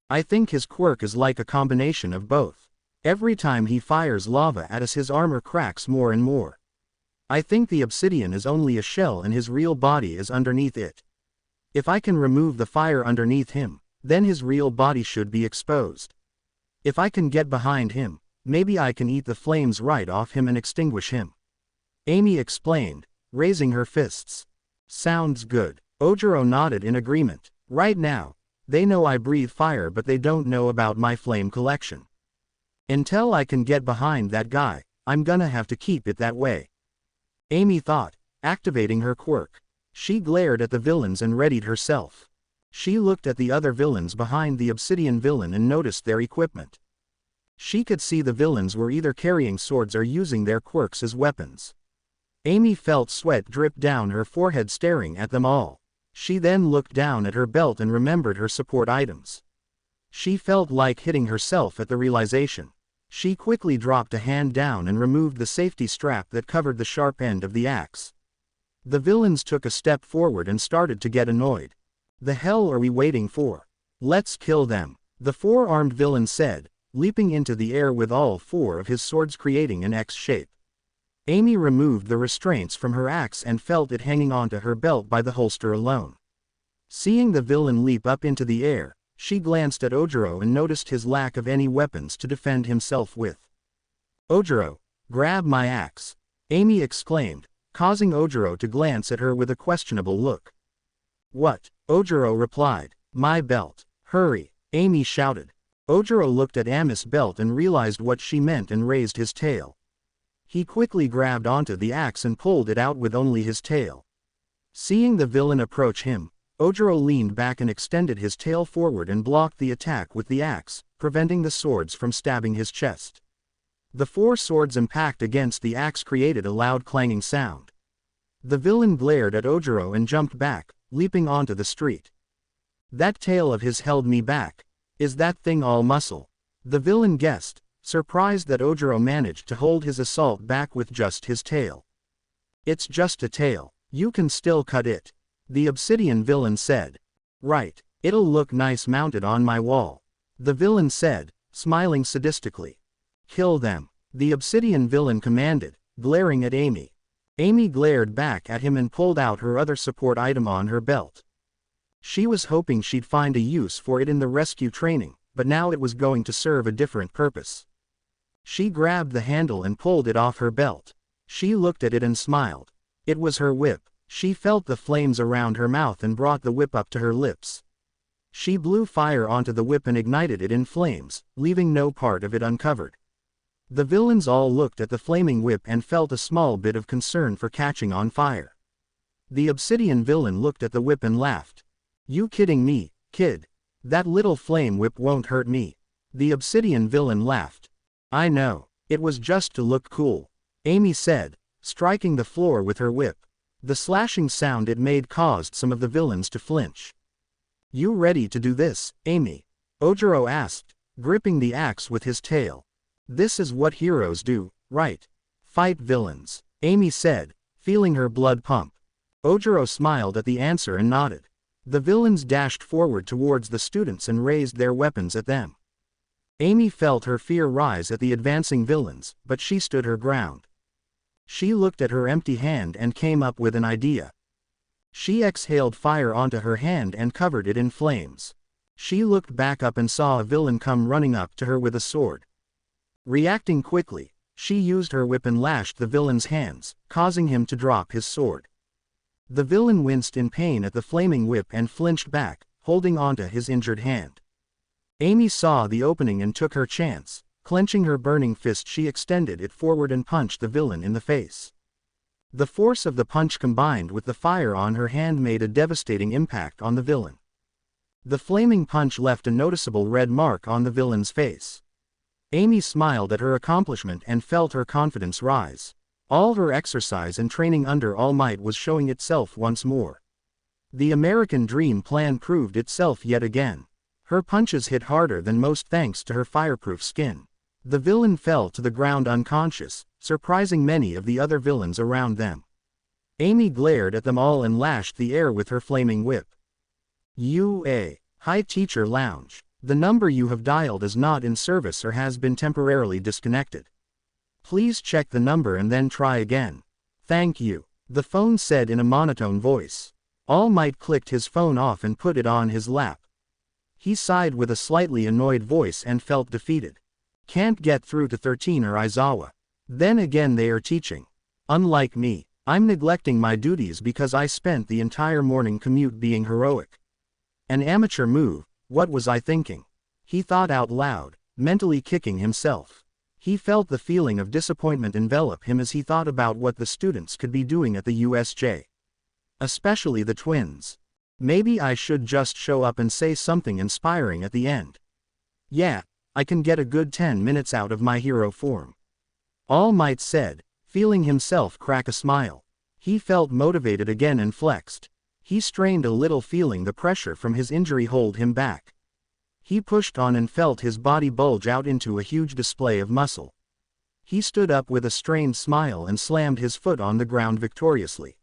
I think his quirk is like a combination of both. Every time he fires lava at us his armor cracks more and more. I think the obsidian is only a shell and his real body is underneath it. If I can remove the fire underneath him, then his real body should be exposed. If I can get behind him, Maybe I can eat the flames right off him and extinguish him. Amy explained, raising her fists. Sounds good. Ojiro nodded in agreement. Right now, they know I breathe fire but they don't know about my flame collection. Until I can get behind that guy, I'm gonna have to keep it that way. Amy thought, activating her quirk. She glared at the villains and readied herself. She looked at the other villains behind the obsidian villain and noticed their equipment. She could see the villains were either carrying swords or using their quirks as weapons. Amy felt sweat drip down her forehead staring at them all. She then looked down at her belt and remembered her support items. She felt like hitting herself at the realization. She quickly dropped a hand down and removed the safety strap that covered the sharp end of the axe. The villains took a step forward and started to get annoyed. The hell are we waiting for? Let's kill them, the four-armed villain said, leaping into the air with all four of his swords creating an X shape. Amy removed the restraints from her axe and felt it hanging onto her belt by the holster alone. Seeing the villain leap up into the air, she glanced at Ojiro and noticed his lack of any weapons to defend himself with. Ojiro, grab my axe, Amy exclaimed, causing Ojiro to glance at her with a questionable look. What? Ojiro replied. My belt. Hurry, Amy shouted. Ojiro looked at Ami's belt and realized what she meant and raised his tail. He quickly grabbed onto the axe and pulled it out with only his tail. Seeing the villain approach him, Ojiro leaned back and extended his tail forward and blocked the attack with the axe, preventing the swords from stabbing his chest. The four swords' impact against the axe created a loud clanging sound. The villain glared at Ojiro and jumped back, leaping onto the street. That tail of his held me back. Is that thing all muscle? The villain guessed, surprised that Ojiro managed to hold his assault back with just his tail. It's just a tail. You can still cut it, the obsidian villain said. Right, it'll look nice mounted on my wall, the villain said, smiling sadistically. Kill them, the obsidian villain commanded, glaring at Amy. Amy glared back at him and pulled out her other support item on her belt. She was hoping she'd find a use for it in the rescue training, but now it was going to serve a different purpose. She grabbed the handle and pulled it off her belt. She looked at it and smiled. It was her whip. She felt the flames around her mouth and brought the whip up to her lips. She blew fire onto the whip and ignited it in flames, leaving no part of it uncovered. The villains all looked at the flaming whip and felt a small bit of concern for catching on fire. The obsidian villain looked at the whip and laughed. You kidding me, kid? That little flame whip won't hurt me. The obsidian villain laughed. I know, it was just to look cool, Amy said, striking the floor with her whip. The slashing sound it made caused some of the villains to flinch. You ready to do this, Amy? Ojiro asked, gripping the axe with his tail. This is what heroes do, right? Fight villains, Amy said, feeling her blood pump. Ojiro smiled at the answer and nodded. The villains dashed forward towards the students and raised their weapons at them. Amy felt her fear rise at the advancing villains, but she stood her ground. She looked at her empty hand and came up with an idea. She exhaled fire onto her hand and covered it in flames. She looked back up and saw a villain come running up to her with a sword. Reacting quickly, she used her whip and lashed the villain's hands, causing him to drop his sword. The villain winced in pain at the flaming whip and flinched back, holding onto his injured hand. Amy saw the opening and took her chance. Clenching her burning fist, she extended it forward and punched the villain in the face. The force of the punch combined with the fire on her hand made a devastating impact on the villain. The flaming punch left a noticeable red mark on the villain's face. Amy smiled at her accomplishment and felt her confidence rise. All her exercise and training under All Might was showing itself once more. The American Dream plan proved itself yet again. Her punches hit harder than most thanks to her fireproof skin. The villain fell to the ground unconscious, surprising many of the other villains around them. Amy glared at them all and lashed the air with her flaming whip. Hi Teacher Lounge. The number you have dialed is not in service or has been temporarily disconnected. Please check the number and then try again. Thank you, the phone said in a monotone voice. All Might clicked his phone off and put it on his lap. He sighed with a slightly annoyed voice and felt defeated. Can't get through to 13 or Aizawa. Then again they are teaching. Unlike me, I'm neglecting my duties because I spent the entire morning commute being heroic. An amateur move, what was I thinking? He thought out loud, mentally kicking himself. He felt the feeling of disappointment envelop him as he thought about what the students could be doing at the USJ. Especially the twins. Maybe I should just show up and say something inspiring at the end. Yeah, I can get a good 10 minutes out of my hero form. All Might said, feeling himself crack a smile. He felt motivated again and flexed. He strained a little, feeling the pressure from his injury hold him back. He pushed on and felt his body bulge out into a huge display of muscle. He stood up with a strained smile and slammed his foot on the ground victoriously.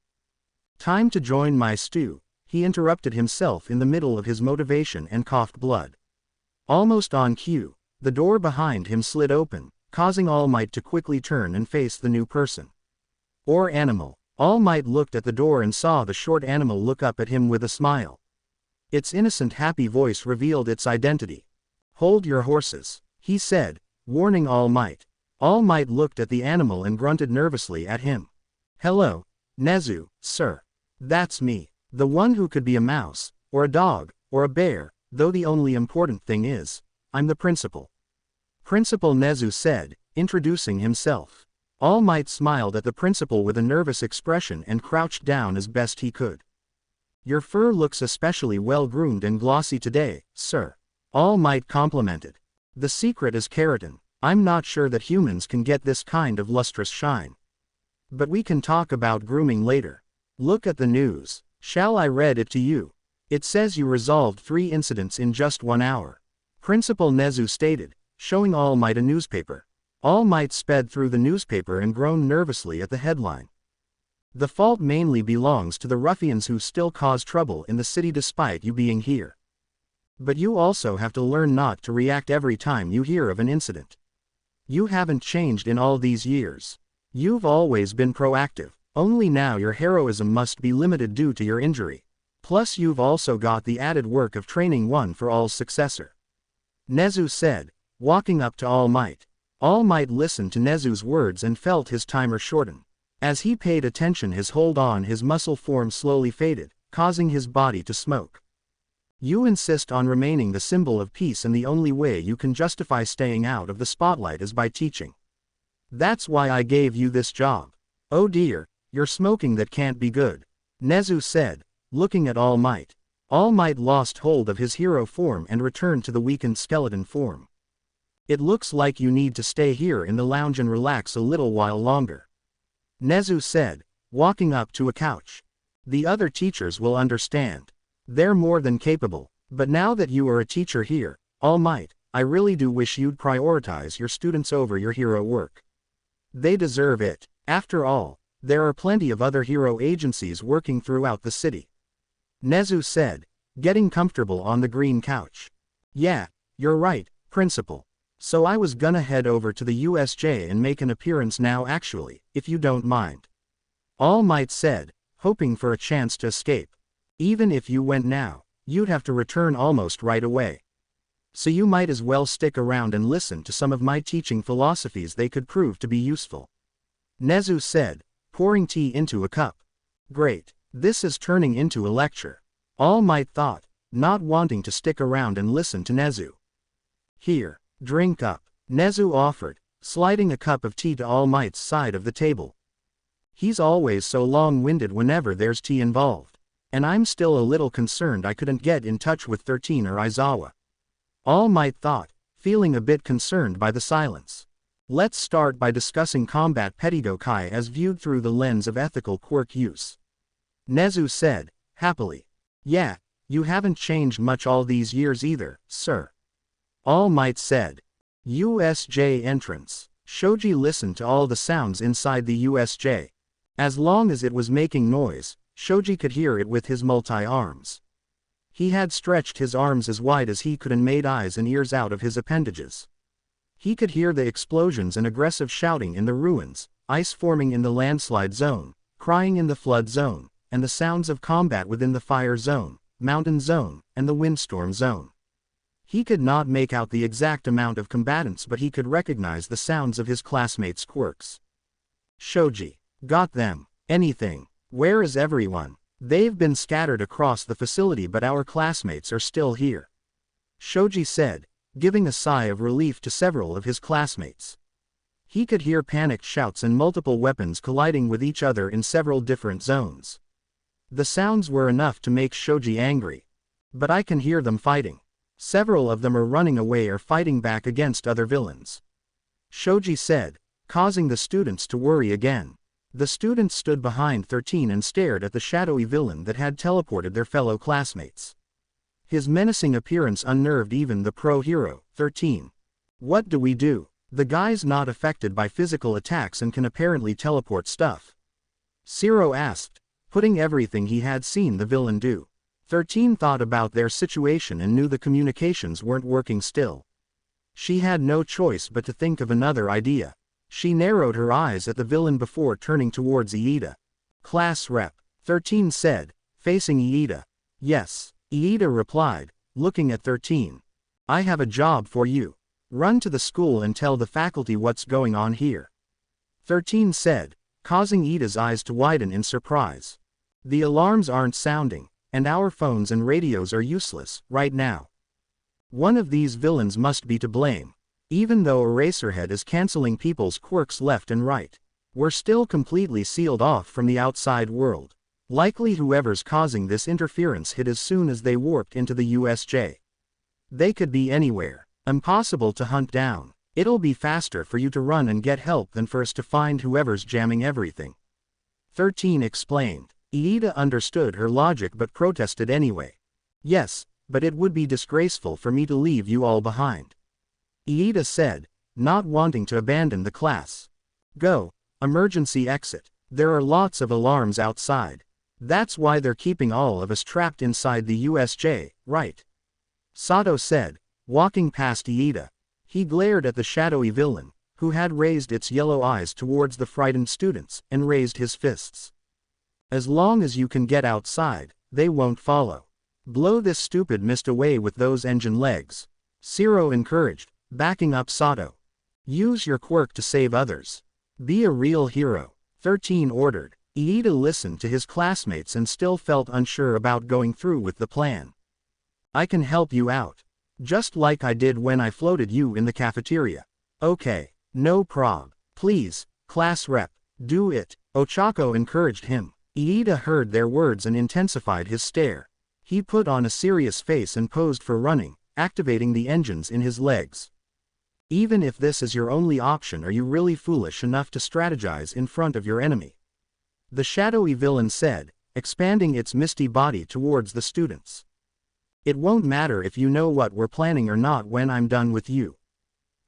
Time to join my stew, he interrupted himself in the middle of his motivation and coughed blood. Almost on cue, the door behind him slid open, causing All Might to quickly turn and face the new person. Or animal. All Might looked at the door and saw the short animal look up at him with a smile. Its innocent, happy voice revealed its identity. Hold your horses, he said, warning All Might. All Might looked at the animal and grunted nervously at him. Hello, Nezu, sir. That's me, the one who could be a mouse, or a dog, or a bear, though the only important thing is, I'm the principal. Principal Nezu said, introducing himself. All Might smiled at the principal with a nervous expression and crouched down as best he could. Your fur looks especially well groomed and glossy today, sir. All Might complimented. The secret is keratin. I'm not sure that humans can get this kind of lustrous shine. But we can talk about grooming later. Look at the news. Shall I read it to you? It says you resolved 3 incidents in just 1 hour. Principal Nezu stated, showing All Might a newspaper. All Might sped through the newspaper and groaned nervously at the headline. The fault mainly belongs to the ruffians who still cause trouble in the city despite you being here. But you also have to learn not to react every time you hear of an incident. You haven't changed in all these years. You've always been proactive, only now your heroism must be limited due to your injury. Plus you've also got the added work of training one for all's successor. Nezu said, walking up to All Might. All Might listened to Nezu's words and felt his timer shorten. As he paid attention, his hold on his muscle form slowly faded, causing his body to smoke. You insist on remaining the symbol of peace, and the only way you can justify staying out of the spotlight is by teaching. That's why I gave you this job. Oh dear, you're smoking, that can't be good. Nezu said, looking at All Might. All Might lost hold of his hero form and returned to the weakened skeleton form. It looks like you need to stay here in the lounge and relax a little while longer. Nezu said, walking up to a couch. The other teachers will understand. They're more than capable, but now that you are a teacher here, All Might, I really do wish you'd prioritize your students over your hero work. They deserve it. After all, there are plenty of other hero agencies working throughout the city. Nezu said, getting comfortable on the green couch. Yeah, you're right, Principal. So I was gonna head over to the USJ and make an appearance now actually, if you don't mind. All Might said, hoping for a chance to escape. Even if you went now, you'd have to return almost right away. So you might as well stick around and listen to some of my teaching philosophies, they could prove to be useful. Nezu said, pouring tea into a cup. Great, this is turning into a lecture. All Might thought, not wanting to stick around and listen to Nezu. Here. Drink up, Nezu offered, sliding a cup of tea to All Might's side of the table. He's always so long-winded whenever there's tea involved. And I'm still a little concerned I couldn't get in touch with 13 or Aizawa. All Might thought, feeling a bit concerned by the silence. Let's start by discussing combat Pettigokai as viewed through the lens of ethical quirk use. Nezu said, happily. Yeah, you haven't changed much all these years either, sir. All Might said. USJ entrance. Shoji listened to all the sounds inside the USJ. As long as it was making noise, Shoji could hear it with his multi-arms. He had stretched his arms as wide as he could and made eyes and ears out of his appendages. He could hear the explosions and aggressive shouting in the ruins, ice forming in the landslide zone, crying in the flood zone, and the sounds of combat within the fire zone, mountain zone, and the windstorm zone. He could not make out the exact amount of combatants, but he could recognize the sounds of his classmates' quirks. Shoji. Got them. Anything. Where is everyone? They've been scattered across the facility, but our classmates are still here. Shoji said, giving a sigh of relief to several of his classmates. He could hear panicked shouts and multiple weapons colliding with each other in several different zones. The sounds were enough to make Shoji angry. But I can hear them fighting. Several of them are running away or fighting back against other villains. Shoji said, causing the students to worry again. The students stood behind 13 and stared at the shadowy villain that had teleported their fellow classmates. His menacing appearance unnerved even the pro-hero, 13. What do we do? The guy's not affected by physical attacks and can apparently teleport stuff. Zero asked, putting everything he had seen the villain do. 13 thought about their situation and knew the communications weren't working still. She had no choice but to think of another idea. She narrowed her eyes at the villain before turning towards Iida. Class Rep. 13 said, facing Iida. Yes. Iida replied, looking at 13. I have a job for you. Run to the school and tell the faculty what's going on here. 13 said, causing Iida's eyes to widen in surprise. The alarms aren't sounding, and our phones and radios are useless, right now. One of these villains must be to blame. Even though Eraserhead is canceling people's quirks left and right, we're still completely sealed off from the outside world. Likely whoever's causing this interference hit as soon as they warped into the USJ. They could be anywhere. Impossible to hunt down. It'll be faster for you to run and get help than for us to find whoever's jamming everything. 13 explained. Iida understood her logic but protested anyway. Yes, but it would be disgraceful for me to leave you all behind. Iida said, not wanting to abandon the class. Go. Emergency exit. There are lots of alarms outside. That's why they're keeping all of us trapped inside the USJ, right? Sato said, walking past Iida. He glared at the shadowy villain, who had raised its yellow eyes towards the frightened students, and raised his fists. As long as you can get outside, they won't follow. Blow this stupid mist away with those engine legs. Zero encouraged, backing up Sato. Use your quirk to save others. Be a real hero. 13 ordered. Iida listened to his classmates and still felt unsure about going through with the plan. I can help you out. Just like I did when I floated you in the cafeteria. Okay, no prob. Please, class rep, do it. Ochako encouraged him. Iida heard their words and intensified his stare. He put on a serious face and posed for running, activating the engines in his legs. Even if this is your only option, are you really foolish enough to strategize in front of your enemy? The shadowy villain said, expanding its misty body towards the students. It won't matter if you know what we're planning or not when I'm done with you.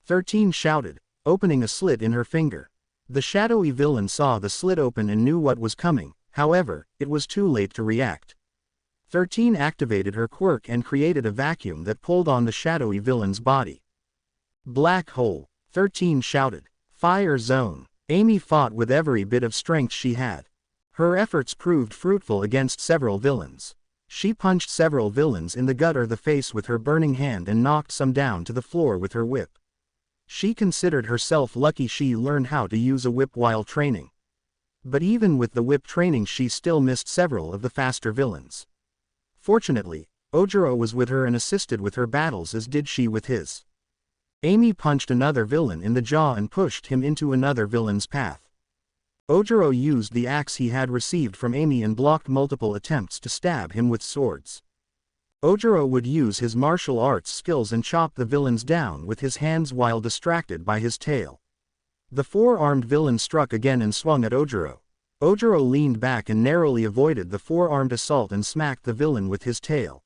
13 shouted, opening a slit in her finger. The shadowy villain saw the slit open and knew what was coming, however, it was too late to react. 13 activated her quirk and created a vacuum that pulled on the shadowy villain's body. Black hole. 13 shouted. Fire zone. Amy fought with every bit of strength she had. Her efforts proved fruitful against several villains. She punched several villains in the gut or the face with her burning hand and knocked some down to the floor with her whip. She considered herself lucky she learned how to use a whip while training. But even with the whip training, she still missed several of the faster villains. Fortunately, Ojiro was with her and assisted with her battles, as did she with his. Amy punched another villain in the jaw and pushed him into another villain's path. Ojiro used the axe he had received from Amy and blocked multiple attempts to stab him with swords. Ojiro would use his martial arts skills and chop the villains down with his hands while distracted by his tail. The four-armed villain struck again and swung at Ojiro. Ojiro leaned back and narrowly avoided the four-armed assault and smacked the villain with his tail.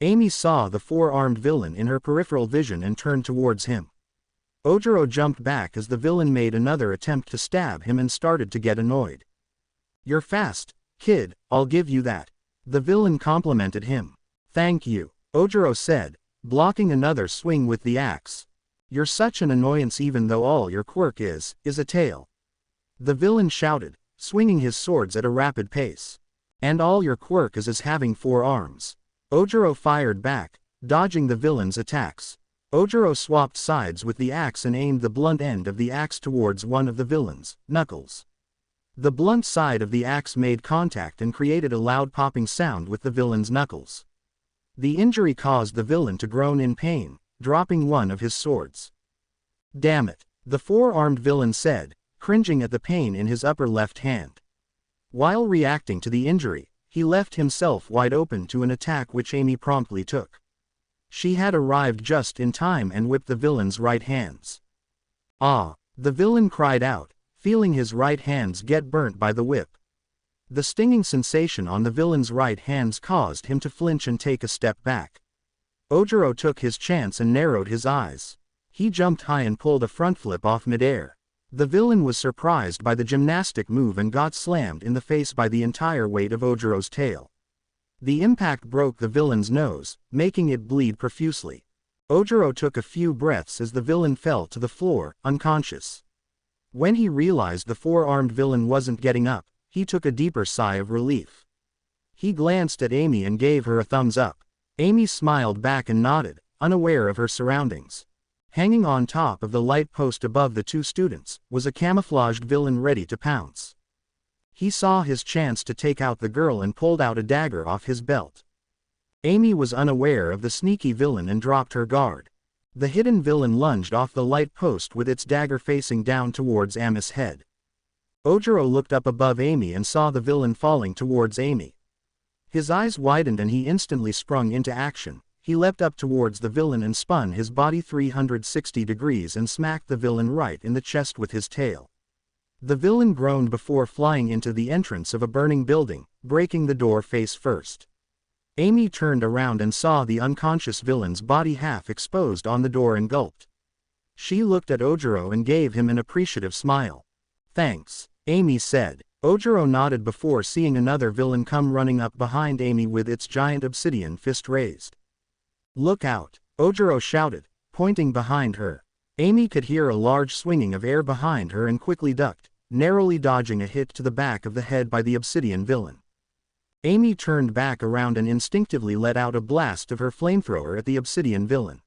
Amy saw the four-armed villain in her peripheral vision and turned towards him. Ojiro jumped back as the villain made another attempt to stab him and started to get annoyed. You're fast, kid, I'll give you that. The villain complimented him. Thank you, Ojiro said, blocking another swing with the axe. You're such an annoyance even though all your quirk is a tail. The villain shouted, swinging his swords at a rapid pace. And all your quirk is having four arms. Ojiro fired back, dodging the villain's attacks. Ojiro swapped sides with the axe and aimed the blunt end of the axe towards one of the villain's knuckles. The blunt side of the axe made contact and created a loud popping sound with the villain's knuckles. The injury caused the villain to groan in pain, dropping one of his swords. "Damn it," the four-armed villain said, cringing at the pain in his upper left hand. While reacting to the injury, he left himself wide open to an attack which Amy promptly took. She had arrived just in time and whipped the villain's right hands. "Ah!" the villain cried out, feeling his right hands get burnt by the whip. The stinging sensation on the villain's right hands caused him to flinch and take a step back. Ojiro took his chance and narrowed his eyes. He jumped high and pulled a front flip off midair. The villain was surprised by the gymnastic move and got slammed in the face by the entire weight of Ojiro's tail. The impact broke the villain's nose, making it bleed profusely. Ojiro took a few breaths as the villain fell to the floor, unconscious. When he realized the four-armed villain wasn't getting up, he took a deeper sigh of relief. He glanced at Amy and gave her a thumbs up. Amy smiled back and nodded, unaware of her surroundings. Hanging on top of the light post above the two students, was a camouflaged villain ready to pounce. He saw his chance to take out the girl and pulled out a dagger off his belt. Amy was unaware of the sneaky villain and dropped her guard. The hidden villain lunged off the light post with its dagger facing down towards Ami's head. Ojiro looked up above Amy and saw the villain falling towards Amy. His eyes widened and he instantly sprung into action. He leapt up towards the villain and spun his body 360 degrees and smacked the villain right in the chest with his tail. The villain groaned before flying into the entrance of a burning building, breaking the door face first. Amy turned around and saw the unconscious villain's body half exposed on the door and gulped. She looked at Ojiro and gave him an appreciative smile. "Thanks," Amy said. Ojiro nodded before seeing another villain come running up behind Amy with its giant obsidian fist raised. "Look out," Ojiro shouted, pointing behind her. Amy could hear a large swinging of air behind her and quickly ducked, narrowly dodging a hit to the back of the head by the obsidian villain. Amy turned back around and instinctively let out a blast of her flamethrower at the obsidian villain.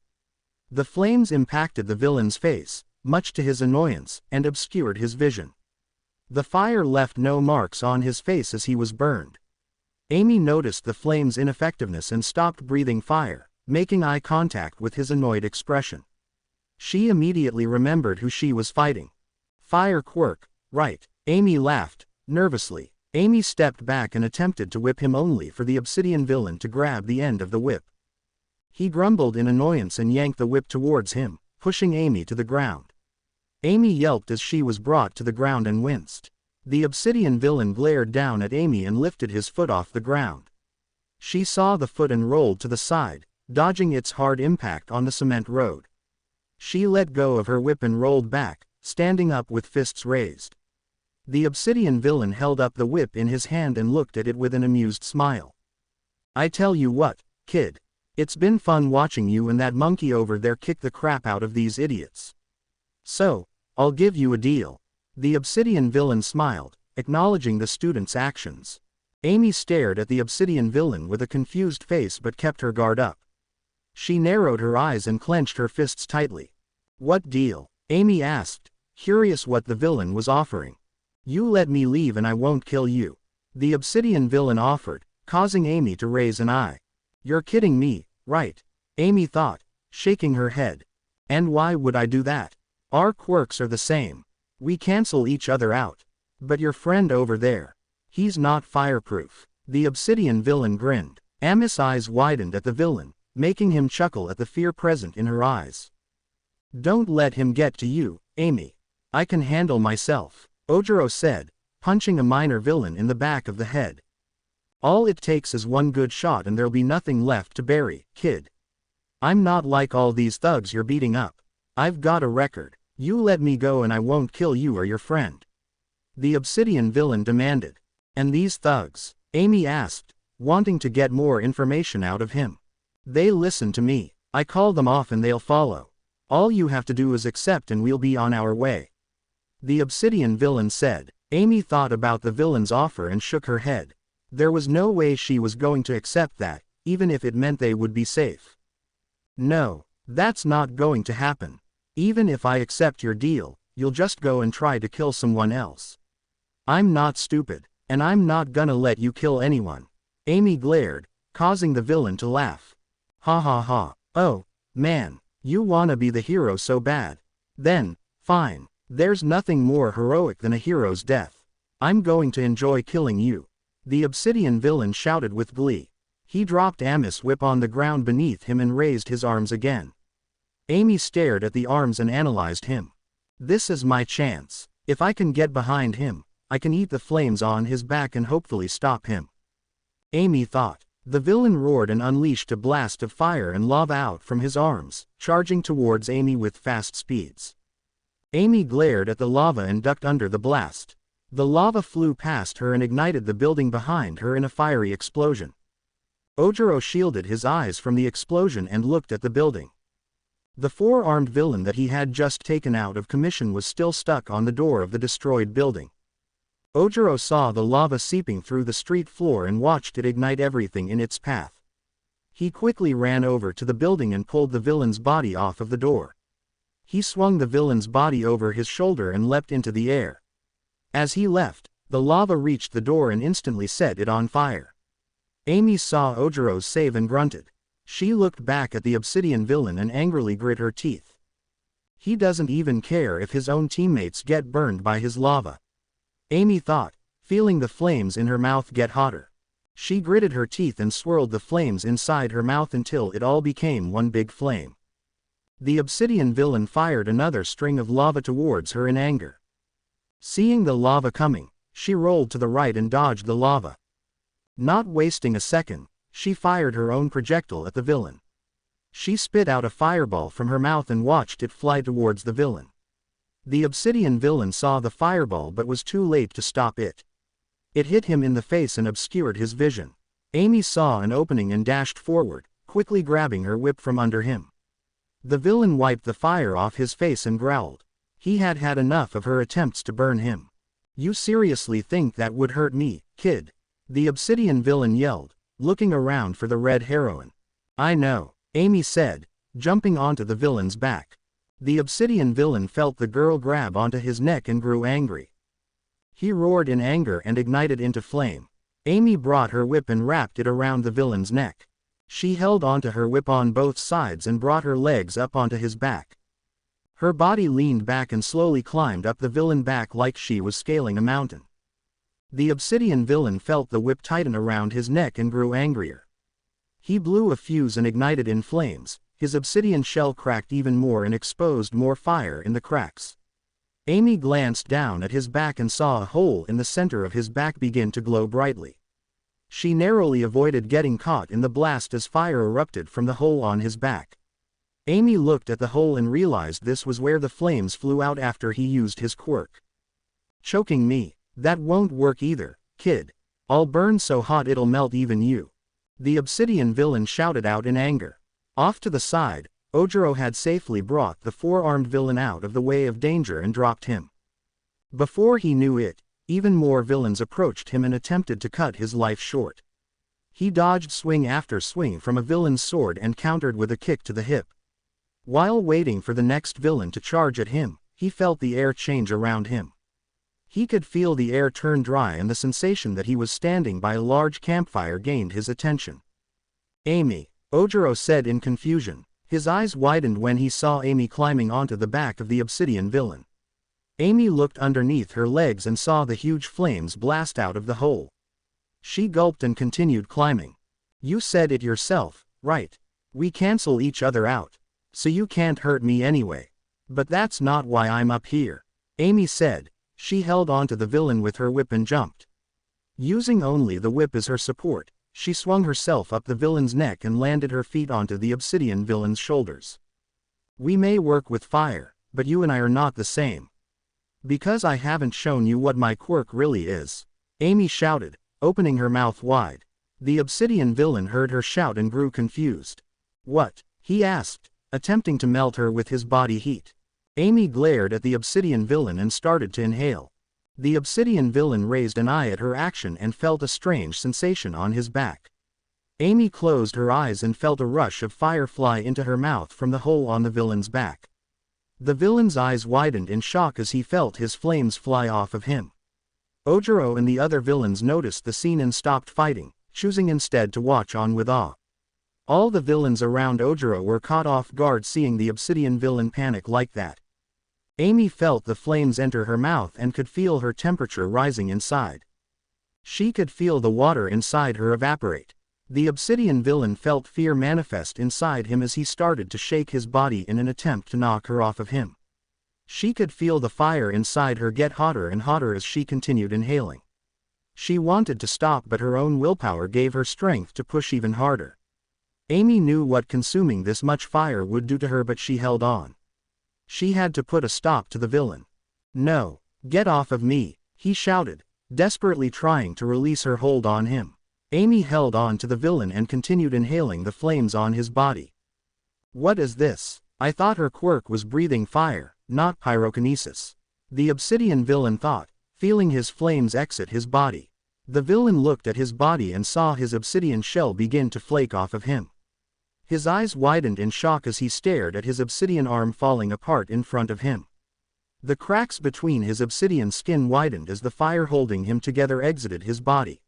The flames impacted the villain's face, much to his annoyance, and obscured his vision. The fire left no marks on his face as he was burned. Amy noticed the flame's ineffectiveness and stopped breathing fire, making eye contact with his annoyed expression. She immediately remembered who she was fighting. Fire quirk, right? Amy laughed, nervously. Amy stepped back and attempted to whip him only for the obsidian villain to grab the end of the whip. He grumbled in annoyance and yanked the whip towards him, pushing Amy to the ground. Amy yelped as she was brought to the ground and winced. The obsidian villain glared down at Amy and lifted his foot off the ground. She saw the foot and rolled to the side, dodging its hard impact on the cement road. She let go of her whip and rolled back, standing up with fists raised. The obsidian villain held up the whip in his hand and looked at it with an amused smile. "I tell you what, kid. It's been fun watching you and that monkey over there kick the crap out of these idiots. So, I'll give you a deal." The obsidian villain smiled, acknowledging the student's actions. Amy stared at the obsidian villain with a confused face but kept her guard up. She narrowed her eyes and clenched her fists tightly. "What deal?" Amy asked, curious what the villain was offering. "You let me leave and I won't kill you," the obsidian villain offered, causing Amy to raise an eye. "You're kidding me, right?" Amy thought, shaking her head. "And why would I do that? Our quirks are the same. We cancel each other out. But your friend over there, he's not fireproof." The obsidian villain grinned. Ami's eyes widened at the villain, making him chuckle at the fear present in her eyes. "Don't let him get to you, Amy. I can handle myself," Ojiro said, punching a minor villain in the back of the head. "All it takes is one good shot and there'll be nothing left to bury, kid. I'm not like all these thugs you're beating up. I've got a record. You let me go and I won't kill you or your friend," the obsidian villain demanded. "And these thugs?" Amy asked, wanting to get more information out of him. "They listen to me. I call them off and they'll follow. All you have to do is accept and we'll be on our way," the obsidian villain said. Amy thought about the villain's offer and shook her head. There was no way she was going to accept that, even if it meant they would be safe. No, that's not going to happen. Even if I accept your deal, you'll just go and try to kill someone else. I'm not stupid, and I'm not gonna let you kill anyone. Amy glared, causing the villain to laugh. Ha ha ha. Oh, man, you wanna be the hero so bad. Then, fine, there's nothing more heroic than a hero's death. I'm going to enjoy killing you. The obsidian villain shouted with glee. He dropped Ami's whip on the ground beneath him and raised his arms again. Amy stared at the arms and analyzed him. This is my chance. If I can get behind him, I can eat the flames on his back and hopefully stop him. Amy thought. The villain roared and unleashed a blast of fire and lava out from his arms, charging towards Amy with fast speeds. Amy glared at the lava and ducked under the blast. The lava flew past her and ignited the building behind her in a fiery explosion. Ojiro shielded his eyes from the explosion and looked at the building. The four-armed villain that he had just taken out of commission was still stuck on the door of the destroyed building. Ojiro saw the lava seeping through the street floor and watched it ignite everything in its path. He quickly ran over to the building and pulled the villain's body off of the door. He swung the villain's body over his shoulder and leapt into the air. As he left, the lava reached the door and instantly set it on fire. Amy saw Ojiro's save and grunted. She looked back at the obsidian villain and angrily grit her teeth. He doesn't even care if his own teammates get burned by his lava. Amy thought, feeling the flames in her mouth get hotter. She gritted her teeth and swirled the flames inside her mouth until it all became one big flame. The obsidian villain fired another string of lava towards her in anger. Seeing the lava coming, she rolled to the right and dodged the lava. Not wasting a second, she fired her own projectile at the villain. She spit out a fireball from her mouth and watched it fly towards the villain. The obsidian villain saw the fireball but was too late to stop it. It hit him in the face and obscured his vision. Amy saw an opening and dashed forward, quickly grabbing her whip from under him. The villain wiped the fire off his face and growled. He had had enough of her attempts to burn him. You seriously think that would hurt me, kid? The obsidian villain yelled, looking around for the red heroine. I know, Amy said, jumping onto the villain's back. The obsidian villain felt the girl grab onto his neck and grew angry. He roared in anger and ignited into flame. Amy brought her whip and wrapped it around the villain's neck. She held onto her whip on both sides and brought her legs up onto his back. Her body leaned back and slowly climbed up the villain's back like she was scaling a mountain. The obsidian villain felt the whip tighten around his neck and grew angrier. He blew a fuse and ignited in flames. His obsidian shell cracked even more and exposed more fire in the cracks. Amy glanced down at his back and saw a hole in the center of his back begin to glow brightly. She narrowly avoided getting caught in the blast as fire erupted from the hole on his back. Amy looked at the hole and realized this was where the flames flew out after he used his quirk. Choking me, that won't work either, kid. I'll burn so hot it'll melt even you. The obsidian villain shouted out in anger. Off to the side, Ojiro had safely brought the four-armed villain out of the way of danger and dropped him. Before he knew it, even more villains approached him and attempted to cut his life short. He dodged swing after swing from a villain's sword and countered with a kick to the hip. While waiting for the next villain to charge at him, he felt the air change around him. He could feel the air turn dry and the sensation that he was standing by a large campfire gained his attention. Amy, Ojiro said in confusion. His eyes widened when he saw Amy climbing onto the back of the obsidian villain. Amy looked underneath her legs and saw the huge flames blast out of the hole. She gulped and continued climbing. You said it yourself, right? We cancel each other out. So you can't hurt me anyway. But that's not why I'm up here. Amy said. She held onto the villain with her whip and jumped. Using only the whip as her support, she swung herself up the villain's neck and landed her feet onto the obsidian villain's shoulders. We may work with fire, but you and I are not the same. Because I haven't shown you what my quirk really is. Amy shouted, opening her mouth wide. The obsidian villain heard her shout and grew confused. What? He asked, attempting to melt her with his body heat. Amy glared at the obsidian villain and started to inhale. The obsidian villain raised an eye at her action and felt a strange sensation on his back. Amy closed her eyes and felt a rush of fire fly into her mouth from the hole on the villain's back. The villain's eyes widened in shock as he felt his flames fly off of him. Ojiro and the other villains noticed the scene and stopped fighting, choosing instead to watch on with awe. All the villains around Ojiro were caught off guard seeing the obsidian villain panic like that. Amy felt the flames enter her mouth and could feel her temperature rising inside. She could feel the water inside her evaporate. The obsidian villain felt fear manifest inside him as he started to shake his body in an attempt to knock her off of him. She could feel the fire inside her get hotter and hotter as she continued inhaling. She wanted to stop, but her own willpower gave her strength to push even harder. Amy knew what consuming this much fire would do to her, but she held on. She had to put a stop to the villain. "No, get off of me," he shouted, desperately trying to release her hold on him. Amy held on to the villain and continued inhaling the flames on his body. "What is this? I thought her quirk was breathing fire, not pyrokinesis," the obsidian villain thought, feeling his flames exit his body. The villain looked at his body and saw his obsidian shell begin to flake off of him. His eyes widened in shock as he stared at his obsidian arm falling apart in front of him. The cracks between his obsidian skin widened as the fire holding him together exited his body.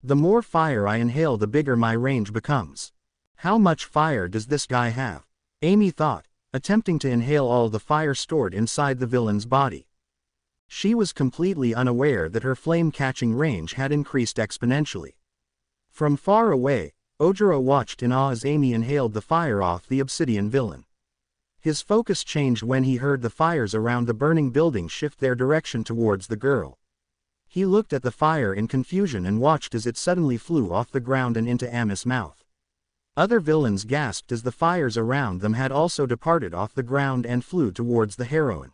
"The more fire I inhale, the bigger my range becomes. How much fire does this guy have?" Amy thought, attempting to inhale all the fire stored inside the villain's body. She was completely unaware that her flame-catching range had increased exponentially. From far away, Ojiro watched in awe as Amy inhaled the fire off the obsidian villain. His focus changed when he heard the fires around the burning building shift their direction towards the girl. He looked at the fire in confusion and watched as it suddenly flew off the ground and into Ami's mouth. Other villains gasped as the fires around them had also departed off the ground and flew towards the heroine.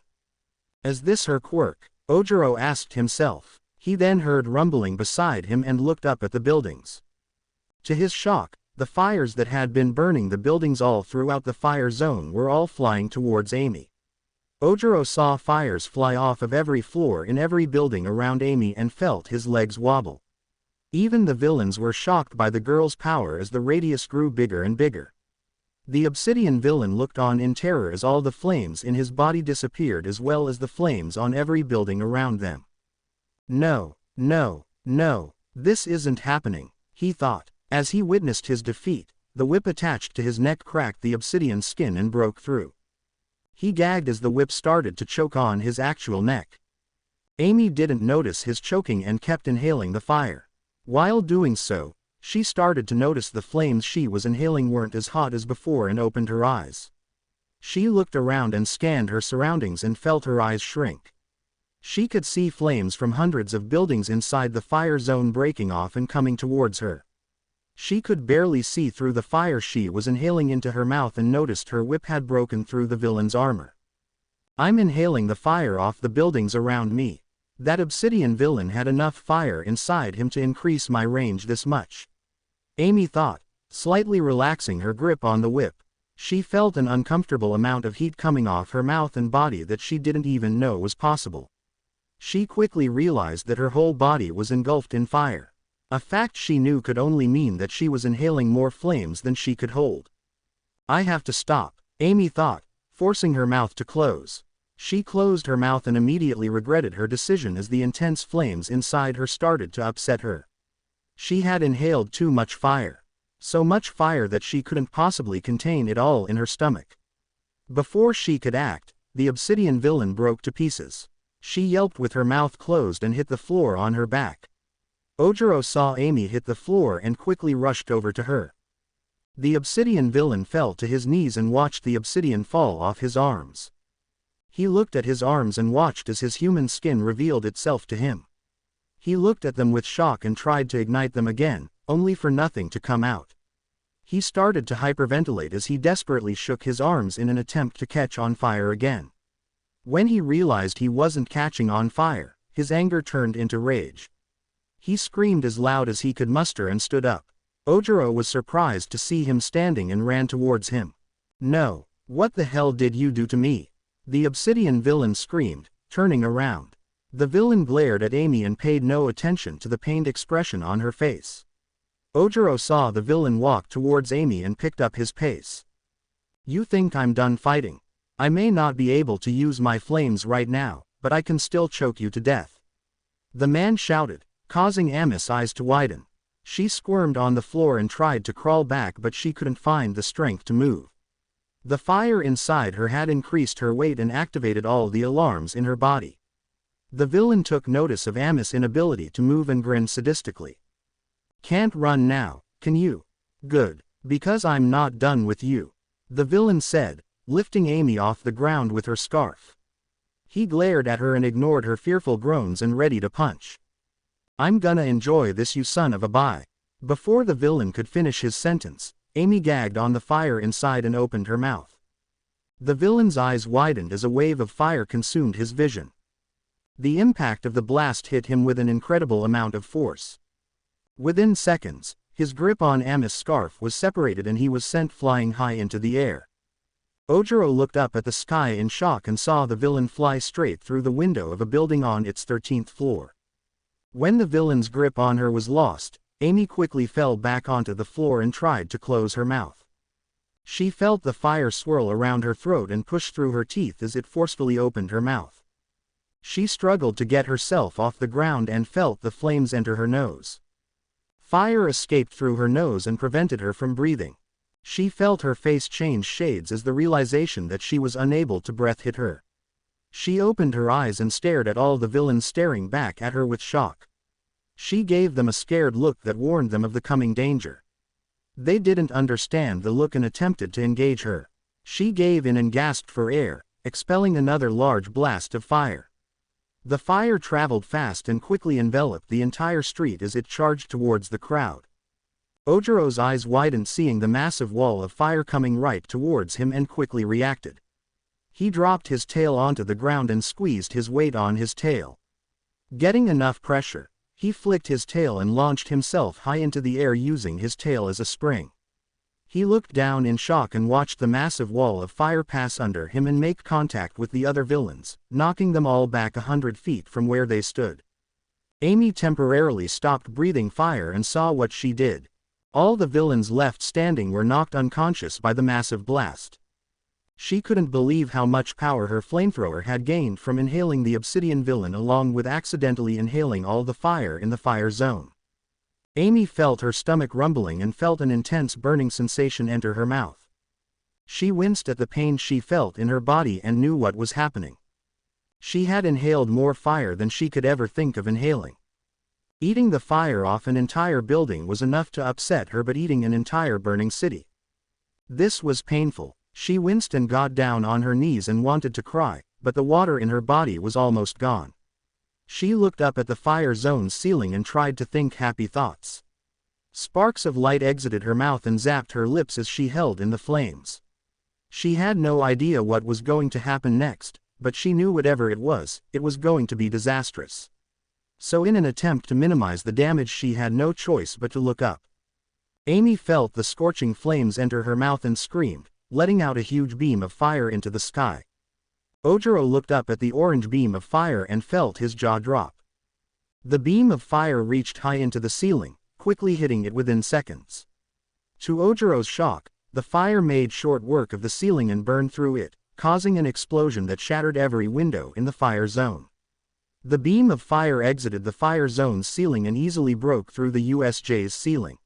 "Is this her quirk?" Ojiro asked himself. He then heard rumbling beside him and looked up at the buildings. To his shock, the fires that had been burning the buildings all throughout the fire zone were all flying towards Amy. Ojiro saw fires fly off of every floor in every building around Amy and felt his legs wobble. Even the villains were shocked by the girl's power as the radius grew bigger and bigger. The obsidian villain looked on in terror as all the flames in his body disappeared as well as the flames on every building around them. "No, no, no, this isn't happening," he thought. As he witnessed his defeat, the whip attached to his neck cracked the obsidian skin and broke through. He gagged as the whip started to choke on his actual neck. Amy didn't notice his choking and kept inhaling the fire. While doing so, she started to notice the flames she was inhaling weren't as hot as before and opened her eyes. She looked around and scanned her surroundings and felt her eyes shrink. She could see flames from hundreds of buildings inside the fire zone breaking off and coming towards her. She could barely see through the fire she was inhaling into her mouth and noticed her whip had broken through the villain's armor. "I'm inhaling the fire off the buildings around me. That obsidian villain had enough fire inside him to increase my range this much," Amy thought, slightly relaxing her grip on the whip. She felt an uncomfortable amount of heat coming off her mouth and body that she didn't even know was possible. She quickly realized that her whole body was engulfed in fire. A fact she knew could only mean that she was inhaling more flames than she could hold. "I have to stop," Amy thought, forcing her mouth to close. She closed her mouth and immediately regretted her decision as the intense flames inside her started to upset her. She had inhaled too much fire. So much fire that she couldn't possibly contain it all in her stomach. Before she could act, the obsidian villain broke to pieces. She yelped with her mouth closed and hit the floor on her back. Ojiro saw Amy hit the floor and quickly rushed over to her. The obsidian villain fell to his knees and watched the obsidian fall off his arms. He looked at his arms and watched as his human skin revealed itself to him. He looked at them with shock and tried to ignite them again, only for nothing to come out. He started to hyperventilate as he desperately shook his arms in an attempt to catch on fire again. When he realized he wasn't catching on fire, his anger turned into rage. He screamed as loud as he could muster and stood up. Ojiro was surprised to see him standing and ran towards him. "No, what the hell did you do to me?" the obsidian villain screamed, turning around. The villain glared at Amy and paid no attention to the pained expression on her face. Ojiro saw the villain walk towards Amy and picked up his pace. You think I'm done fighting? I may not be able to use my flames right now, but I can still choke you to death. The man shouted, causing Ami's eyes to widen. She squirmed on the floor and tried to crawl back, but she couldn't find the strength to move. The fire inside her had increased her weight and activated all the alarms in her body. The villain took notice of Ami's inability to move and grinned sadistically. Can't run now, can you? Good, because I'm not done with you, the villain said, lifting Amy off the ground with her scarf. He glared at her and ignored her fearful groans and ready to punch. I'm gonna enjoy this, you son of a bie. Before the villain could finish his sentence, Amy gagged on the fire inside and opened her mouth. The villain's eyes widened as a wave of fire consumed his vision. The impact of the blast hit him with an incredible amount of force. Within seconds, his grip on Ami's scarf was separated and he was sent flying high into the air. Ojiro looked up at the sky in shock and saw the villain fly straight through the window of a building on its 13th floor. When the villain's grip on her was lost, Amy quickly fell back onto the floor and tried to close her mouth. She felt the fire swirl around her throat and push through her teeth as it forcefully opened her mouth. She struggled to get herself off the ground and felt the flames enter her nose. Fire escaped through her nose and prevented her from breathing. She felt her face change shades as the realization that she was unable to breathe hit her. She opened her eyes and stared at all the villains staring back at her with shock. She gave them a scared look that warned them of the coming danger. They didn't understand the look and attempted to engage her. She gave in and gasped for air, expelling another large blast of fire. The fire traveled fast and quickly enveloped the entire street as it charged towards the crowd. Ojiro's eyes widened seeing the massive wall of fire coming right towards him and quickly reacted. He dropped his tail onto the ground and squeezed his weight on his tail. Getting enough pressure, he flicked his tail and launched himself high into the air using his tail as a spring. He looked down in shock and watched the massive wall of fire pass under him and make contact with the other villains, knocking them all back 100 feet from where they stood. Amy temporarily stopped breathing fire and saw what she did. All the villains left standing were knocked unconscious by the massive blast. She couldn't believe how much power her flamethrower had gained from inhaling the obsidian villain along with accidentally inhaling all the fire in the fire zone. Amy felt her stomach rumbling and felt an intense burning sensation enter her mouth. She winced at the pain she felt in her body and knew what was happening. She had inhaled more fire than she could ever think of inhaling. Eating the fire off an entire building was enough to upset her, but eating an entire burning city. This was painful. She winced and got down on her knees and wanted to cry, but the water in her body was almost gone. She looked up at the fire zone's ceiling and tried to think happy thoughts. Sparks of light exited her mouth and zapped her lips as she held in the flames. She had no idea what was going to happen next, but she knew whatever it was going to be disastrous. So in an attempt to minimize the damage she had no choice but to look up. Amy felt the scorching flames enter her mouth and screamed, letting out a huge beam of fire into the sky. Ojiro looked up at the orange beam of fire and felt his jaw drop. The beam of fire reached high into the ceiling, quickly hitting it within seconds. To Ojiro's shock, the fire made short work of the ceiling and burned through it, causing an explosion that shattered every window in the fire zone. The beam of fire exited the fire zone's ceiling and easily broke through the USJ's ceiling.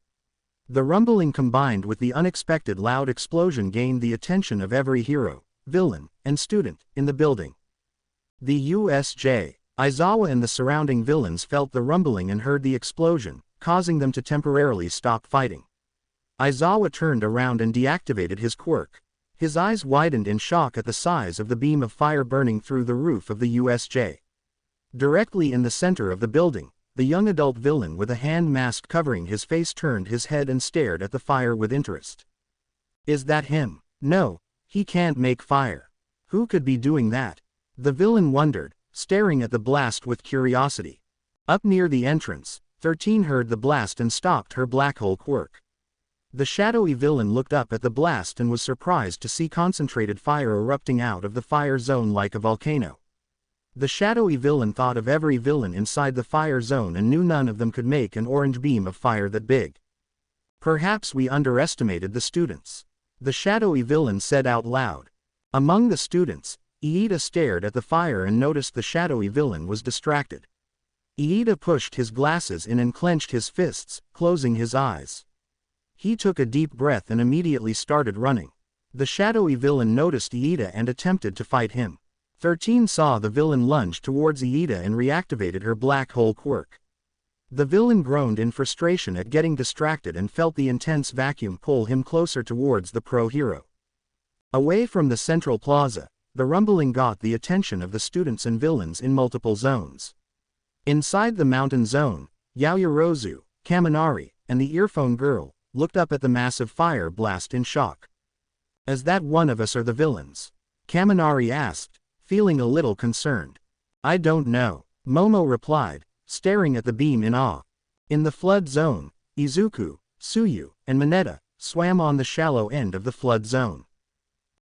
The rumbling combined with the unexpected loud explosion gained the attention of every hero, villain, and student in the building. The USJ, Aizawa and the surrounding villains felt the rumbling and heard the explosion, causing them to temporarily stop fighting. Aizawa turned around and deactivated his quirk. His eyes widened in shock at the size of the beam of fire burning through the roof of the USJ. Directly in the center of the building, the young adult villain with a hand mask covering his face turned his head and stared at the fire with interest. Is that him? No, he can't make fire. Who could be doing that? The villain wondered, staring at the blast with curiosity. Up near the entrance, 13 heard the blast and stopped her black hole quirk. The shadowy villain looked up at the blast and was surprised to see concentrated fire erupting out of the fire zone like a volcano. The shadowy villain thought of every villain inside the fire zone and knew none of them could make an orange beam of fire that big. Perhaps we underestimated the students. The shadowy villain said out loud. Among the students, Iida stared at the fire and noticed the shadowy villain was distracted. Iida pushed his glasses in and clenched his fists, closing his eyes. He took a deep breath and immediately started running. The shadowy villain noticed Iida and attempted to fight him. 13 saw the villain lunge towards Iida and reactivated her black hole quirk. The villain groaned in frustration at getting distracted and felt the intense vacuum pull him closer towards the pro-hero. Away from the central plaza, the rumbling got the attention of the students and villains in multiple zones. Inside the mountain zone, Yaoyorozu, Kaminari, and the earphone girl looked up at the massive fire blast in shock. Is that one of us or the villains? Kaminari asked, feeling a little concerned. I don't know, Momo replied, staring at the beam in awe. In the flood zone, Izuku, Tsuyu, and Mineta swam on the shallow end of the flood zone.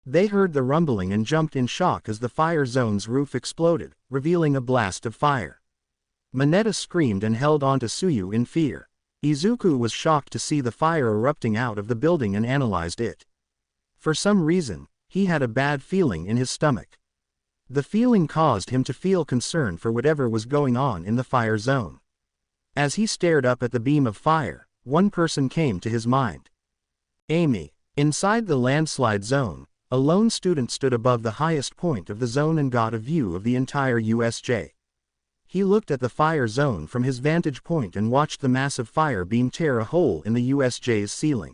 They heard the rumbling and jumped in shock as the fire zone's roof exploded, revealing a blast of fire. Mineta screamed and held on to Tsuyu in fear. Izuku was shocked to see the fire erupting out of the building and analyzed it. For some reason, he had a bad feeling in his stomach. The feeling caused him to feel concern for whatever was going on in the fire zone. As he stared up at the beam of fire, one person came to his mind. Amy. Inside the landslide zone, a lone student stood above the highest point of the zone and got a view of the entire USJ. He looked at the fire zone from his vantage point and watched the massive fire beam tear a hole in the USJ's ceiling.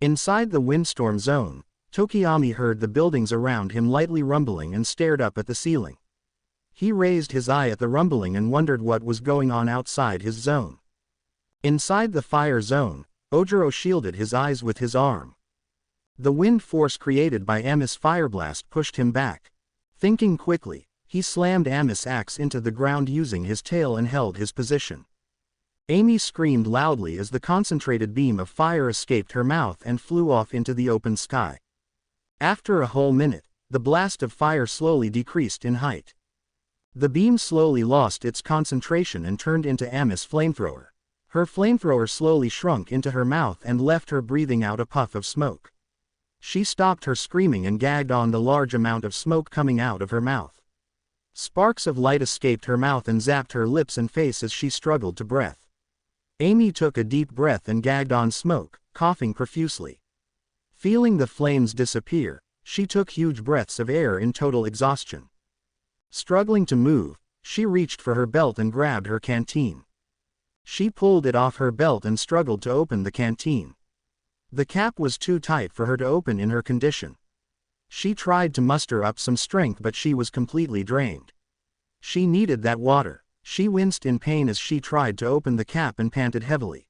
Inside the windstorm zone, Tokiyami heard the buildings around him lightly rumbling and stared up at the ceiling. He raised his eye at the rumbling and wondered what was going on outside his zone. Inside the fire zone, Ojiro shielded his eyes with his arm. The wind force created by Ami's fireblast pushed him back. Thinking quickly, he slammed Ami's axe into the ground using his tail and held his position. Amy screamed loudly as the concentrated beam of fire escaped her mouth and flew off into the open sky. After a whole minute, the blast of fire slowly decreased in height. The beam slowly lost its concentration and turned into Ami's flamethrower. Her flamethrower slowly shrunk into her mouth and left her breathing out a puff of smoke. She stopped her screaming and gagged on the large amount of smoke coming out of her mouth. Sparks of light escaped her mouth and zapped her lips and face as she struggled to breathe. Amy took a deep breath and gagged on smoke, coughing profusely. Feeling the flames disappear, she took huge breaths of air in total exhaustion. Struggling to move, she reached for her belt and grabbed her canteen. She pulled it off her belt and struggled to open the canteen. The cap was too tight for her to open in her condition. She tried to muster up some strength but she was completely drained. She needed that water. She winced in pain as she tried to open the cap and panted heavily.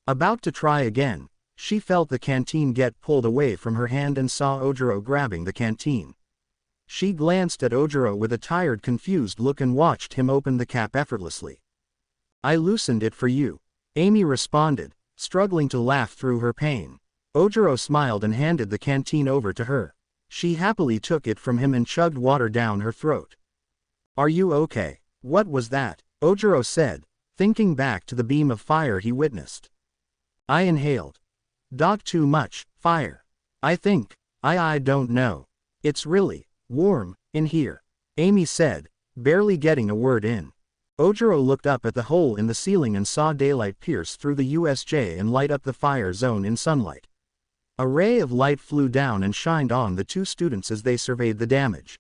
About to try again, she felt the canteen get pulled away from her hand and saw Ojiro grabbing the canteen. She glanced at Ojiro with a tired, confused look and watched him open the cap effortlessly. I loosened it for you, Amy responded, struggling to laugh through her pain. Ojiro smiled and handed the canteen over to her. She happily took it from him and chugged water down her throat. Are you okay? What was that? Ojiro said, thinking back to the beam of fire he witnessed. I inhaled. Too much fire. I think. I don't know. It's really warm in here, Amy said, barely getting a word in. Ojiro looked up at the hole in the ceiling and saw daylight pierce through the USJ and light up the fire zone in sunlight. A ray of light flew down and shined on the two students as they surveyed the damage.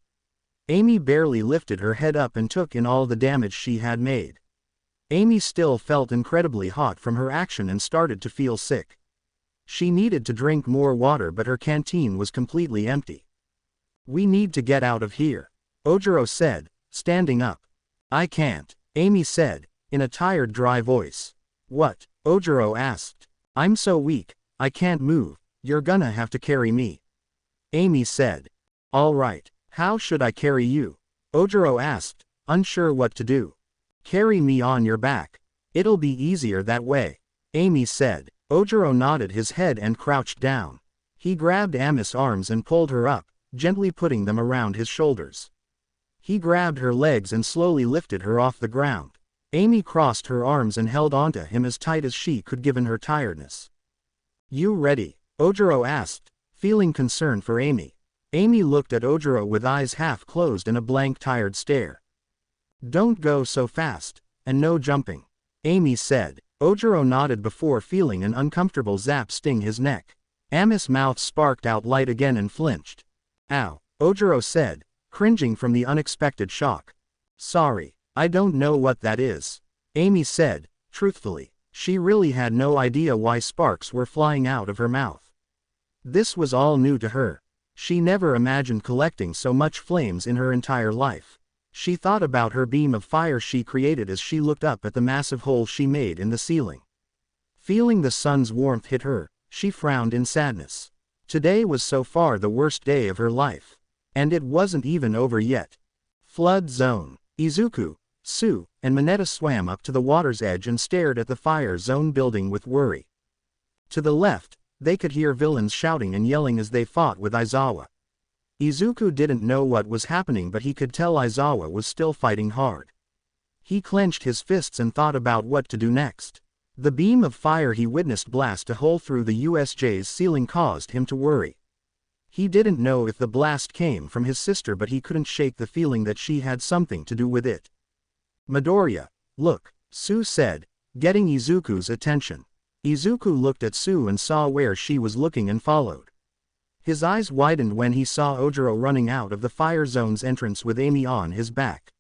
Amy barely lifted her head up and took in all the damage she had made. Amy still felt incredibly hot from her action and started to feel sick. She needed to drink more water but her canteen was completely empty. We need to get out of here, Ojiro said, standing up. I can't, Amy said, in a tired, dry voice. What? Ojiro asked. I'm so weak, I can't move. You're gonna have to carry me, Amy said. All right, how should I carry you? Ojiro asked, unsure what to do. Carry me on your back. It'll be easier that way, Amy said. Ojiro nodded his head and crouched down. He grabbed Ami's arms and pulled her up, gently putting them around his shoulders. He grabbed her legs and slowly lifted her off the ground. Amy crossed her arms and held onto him as tight as she could given her tiredness. You ready? Ojiro asked, feeling concern for Amy. Amy looked at Ojiro with eyes half closed and a blank tired stare. Don't go so fast, and no jumping. Amy said. Ojiro nodded before feeling an uncomfortable zap sting his neck. Ami's mouth sparked out light again and flinched. Ow, Ojiro said, cringing from the unexpected shock. Sorry, I don't know what that is. Amy said, truthfully. She really had no idea why sparks were flying out of her mouth. This was all new to her. She never imagined collecting so much flames in her entire life. She thought about her beam of fire she created as she looked up at the massive hole she made in the ceiling. Feeling the sun's warmth hit her, she frowned in sadness. Today was so far the worst day of her life. And it wasn't even over yet. Flood zone. Izuku, Sue, and Mineta swam up to the water's edge and stared at the fire zone building with worry. To the left, they could hear villains shouting and yelling as they fought with Aizawa. Izuku didn't know what was happening, but he could tell Aizawa was still fighting hard. He clenched his fists and thought about what to do next. The beam of fire he witnessed blast a hole through the USJ's ceiling caused him to worry. He didn't know if the blast came from his sister, but he couldn't shake the feeling that she had something to do with it. Midoriya, look, Sue said, getting Izuku's attention. Izuku looked at Sue and saw where she was looking and followed. His eyes widened when he saw Ojiro running out of the fire zone's entrance with Amy on his back.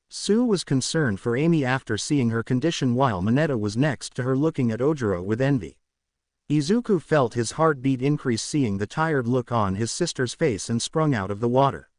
Sue was concerned for Amy after seeing her condition, while Mineta was next to her looking at Ojiro with envy. Izuku felt his heartbeat increase seeing the tired look on his sister's face and sprung out of the water.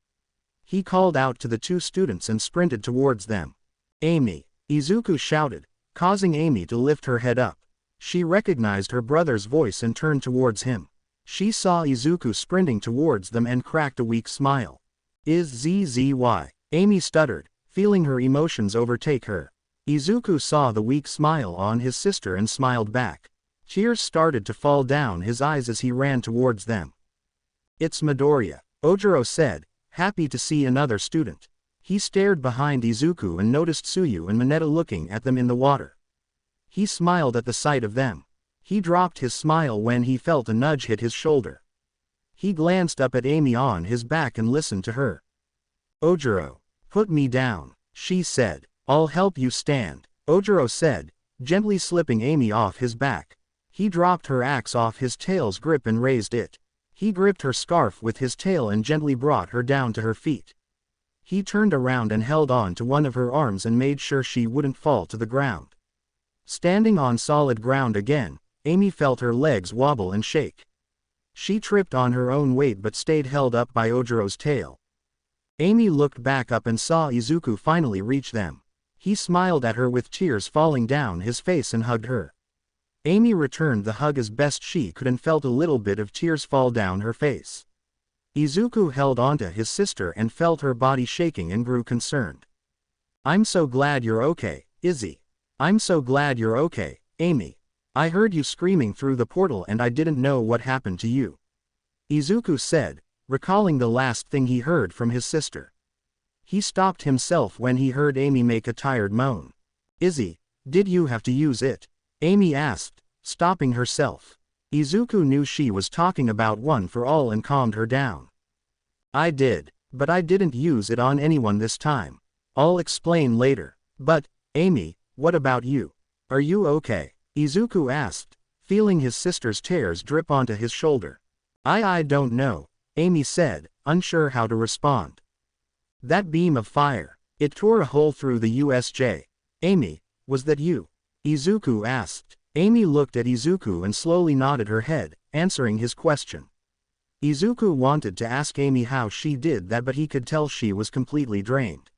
He called out to the two students and sprinted towards them. Amy! Izuku shouted, causing Amy to lift her head up. She recognized her brother's voice and turned towards him. She saw Izuku sprinting towards them and cracked a weak smile. Is ZZY? Amy stuttered, feeling her emotions overtake her. Izuku saw the weak smile on his sister and smiled back. Tears started to fall down his eyes as he ran towards them. It's Midoriya, Ojiro said, happy to see another student. He stared behind Izuku and noticed Tsuyu and Mineta looking at them in the water. He smiled at the sight of them. He dropped his smile when he felt a nudge hit his shoulder. He glanced up at Amy on his back and listened to her. Ojiro, put me down, she said. I'll help you stand, Ojiro said, gently slipping Amy off his back. He dropped her axe off his tail's grip and raised it. He gripped her scarf with his tail and gently brought her down to her feet. He turned around and held on to one of her arms and made sure she wouldn't fall to the ground. Standing on solid ground again, Amy felt her legs wobble and shake. She tripped on her own weight but stayed held up by Ojiro's tail. Amy looked back up and saw Izuku finally reach them. He smiled at her with tears falling down his face and hugged her. Amy returned the hug as best she could and felt a little bit of tears fall down her face. Izuku held onto his sister and felt her body shaking and grew concerned. I'm so glad you're okay, Izzy. I'm so glad you're okay, Amy. I heard you screaming through the portal and I didn't know what happened to you. Izuku said, recalling the last thing he heard from his sister. He stopped himself when he heard Amy make a tired moan. Izzy, did you have to use it? Amy asked, stopping herself. Izuku knew she was talking about One for All and calmed her down. I did, but I didn't use it on anyone this time. I'll explain later. But, Amy, what about you? Are you okay? Izuku asked, feeling his sister's tears drip onto his shoulder. I don't know, Amy said, unsure how to respond. That beam of fire, it tore a hole through the USJ. Amy, was that you? Izuku asked. Amy looked at Izuku and slowly nodded her head, answering his question. Izuku wanted to ask Amy how she did that, but he could tell she was completely drained.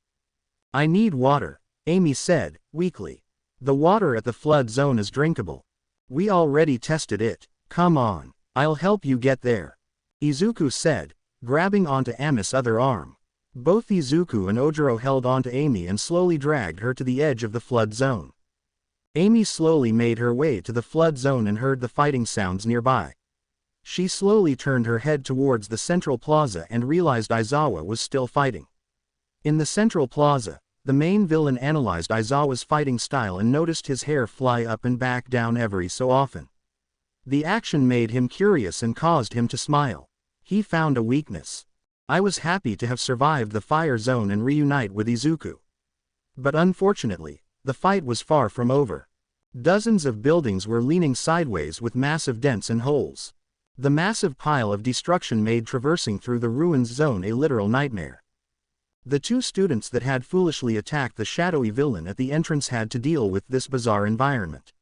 I need water, Amy said, weakly. The water at the flood zone is drinkable. We already tested it. Come on, I'll help you get there. Izuku said, grabbing onto Ami's other arm. Both Izuku and Ojiro held onto Amy and slowly dragged her to the edge of the flood zone. Amy slowly made her way to the flood zone and heard the fighting sounds nearby. She slowly turned her head towards the central plaza and realized Aizawa was still fighting. In the central plaza, the main villain analyzed Aizawa's fighting style and noticed his hair fly up and back down every so often. The action made him curious and caused him to smile. He found a weakness. I was happy to have survived the fire zone and reunite with Izuku. But unfortunately, the fight was far from over. Dozens of buildings were leaning sideways with massive dents and holes. The massive pile of destruction made traversing through the ruins zone a literal nightmare. The two students that had foolishly attacked the shadowy villain at the entrance had to deal with this bizarre environment.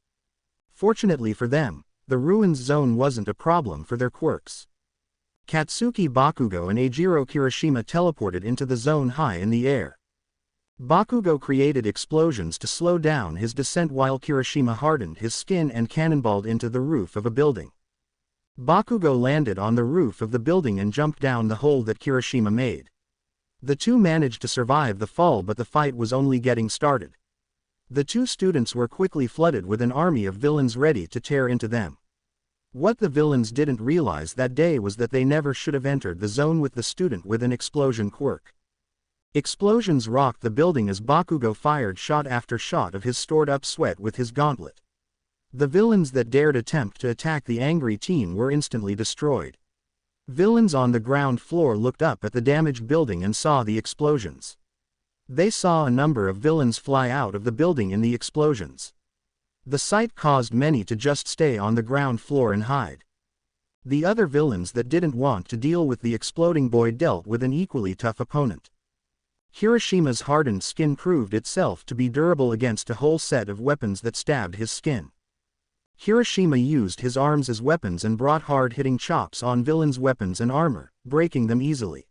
Fortunately for them, the ruins zone wasn't a problem for their quirks. Katsuki Bakugo and Eijiro Kirishima teleported into the zone high in the air. Bakugo created explosions to slow down his descent while Kirishima hardened his skin and cannonballed into the roof of a building. Bakugo landed on the roof of the building and jumped down the hole that Kirishima made. The two managed to survive the fall, but the fight was only getting started. The two students were quickly flooded with an army of villains ready to tear into them. What the villains didn't realize that day was that they never should have entered the zone with the student with an explosion quirk. Explosions rocked the building as Bakugo fired shot after shot of his stored-up sweat with his gauntlet. The villains that dared attempt to attack the angry teen were instantly destroyed. Villains on the ground floor looked up at the damaged building and saw the explosions. They saw a number of villains fly out of the building in the explosions. The sight caused many to just stay on the ground floor and hide. The other villains that didn't want to deal with the exploding boy dealt with an equally tough opponent. Kirishima's hardened skin proved itself to be durable against a whole set of weapons that stabbed his skin. Kirishima used his arms as weapons and brought hard-hitting chops on villains' weapons and armor, breaking them easily.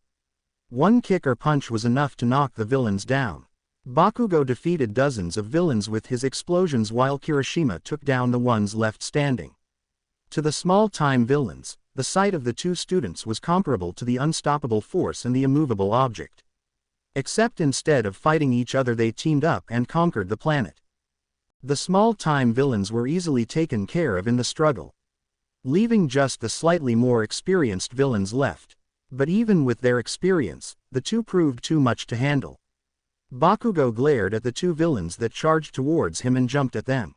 One kick or punch was enough to knock the villains down. Bakugo defeated dozens of villains with his explosions while Kirishima took down the ones left standing. To the small-time villains, the sight of the two students was comparable to the unstoppable force and the immovable object. Except instead of fighting each other they teamed up and conquered the planet. The small-time villains were easily taken care of in the struggle, leaving just the slightly more experienced villains left. But even with their experience, the two proved too much to handle. Bakugo glared at the two villains that charged towards him and jumped at them.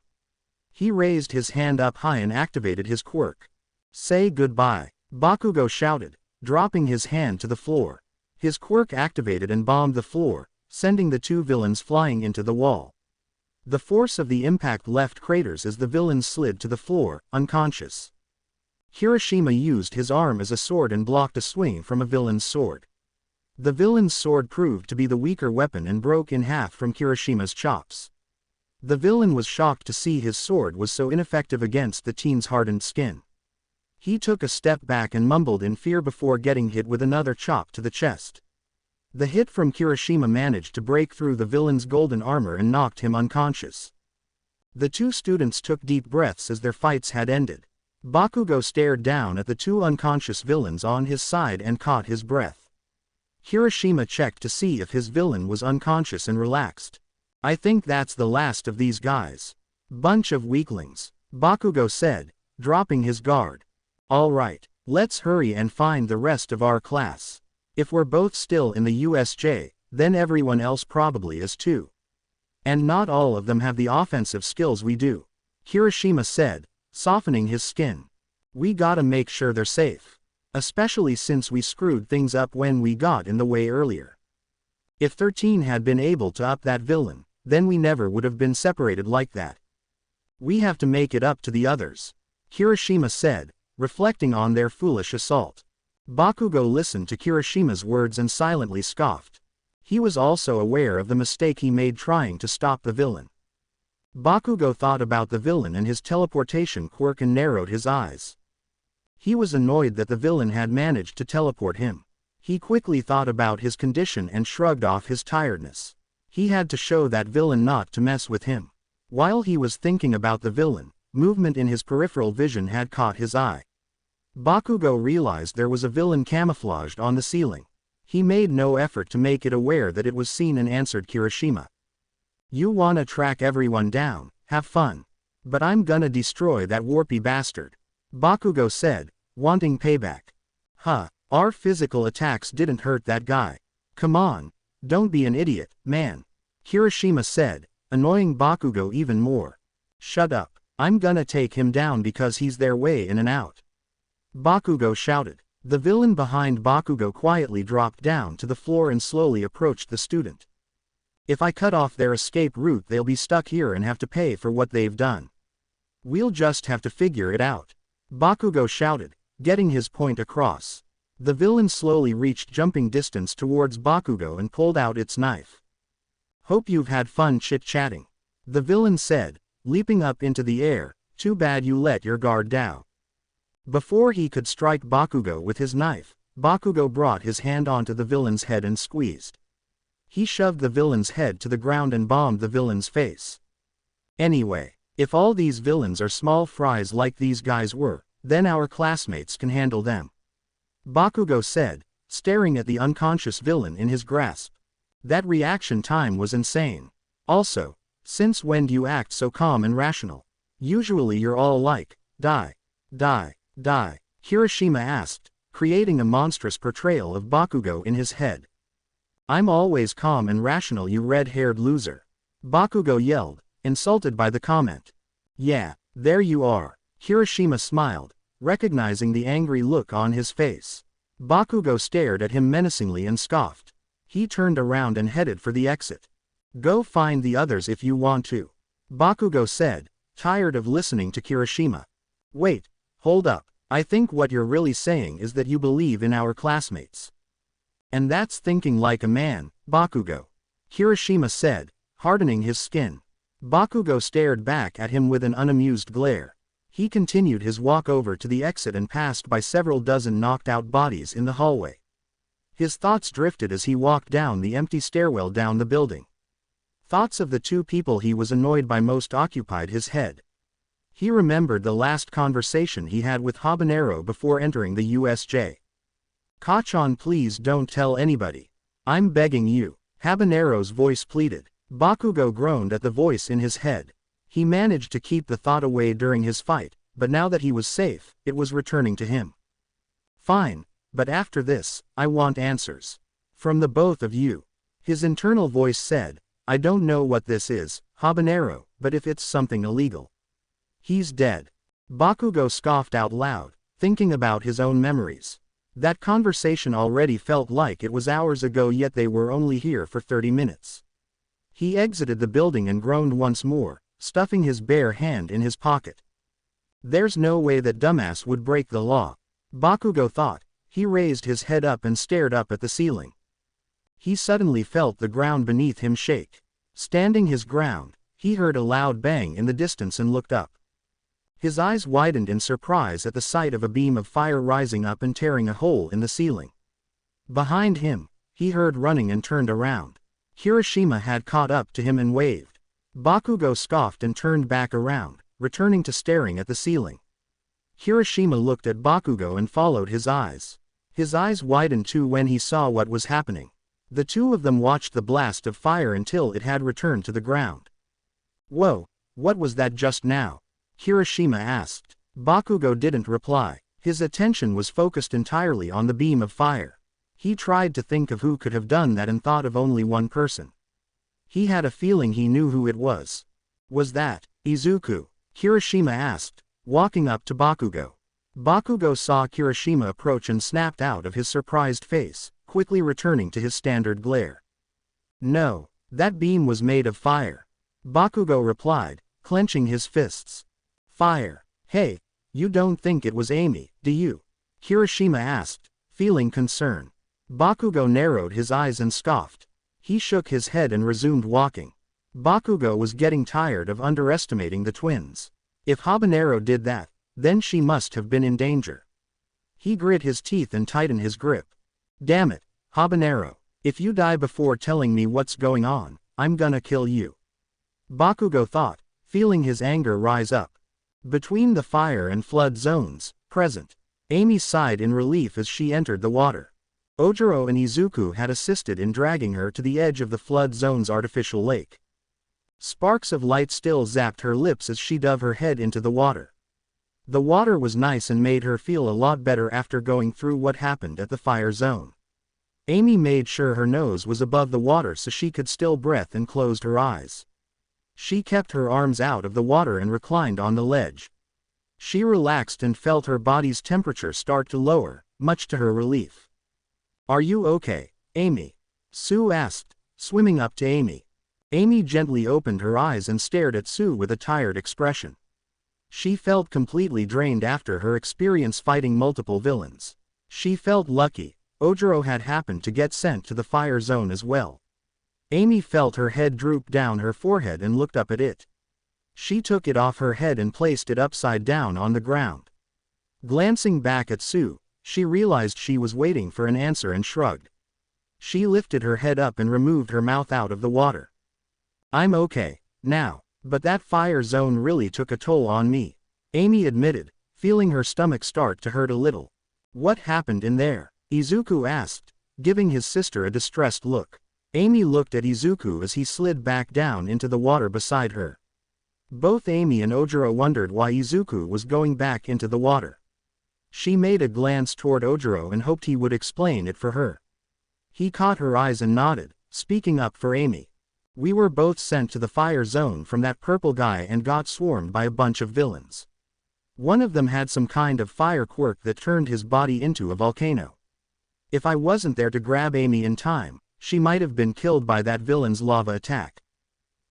He raised his hand up high and activated his quirk. "Say goodbye," Bakugo shouted, dropping his hand to the floor. His quirk activated and bombed the floor, sending the two villains flying into the wall. The force of the impact left craters as the villains slid to the floor, unconscious. Kirishima used his arm as a sword and blocked a swing from a villain's sword. The villain's sword proved to be the weaker weapon and broke in half from Kirishima's chops. The villain was shocked to see his sword was so ineffective against the teen's hardened skin. He took a step back and mumbled in fear before getting hit with another chop to the chest. The hit from Kirishima managed to break through the villain's golden armor and knocked him unconscious. The two students took deep breaths as their fights had ended. Bakugo stared down at the two unconscious villains on his side and caught his breath. Kirishima checked to see if his villain was unconscious and relaxed. "I think that's the last of these guys. Bunch of weaklings," Bakugo said, dropping his guard. "All right, let's hurry and find the rest of our class. If we're both still in the USJ, then everyone else probably is too. And not all of them have the offensive skills we do," Kirishima said, softening his skin. "We gotta make sure they're safe. Especially since we screwed things up when we got in the way earlier. If 13 had been able to up that villain, then we never would have been separated like that. We have to make it up to the others," Kirishima said, reflecting on their foolish assault. Bakugo listened to Kirishima's words and silently scoffed. He was also aware of the mistake he made trying to stop the villain. Bakugo thought about the villain and his teleportation quirk and narrowed his eyes. He was annoyed that the villain had managed to teleport him. He quickly thought about his condition and shrugged off his tiredness. He had to show that villain not to mess with him. While he was thinking about the villain, movement in his peripheral vision had caught his eye. Bakugo realized there was a villain camouflaged on the ceiling. He made no effort to make it aware that it was seen and answered Kirishima. "You wanna track everyone down, have fun. But I'm gonna destroy that warpy bastard," Bakugo said, wanting payback. Our physical attacks didn't hurt that guy. Come on, don't be an idiot, man," Kirishima said, annoying Bakugo even more. "Shut up. I'm gonna take him down because he's their way in and out. Bakugo shouted. The villain behind Bakugo quietly dropped down to the floor and slowly approached the student. If I cut off their escape route, they'll be stuck here and have to pay for what they've done. We'll just have to figure it out. Bakugo shouted, getting his point across. The villain slowly reached jumping distance towards Bakugo and pulled out its knife. Hope you've had fun chit-chatting. The villain said, leaping up into the air. Too bad you let your guard down. Before he could strike Bakugo with his knife, Bakugo brought his hand onto the villain's head and squeezed. He shoved the villain's head to the ground and bombed the villain's face. Anyway, if all these villains are small fries like these guys were, then our classmates can handle them. Bakugo said, staring at the unconscious villain in his grasp. That reaction time was insane. Also, since when do you act so calm and rational? Usually you're all like, die, die, die, Kirishima asked, creating a monstrous portrayal of Bakugo in his head. I'm always calm and rational, you red-haired loser. Bakugo yelled, insulted by the comment. Yeah, there you are. Kirishima smiled, recognizing the angry look on his face. Bakugo stared at him menacingly and scoffed. He turned around and headed for the exit. Go find the others if you want to. Bakugo said, tired of listening to Kirishima. Wait, hold up. I think what you're really saying is that you believe in our classmates. And that's thinking like a man, Bakugo. Kirishima said, hardening his skin. Bakugo stared back at him with an unamused glare. He continued his walk over to the exit and passed by several dozen knocked-out bodies in the hallway. His thoughts drifted as he walked down the empty stairwell down the building. Thoughts of the two people he was annoyed by most occupied his head. He remembered the last conversation he had with Habanero before entering the USJ. Kachan, please don't tell anybody. I'm begging you. Habanero's voice pleaded. Bakugo groaned at the voice in his head. He managed to keep the thought away during his fight, but now that he was safe, it was returning to him. Fine, but after this, I want answers. From the both of you. His internal voice said, I don't know what this is, Habanero, but if it's something illegal. He's dead. Bakugo scoffed out loud, thinking about his own memories. That conversation already felt like it was hours ago, yet they were only here for 30 minutes. He exited the building and groaned once more, stuffing his bare hand in his pocket. There's no way that dumbass would break the law. Bakugo thought. He raised his head up and stared up at the ceiling. He suddenly felt the ground beneath him shake. Standing his ground, he heard a loud bang in the distance and looked up. His eyes widened in surprise at the sight of a beam of fire rising up and tearing a hole in the ceiling. Behind him, he heard running and turned around. Kirishima had caught up to him and waved. Bakugo scoffed and turned back around, returning to staring at the ceiling. Kirishima looked at Bakugo and followed his eyes. His eyes widened too when he saw what was happening. The two of them watched the blast of fire until it had returned to the ground. Whoa, what was that just now? Kirishima asked. Bakugo didn't reply. His attention was focused entirely on the beam of fire. He tried to think of who could have done that and thought of only one person. He had a feeling he knew who it was. Was that Izuku? Kirishima asked, walking up to Bakugo. Bakugo saw Kirishima approach and snapped out of his surprised face, quickly returning to his standard glare. No, that beam was made of fire. Bakugo replied, clenching his fists. Fire. Hey, you don't think it was Amy, do you? Kirishima asked, feeling concern. Bakugo narrowed his eyes and scoffed. He shook his head and resumed walking. Bakugo was getting tired of underestimating the twins. If Habanero did that, then she must have been in danger. He grit his teeth and tightened his grip. Damn it, Habanero. If you die before telling me what's going on, I'm gonna kill you. Bakugo thought, feeling his anger rise up. Between the fire and flood zones, present, Amy sighed in relief as she entered the water. Ojiro and Izuku had assisted in dragging her to the edge of the flood zone's artificial lake. Sparks of light still zapped her lips as she dove her head into the water. The water was nice and made her feel a lot better after going through what happened at the fire zone. Amy made sure her nose was above the water so she could still breathe and closed her eyes. She kept her arms out of the water and reclined on the ledge. She relaxed and felt her body's temperature start to lower, much to her relief. "Are you okay, Amy?" Sue asked, swimming up to Amy. Amy gently opened her eyes and stared at Sue with a tired expression. She felt completely drained after her experience fighting multiple villains. She felt lucky. Ojiro had happened to get sent to the fire zone as well. Amy felt her head droop down her forehead and looked up at it. She took it off her head and placed it upside down on the ground. Glancing back at Sue, she realized she was waiting for an answer and shrugged. She lifted her head up and removed her mouth out of the water. "I'm okay now, but that fire zone really took a toll on me," Amy admitted, feeling her stomach start to hurt a little. "What happened in there?" Izuku asked, giving his sister a distressed look. Amy looked at Izuku as he slid back down into the water beside her. Both Amy and Ojiro wondered why Izuku was going back into the water. She made a glance toward Ojiro and hoped he would explain it for her. He caught her eyes and nodded, speaking up for Amy. "We were both sent to the fire zone from that purple guy and got swarmed by a bunch of villains. One of them had some kind of fire quirk that turned his body into a volcano. If I wasn't there to grab Amy in time, she might have been killed by that villain's lava attack."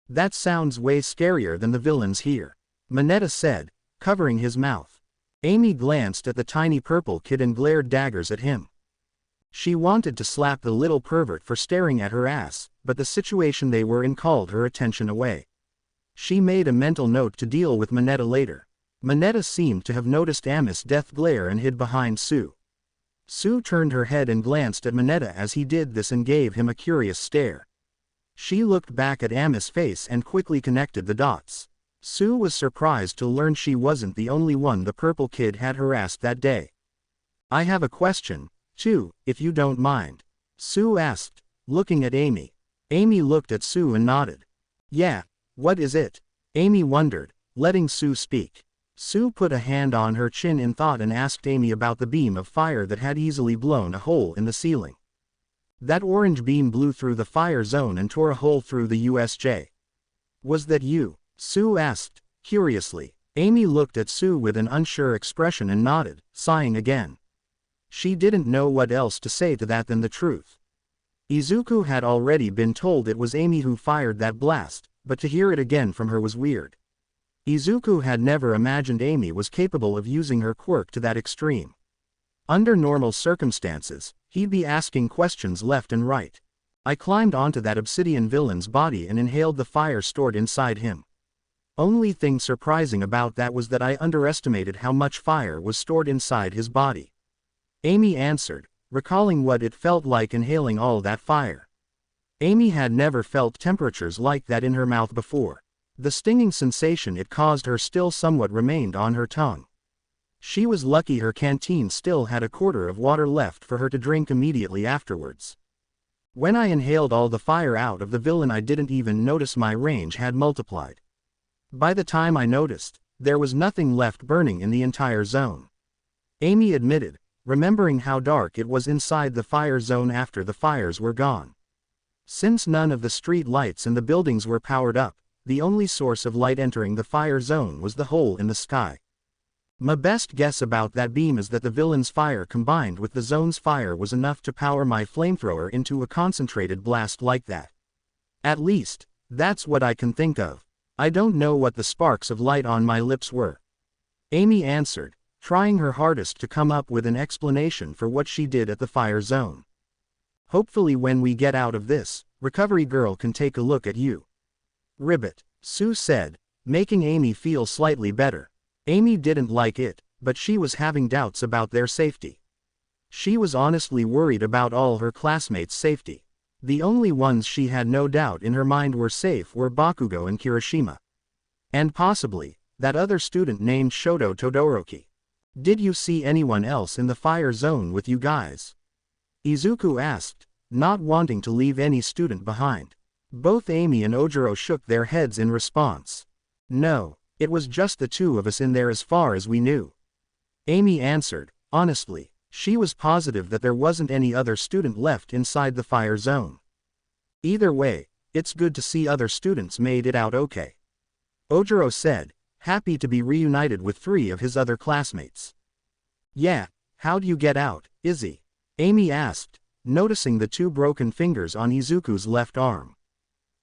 "That sounds way scarier than the villains here," Mineta said, covering his mouth. Amy glanced at the tiny purple kid and glared daggers at him. She wanted to slap the little pervert for staring at her ass, but the situation they were in called her attention away. She made a mental note to deal with Mineta later. Mineta seemed to have noticed Ami's death glare and hid behind Sue. Sue turned her head and glanced at Mineta as he did this and gave him a curious stare. She looked back at Ami's face and quickly connected the dots. Sue was surprised to learn she wasn't the only one the purple kid had harassed that day. "I have a question, too, if you don't mind," Sue asked, looking at Amy. Amy looked at Sue and nodded. "Yeah, what is it?" Amy wondered, letting Sue speak. Sue put a hand on her chin in thought and asked Amy about the beam of fire that had easily blown a hole in the ceiling. "That orange beam blew through the fire zone and tore a hole through the USJ. Was that you?" Sue asked, curiously. Amy looked at Sue with an unsure expression and nodded, sighing again. She didn't know what else to say to that than the truth. Izuku had already been told it was Amy who fired that blast, but to hear it again from her was weird. Izuku had never imagined Amy was capable of using her quirk to that extreme. Under normal circumstances, he'd be asking questions left and right. "I climbed onto that obsidian villain's body and inhaled the fire stored inside him. Only thing surprising about that was that I underestimated how much fire was stored inside his body," Amy answered, recalling what it felt like inhaling all that fire. Amy had never felt temperatures like that in her mouth before. The stinging sensation it caused her still somewhat remained on her tongue. She was lucky her canteen still had a quarter of water left for her to drink immediately afterwards. "When I inhaled all the fire out of the villain, I didn't even notice my range had multiplied. By the time I noticed, there was nothing left burning in the entire zone," Amy admitted, remembering how dark it was inside the fire zone after the fires were gone. Since none of the street lights in the buildings were powered up, the only source of light entering the fire zone was the hole in the sky. "My best guess about that beam is that the villain's fire combined with the zone's fire was enough to power my flamethrower into a concentrated blast like that. At least, that's what I can think of. I don't know what the sparks of light on my lips were," Amy answered, trying her hardest to come up with an explanation for what she did at the fire zone. "Hopefully when we get out of this, Recovery Girl can take a look at you." "Ribbit," Sue said, making Amy feel slightly better. Amy didn't like it, but she was having doubts about their safety. She was honestly worried about all her classmates' safety. The only ones she had no doubt in her mind were safe were Bakugo and Kirishima. And possibly, that other student named Shoto Todoroki. "Did you see anyone else in the fire zone with you guys?" Izuku asked, not wanting to leave any student behind. Both Amy and Ojiro shook their heads in response. "No, it was just the two of us in there as far as we knew," Amy answered. Honestly, she was positive that there wasn't any other student left inside the fire zone. Either way, It's good to see other students made it out okay. Ojiro said, happy to be reunited with 3 of his other classmates. Yeah, how'd you get out, Izzy? Amy asked, noticing the 2 broken fingers on Izuku's left arm.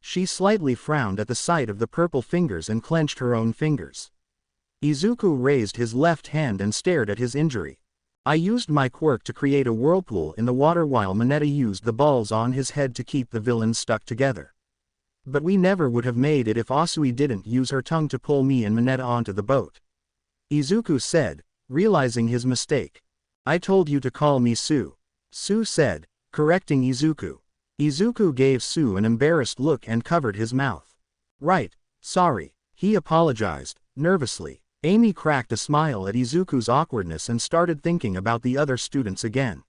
She slightly frowned at the sight of the purple fingers and clenched her own fingers. Izuku raised his left hand and stared at his injury. I used my quirk to create a whirlpool in the water while Mineta used the balls on his head to keep the villains stuck together. But we never would have made it if Asui didn't use her tongue to pull me and Mineta onto the boat. Izuku said, realizing his mistake. I told you to call me Sue. Sue said, correcting Izuku. Izuku gave Sue an embarrassed look and covered his mouth. Right, sorry, he apologized, nervously. Amy cracked a smile at Izuku's awkwardness and started thinking about the other students again.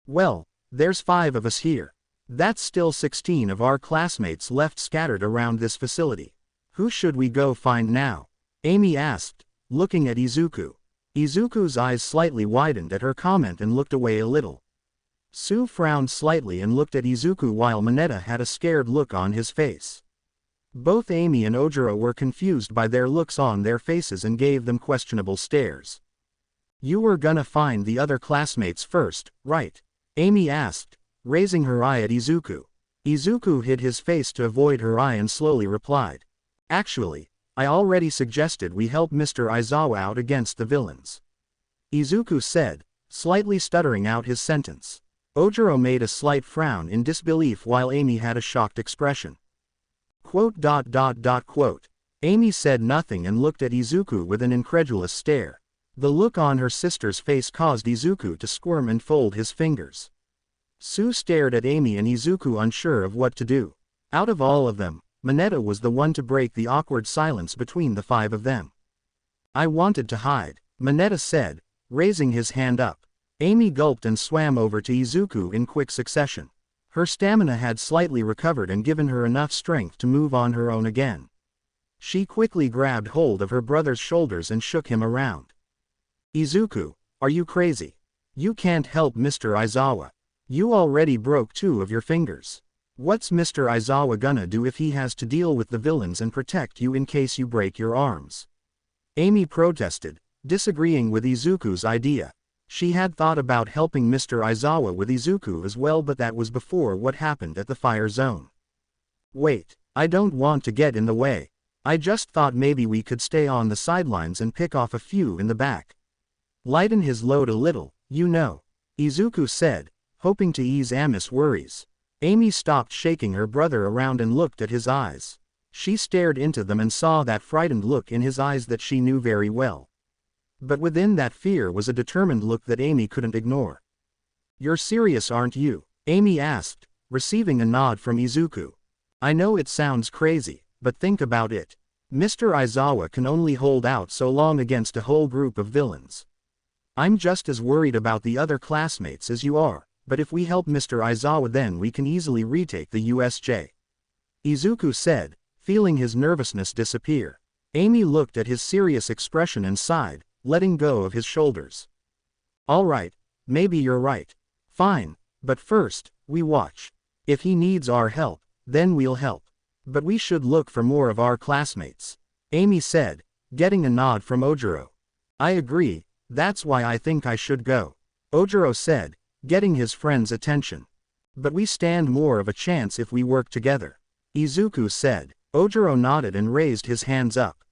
Well, there's 5 of us here. That's still 16 of our classmates left scattered around this facility. Who should we go find now? Amy asked, looking at Izuku. Izuku's eyes slightly widened at her comment and looked away a little. Sue frowned slightly and looked at Izuku while Mineta had a scared look on his face. Both Amy and Ojiro were confused by their looks on their faces and gave them questionable stares. You were gonna find the other classmates first, right? Amy asked, raising her eye at Izuku. Izuku hid his face to avoid her eye and slowly replied. Actually, I already suggested we help Mr. Aizawa out against the villains. Izuku said, slightly stuttering out his sentence. Ojiro made a slight frown in disbelief while Amy had a shocked expression. Quote. Amy said nothing and looked at Izuku with an incredulous stare. The look on her sister's face caused Izuku to squirm and fold his fingers. Sue stared at Amy and Izuku unsure of what to do. Out of all of them, Mineta was the one to break the awkward silence between the 5 of them. I wanted to hide, Mineta said, raising his hand up. Amy gulped and swam over to Izuku in quick succession. Her stamina had slightly recovered and given her enough strength to move on her own again. She quickly grabbed hold of her brother's shoulders and shook him around. Izuku, are you crazy? You can't help Mr. Aizawa. You already broke 2 of your fingers. What's Mr. Aizawa gonna do if he has to deal with the villains and protect you in case you break your arms? Amy protested, disagreeing with Izuku's idea. She had thought about helping Mr. Aizawa with Izuku as well, but that was before what happened at the fire zone. Wait, I don't want to get in the way. I just thought maybe we could stay on the sidelines and pick off a few in the back. Lighten his load a little, you know. Izuku said, hoping to ease Ami's worries. Amy stopped shaking her brother around and looked at his eyes. She stared into them and saw that frightened look in his eyes that she knew very well. But within that fear was a determined look that Amy couldn't ignore. You're serious, aren't you? Amy asked, receiving a nod from Izuku. I know it sounds crazy, but think about it. Mr. Aizawa can only hold out so long against a whole group of villains. I'm just as worried about the other classmates as you are, but if we help Mr. Aizawa then we can easily retake the USJ. Izuku said, feeling his nervousness disappear. Amy looked at his serious expression and sighed, letting go of his shoulders. All right, maybe you're right. Fine, but first, we watch. If he needs our help, then we'll help. But we should look for more of our classmates. Amy said, getting a nod from Ojiro. I agree, that's why I think I should go. Ojiro said, getting his friend's attention. But we stand more of a chance if we work together. Izuku said. Ojiro nodded and raised his hands up.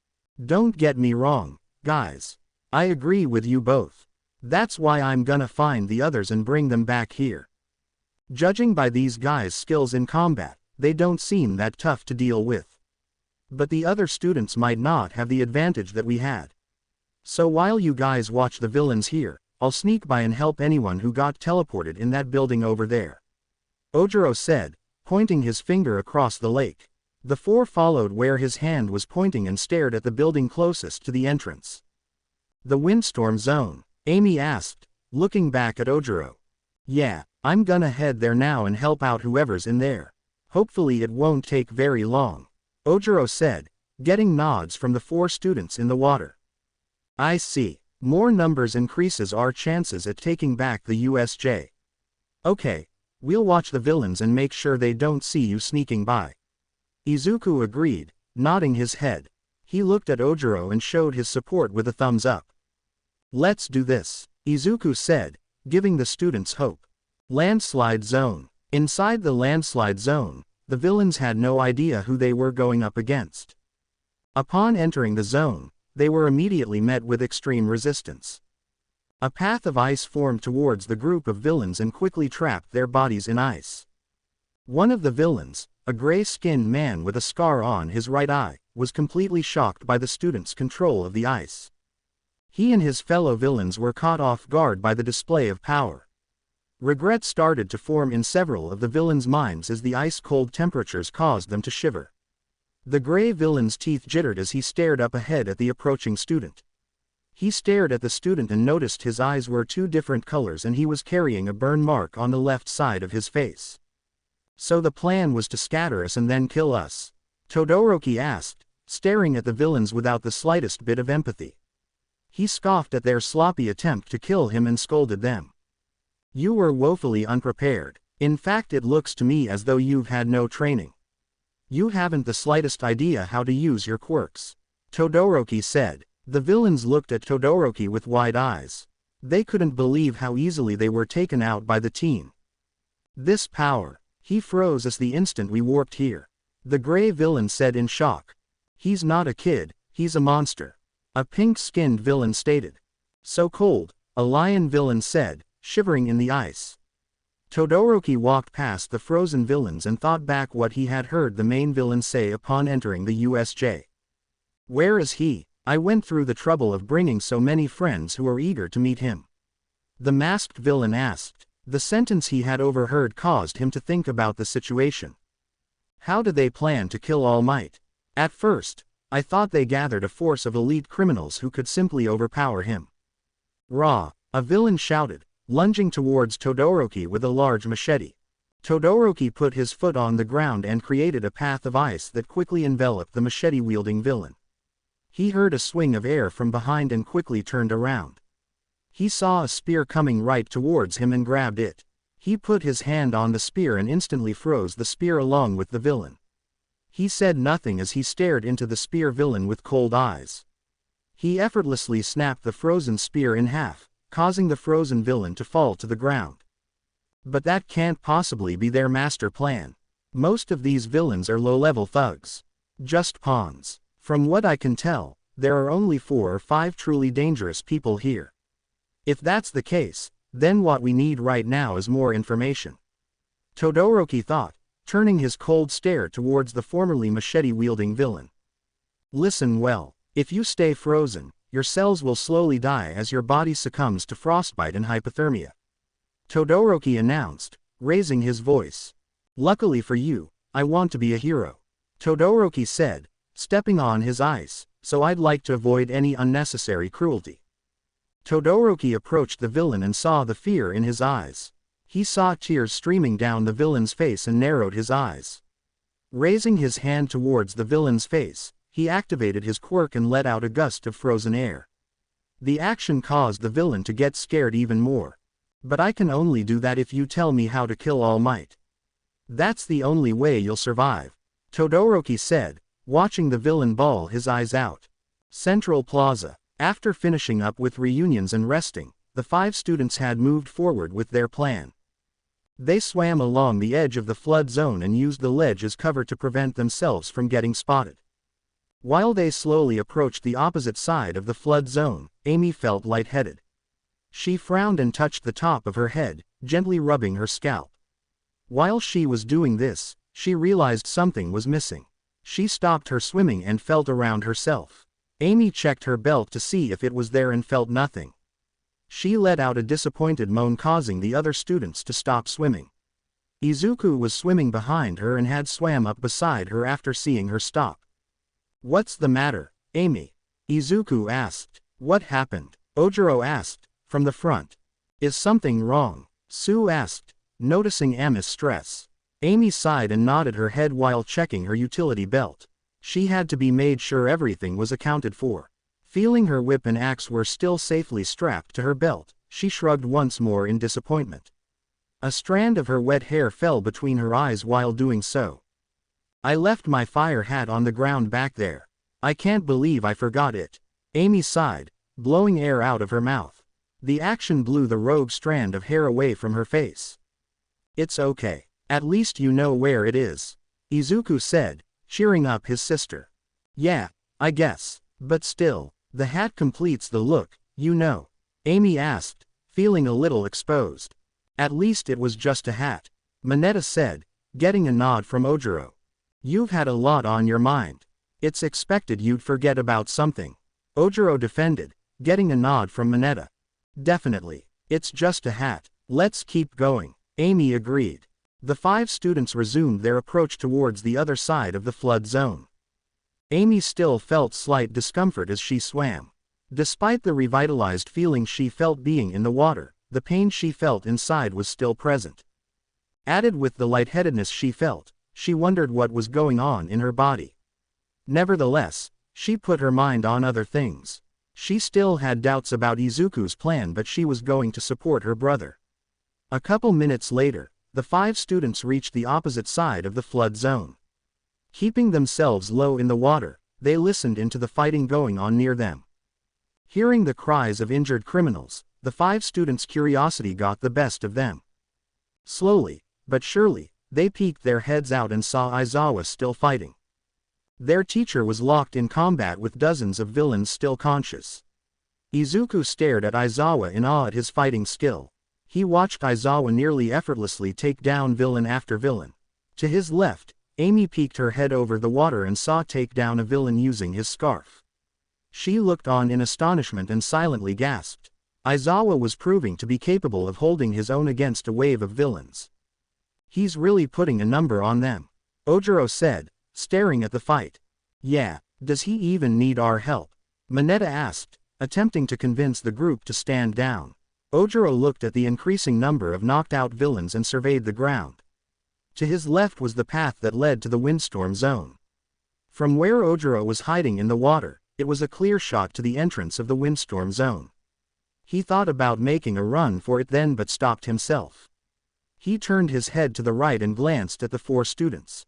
Don't get me wrong, guys. I agree with you both. That's why I'm gonna find the others and bring them back here. Judging by these guys' skills in combat, they don't seem that tough to deal with. But the other students might not have the advantage that we had. So while you guys watch the villains here, I'll sneak by and help anyone who got teleported in that building over there. Ojiro said, pointing his finger across the lake. The 4 followed where his hand was pointing and stared at the building closest to the entrance. The windstorm zone, Amy asked, looking back at Ojiro. Yeah, I'm gonna head there now and help out whoever's in there. Hopefully it won't take very long. Ojiro said, getting nods from the 4 students in the water. I see. More numbers increases our chances at taking back the USJ. Okay, we'll watch the villains and make sure they don't see you sneaking by. Izuku agreed, nodding his head. He looked at Ojiro and showed his support with a thumbs up. Let's do this, Izuku said, giving the students hope. Landslide Zone. Inside the landslide zone, the villains had no idea who they were going up against. Upon entering the zone, they were immediately met with extreme resistance. A path of ice formed towards the group of villains and quickly trapped their bodies in ice. One of the villains, a gray-skinned man with a scar on his right eye, was completely shocked by the students' control of the ice. He and his fellow villains were caught off guard by the display of power. Regret started to form in several of the villains' minds as the ice-cold temperatures caused them to shiver. The gray villain's teeth jittered as he stared up ahead at the approaching student. He stared at the student and noticed his eyes were two different colors and he was carrying a burn mark on the left side of his face. So the plan was to scatter us and then kill us? Todoroki asked, staring at the villains without the slightest bit of empathy. He scoffed at their sloppy attempt to kill him and scolded them. You were woefully unprepared. In fact, it looks to me as though you've had no training. You haven't the slightest idea how to use your quirks, Todoroki said. The villains looked at Todoroki with wide eyes. They couldn't believe how easily they were taken out by the team. This power. He froze as the instant we warped here. The gray villain said in shock. He's not a kid, he's a monster. A pink-skinned villain stated. So cold, a lion villain said, shivering in the ice. Todoroki walked past the frozen villains and thought back what he had heard the main villain say upon entering the USJ. Where is he? I went through the trouble of bringing so many friends who are eager to meet him. The masked villain asked. The sentence he had overheard caused him to think about the situation. How did they plan to kill All Might? At first, I thought they gathered a force of elite criminals who could simply overpower him. Rah! A villain shouted, lunging towards Todoroki with a large machete. Todoroki put his foot on the ground and created a path of ice that quickly enveloped the machete-wielding villain. He heard a swing of air from behind and quickly turned around. He saw a spear coming right towards him and grabbed it. He put his hand on the spear and instantly froze the spear along with the villain. He said nothing as he stared into the spear villain with cold eyes. He effortlessly snapped the frozen spear in half, causing the frozen villain to fall to the ground. But that can't possibly be their master plan. Most of these villains are low-level thugs. Just pawns. From what I can tell, there are only 4 or 5 truly dangerous people here. If that's the case, then what we need right now is more information. Todoroki thought, turning his cold stare towards the formerly machete-wielding villain. Listen well, if you stay frozen, your cells will slowly die as your body succumbs to frostbite and hypothermia. Todoroki announced, raising his voice. Luckily for you, I want to be a hero. Todoroki said, stepping on his ice, so I'd like to avoid any unnecessary cruelty. Todoroki approached the villain and saw the fear in his eyes. He saw tears streaming down the villain's face and narrowed his eyes. Raising his hand towards the villain's face, he activated his quirk and let out a gust of frozen air. The action caused the villain to get scared even more. But I can only do that if you tell me how to kill All Might. That's the only way you'll survive, Todoroki said, watching the villain bawl his eyes out. Central Plaza. After finishing up with reunions and resting, the 5 students had moved forward with their plan. They swam along the edge of the flood zone and used the ledge as cover to prevent themselves from getting spotted. While they slowly approached the opposite side of the flood zone, Amy felt lightheaded. She frowned and touched the top of her head, gently rubbing her scalp. While she was doing this, she realized something was missing. She stopped her swimming and felt around herself. Amy checked her belt to see if it was there and felt nothing. She let out a disappointed moan, causing the other students to stop swimming. Izuku was swimming behind her and had swam up beside her after seeing her stop. What's the matter, Amy? Izuku asked. What happened? Ojiro asked, from the front. Is something wrong? Sue asked, noticing Ami's stress. Amy sighed and nodded her head while checking her utility belt. She had to be made sure everything was accounted for. Feeling her whip and axe were still safely strapped to her belt, she shrugged once more in disappointment. A strand of her wet hair fell between her eyes while doing so. I left my fire hat on the ground back there. I can't believe I forgot it. Amy sighed, blowing air out of her mouth. The action blew the rogue strand of hair away from her face. It's okay. At least you know where it is, Izuku said, cheering up his sister. Yeah, I guess. But still, the hat completes the look, you know. Amy asked, feeling a little exposed. At least it was just a hat, Mineta said, getting a nod from Ojiro. You've had a lot on your mind. It's expected you'd forget about something, Ojiro defended, getting a nod from Mineta. Definitely. It's just a hat. Let's keep going, Amy agreed. The 5 students resumed their approach towards the other side of the flood zone. Amy still felt slight discomfort as she swam. Despite the revitalized feeling she felt being in the water, the pain she felt inside was still present. Added with the lightheadedness she felt, she wondered what was going on in her body. Nevertheless, she put her mind on other things. She still had doubts about Izuku's plan, but she was going to support her brother. A couple minutes later, the 5 students reached the opposite side of the flood zone. Keeping themselves low in the water, they listened into the fighting going on near them. Hearing the cries of injured criminals, the 5 students' curiosity got the best of them. Slowly, but surely, they peeked their heads out and saw Aizawa still fighting. Their teacher was locked in combat with dozens of villains still conscious. Izuku stared at Aizawa in awe at his fighting skill. He watched Aizawa nearly effortlessly take down villain after villain. To his left, Amy peeked her head over the water and saw take down a villain using his scarf. She looked on in astonishment and silently gasped. Aizawa was proving to be capable of holding his own against a wave of villains. He's really putting a number on them, Ojiro said, staring at the fight. Yeah, does he even need our help? Mineta asked, attempting to convince the group to stand down. Ojiro looked at the increasing number of knocked out villains and surveyed the ground. To his left was the path that led to the windstorm zone. From where Ojiro was hiding in the water, it was a clear shot to the entrance of the windstorm zone. He thought about making a run for it then but stopped himself. He turned his head to the right and glanced at the 4 students.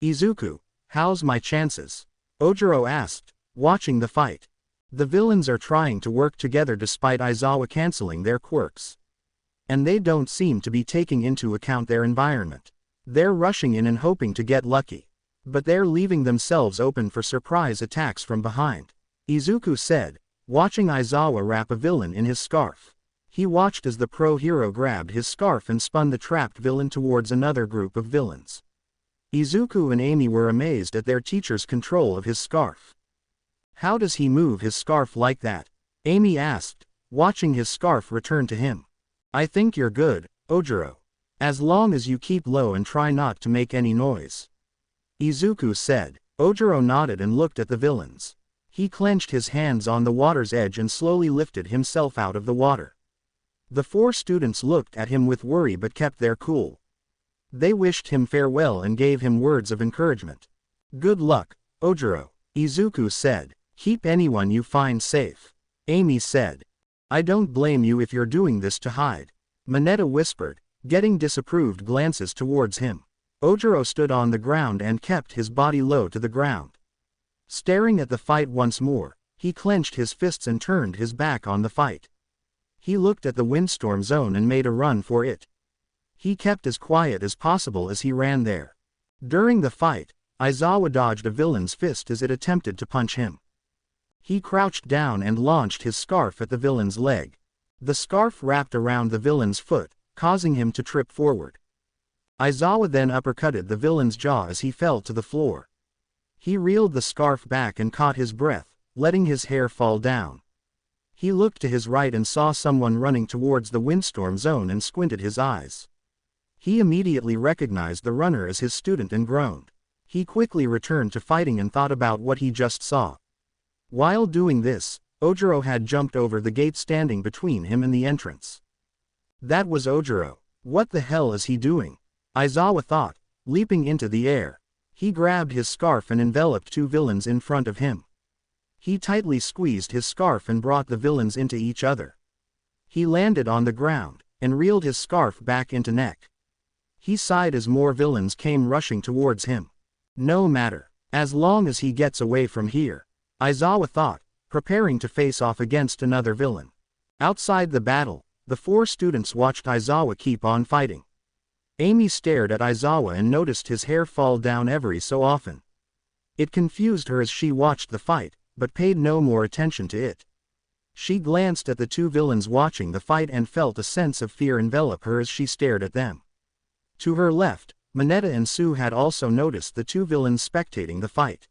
Izuku, how's my chances? Ojiro asked, watching the fight. The villains are trying to work together despite Aizawa canceling their quirks. And they don't seem to be taking into account their environment. They're rushing in and hoping to get lucky. But they're leaving themselves open for surprise attacks from behind, Izuku said, watching Aizawa wrap a villain in his scarf. He watched as the pro-hero grabbed his scarf and spun the trapped villain towards another group of villains. Izuku and Amy were amazed at their teacher's control of his scarf. How does he move his scarf like that? Amy asked, watching his scarf return to him. I think you're good, Ojiro. As long as you keep low and try not to make any noise, Izuku said. Ojiro nodded and looked at the villains. He clenched his hands on the water's edge and slowly lifted himself out of the water. The 4 students looked at him with worry but kept their cool. They wished him farewell and gave him words of encouragement. Good luck, Ojiro, Izuku said. Keep anyone you find safe, Amy said. I don't blame you if you're doing this to hide, Mineta whispered, getting disapproved glances towards him. Ojiro stood on the ground and kept his body low to the ground. Staring at the fight once more, he clenched his fists and turned his back on the fight. He looked at the windstorm zone and made a run for it. He kept as quiet as possible as he ran there. During the fight, Aizawa dodged a villain's fist as it attempted to punch him. He crouched down and launched his scarf at the villain's leg. The scarf wrapped around the villain's foot, causing him to trip forward. Aizawa then uppercutted the villain's jaw as he fell to the floor. He reeled the scarf back and caught his breath, letting his hair fall down. He looked to his right and saw someone running towards the windstorm zone and squinted his eyes. He immediately recognized the runner as his student and groaned. He quickly returned to fighting and thought about what he just saw. While doing this, Ojiro had jumped over the gate standing between him and the entrance. That was Ojiro. What the hell is he doing? Aizawa thought, leaping into the air. He grabbed his scarf and enveloped 2 villains in front of him. He tightly squeezed his scarf and brought the villains into each other. He landed on the ground, and reeled his scarf back into neck. He sighed as more villains came rushing towards him. No matter. As long as he gets away from here. Aizawa thought, preparing to face off against another villain. Outside the battle, the 4 students watched Aizawa keep on fighting. Amy stared at Aizawa and noticed his hair fall down every so often. It confused her as she watched the fight, but paid no more attention to it. She glanced at the 2 villains watching the fight and felt a sense of fear envelop her as she stared at them. To her left, Mineta and Sue had also noticed the 2 villains spectating the fight.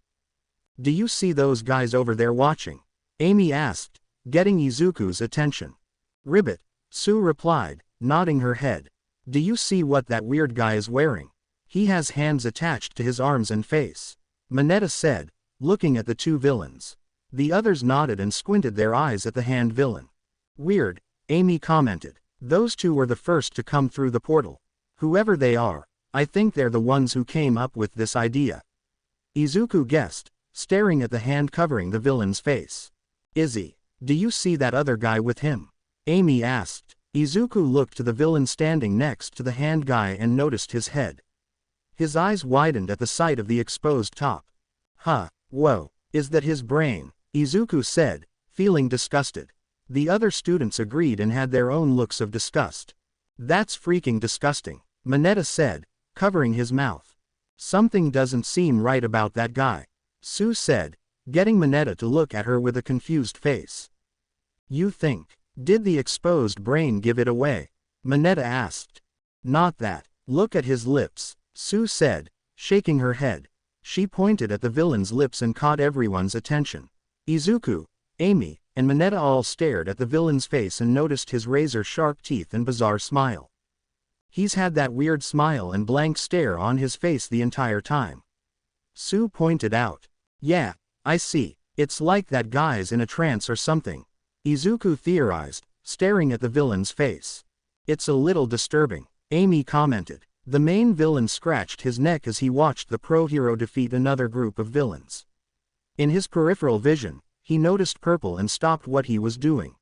"Do you see those guys over there watching?" Amy asked, getting Izuku's attention. "Ribbit," Sue replied, nodding her head. "Do you see what that weird guy is wearing? He has hands attached to his arms and face," Mineta said, looking at the 2 villains. The others nodded and squinted their eyes at the hand villain. "Weird," Amy commented. "Those 2 were the first to come through the portal. Whoever they are, I think they're the ones who came up with this idea," Izuku guessed, staring at the hand covering the villain's face. "Izzy, do you see that other guy with him?" Amy asked. Izuku looked to the villain standing next to the hand guy and noticed his head. His eyes widened at the sight of the exposed top. Whoa, is that his brain?" Izuku said, feeling disgusted. The other students agreed and had their own looks of disgust. "That's freaking disgusting," Mineta said, covering his mouth. "Something doesn't seem right about that guy," Sue said, getting Mineta to look at her with a confused face. "You think, did the exposed brain give it away?" Mineta asked. "Not that. Look at his lips," Sue said, shaking her head. She pointed at the villain's lips and caught everyone's attention. Izuku, Amy, and Mineta all stared at the villain's face and noticed his razor-sharp teeth and bizarre smile. He's had that weird smile and blank stare on his face the entire time. Sue pointed out. "Yeah, I see. It's like that guy's in a trance or something," Izuku theorized, staring at the villain's face. "It's a little disturbing," Amy commented. The main villain scratched his neck as he watched the pro-hero defeat another group of villains. In his peripheral vision, he noticed purple and stopped what he was doing.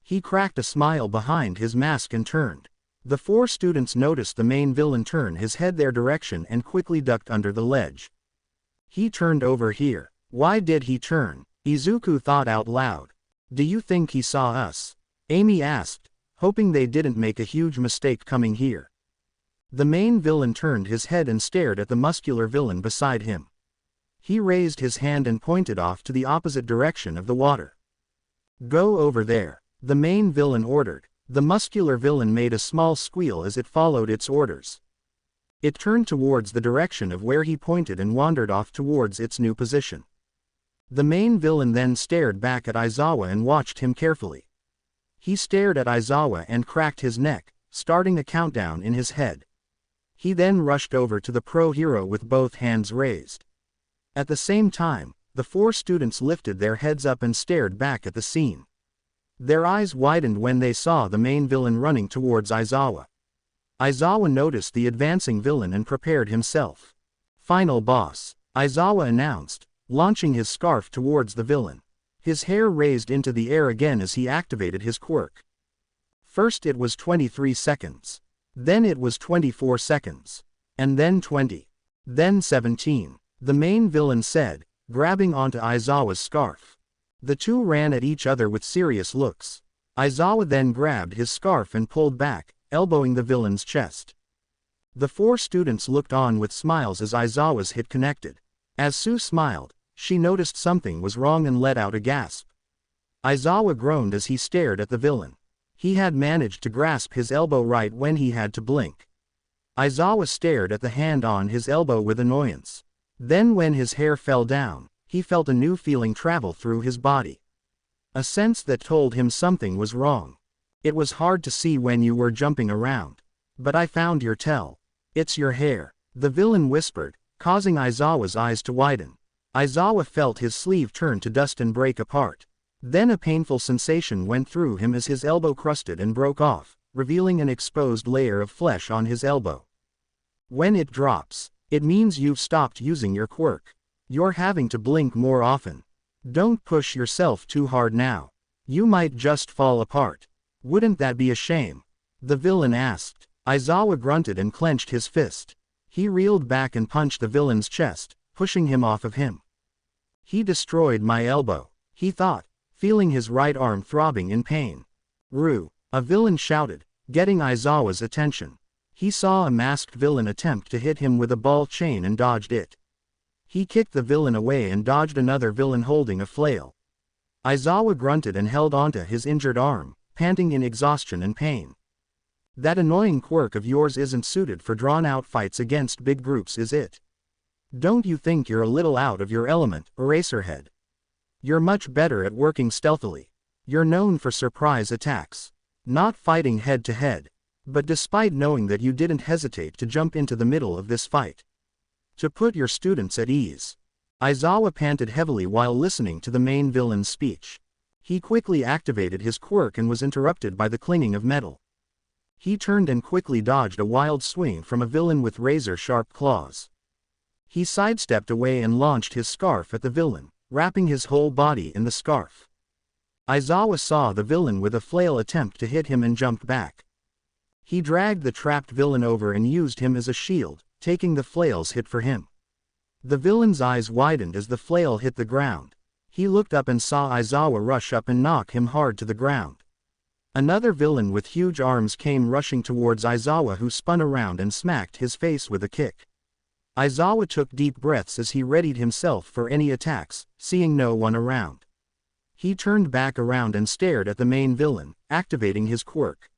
He cracked a smile behind his mask and turned. The 4 students noticed the main villain turn his head their direction and quickly ducked under the ledge. "He turned over here. Why did he turn?" Izuku thought out loud. "Do you think he saw us?" Amy asked, hoping they didn't make a huge mistake coming here. The main villain turned his head and stared at the muscular villain beside him. He raised his hand and pointed off to the opposite direction of the water. "Go over there," the main villain ordered. The muscular villain made a small squeal as it followed its orders. It turned towards the direction of where he pointed and wandered off towards its new position. The main villain then stared back at Aizawa and watched him carefully. He stared at Aizawa and cracked his neck, starting a countdown in his head. He then rushed over to the pro-hero with both hands raised. At the same time, the 4 students lifted their heads up and stared back at the scene. Their eyes widened when they saw the main villain running towards Aizawa. Aizawa noticed the advancing villain and prepared himself. "Final boss," Aizawa announced, launching his scarf towards the villain. His hair raised into the air again as he activated his quirk. First it was 23 seconds. Then it was 24 seconds. And then 20. Then 17. The main villain said, grabbing onto Aizawa's scarf. The 2 ran at each other with serious looks. Aizawa then grabbed his scarf and pulled back, elbowing the villain's chest. The 4 students looked on with smiles as Aizawa's hit connected. As Sue smiled, she noticed something was wrong and let out a gasp. Aizawa groaned as he stared at the villain. He had managed to grasp his elbow right when he had to blink. Aizawa stared at the hand on his elbow with annoyance. Then when his hair fell down, he felt a new feeling travel through his body. A sense that told him something was wrong. "It was hard to see when you were jumping around. But I found your tell. It's your hair," the villain whispered, causing Aizawa's eyes to widen. Aizawa felt his sleeve turn to dust and break apart. Then a painful sensation went through him as his elbow crusted and broke off, revealing an exposed layer of flesh on his elbow. "When it drops, it means you've stopped using your quirk. You're having to blink more often. Don't push yourself too hard now. You might just fall apart. Wouldn't that be a shame?" the villain asked. Aizawa grunted and clenched his fist. He reeled back and punched the villain's chest, pushing him off of him. He destroyed my elbow, he thought, feeling his right arm throbbing in pain. Ru, a villain shouted, getting Aizawa's attention. He saw a masked villain attempt to hit him with a ball chain and dodged it. He kicked the villain away and dodged another villain holding a flail. Aizawa grunted and held onto his injured arm, panting in exhaustion and pain. That annoying quirk of yours isn't suited for drawn-out fights against big groups, is it? Don't you think you're a little out of your element, Eraserhead? You're much better at working stealthily. You're known for surprise attacks, not fighting head-to-head. But despite knowing that, you didn't hesitate to jump into the middle of this fight. To put your students at ease. Aizawa panted heavily while listening to the main villain's speech. He quickly activated his quirk and was interrupted by the clinging of metal. He turned and quickly dodged a wild swing from a villain with razor-sharp claws. He sidestepped away and launched his scarf at the villain, wrapping his whole body in the scarf. Aizawa saw the villain with a flail attempt to hit him and jumped back. He dragged the trapped villain over and used him as a shield, taking the flail's hit for him. The villain's eyes widened as the flail hit the ground. He looked up and saw Aizawa rush up and knock him hard to the ground. Another villain with huge arms came rushing towards Aizawa, who spun around and smacked his face with a kick. Aizawa took deep breaths as he readied himself for any attacks, seeing no one around. He turned back around and stared at the main villain, activating his quirk.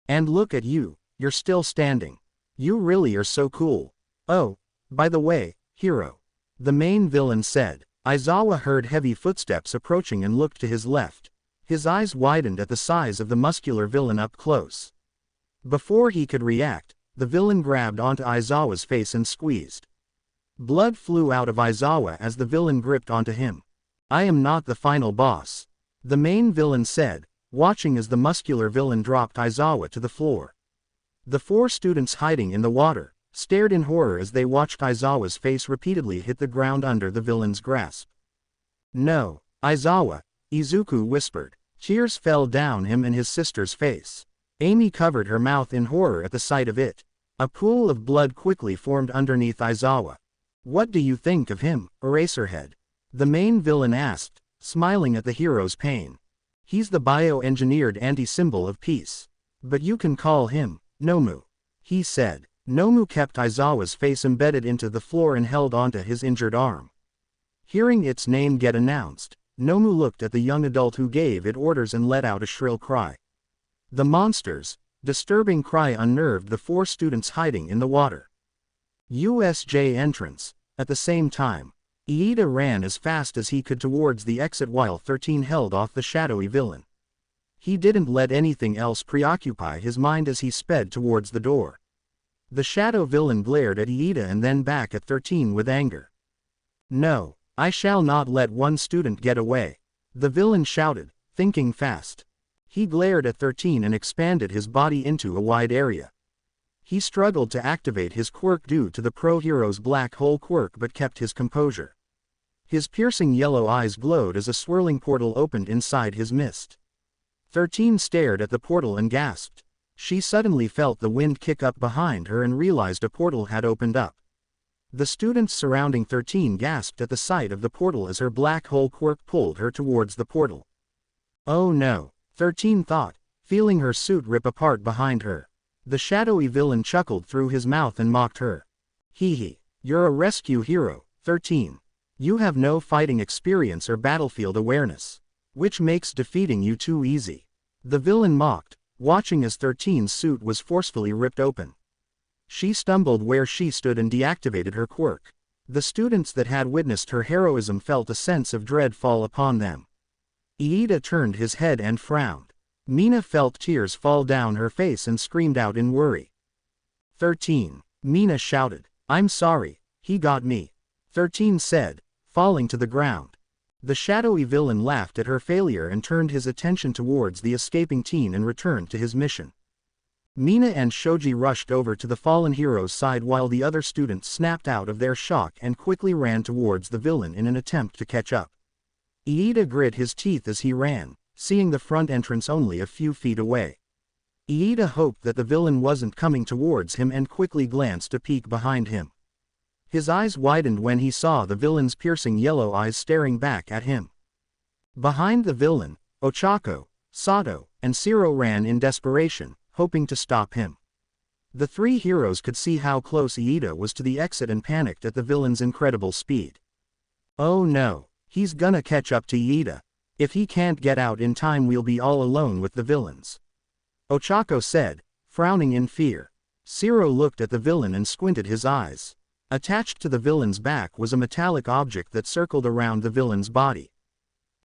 And look at you, you're still standing. You really are so cool. Oh, by the way, hero. The main villain said. Aizawa heard heavy footsteps approaching and looked to his left. His eyes widened at the size of the muscular villain up close. Before he could react, the villain grabbed onto Aizawa's face and squeezed. Blood flew out of Aizawa as the villain gripped onto him. I am not the final boss. The main villain said, watching as the muscular villain dropped Aizawa to the floor. The four students hiding in the water stared in horror as they watched Aizawa's face repeatedly hit the ground under the villain's grasp. No, Aizawa, Izuku whispered. Tears fell down him and his sister's face. Amy covered her mouth in horror at the sight of it. A pool of blood quickly formed underneath Aizawa. What do you think of him, Eraserhead? The main villain asked, smiling at the hero's pain. He's the bioengineered anti-symbol of peace. But you can call him Nomu, he said. Nomu kept Aizawa's face embedded into the floor and held onto his injured arm. Hearing its name get announced, Nomu looked at the young adult who gave it orders and let out a shrill cry. The monster's disturbing cry unnerved the four students hiding in the water. USJ entrance. At the same time, Iida ran as fast as he could towards the exit while 13 held off the shadowy villain. He didn't let anything else preoccupy his mind as he sped towards the door. The shadow villain glared at Iida and then back at 13 with anger. No, I shall not let one student get away. The villain shouted, thinking fast. He glared at 13 and expanded his body into a wide area. He struggled to activate his quirk due to the pro-hero's black hole quirk but kept his composure. His piercing yellow eyes glowed as a swirling portal opened inside his mist. 13 stared at the portal and gasped. She suddenly felt the wind kick up behind her and realized a portal had opened up. The students surrounding 13 gasped at the sight of the portal as her black hole quirk pulled her towards the portal. Oh no, 13 thought, feeling her suit rip apart behind her. The shadowy villain chuckled through his mouth and mocked her. Hee hee, you're a rescue hero, 13. You have no fighting experience or battlefield awareness, which makes defeating you too easy. The villain mocked, watching as 13's suit was forcefully ripped open. She stumbled where she stood and deactivated her quirk. The students that had witnessed her heroism felt a sense of dread fall upon them. Iida turned his head and frowned. Mina felt tears fall down her face and screamed out in worry. 13. Mina shouted, I'm sorry, he got me. 13 said, falling to the ground. The shadowy villain laughed at her failure and turned his attention towards the escaping teen and returned to his mission. Mina and Shoji rushed over to the fallen hero's side while the other students snapped out of their shock and quickly ran towards the villain in an attempt to catch up. Iida grit his teeth as he ran, seeing the front entrance only a few feet away. Iida hoped that the villain wasn't coming towards him and quickly glanced a peek behind him. His eyes widened when he saw the villain's piercing yellow eyes staring back at him. Behind the villain, Ochako, Sato, and Shiro ran in desperation, hoping to stop him. The three heroes could see how close Iida was to the exit and panicked at the villain's incredible speed. Oh no, he's gonna catch up to Iida. If he can't get out in time, we'll be all alone with the villains, Ochako said, frowning in fear. Shiro looked at the villain and squinted his eyes. Attached to the villain's back was a metallic object that circled around the villain's body.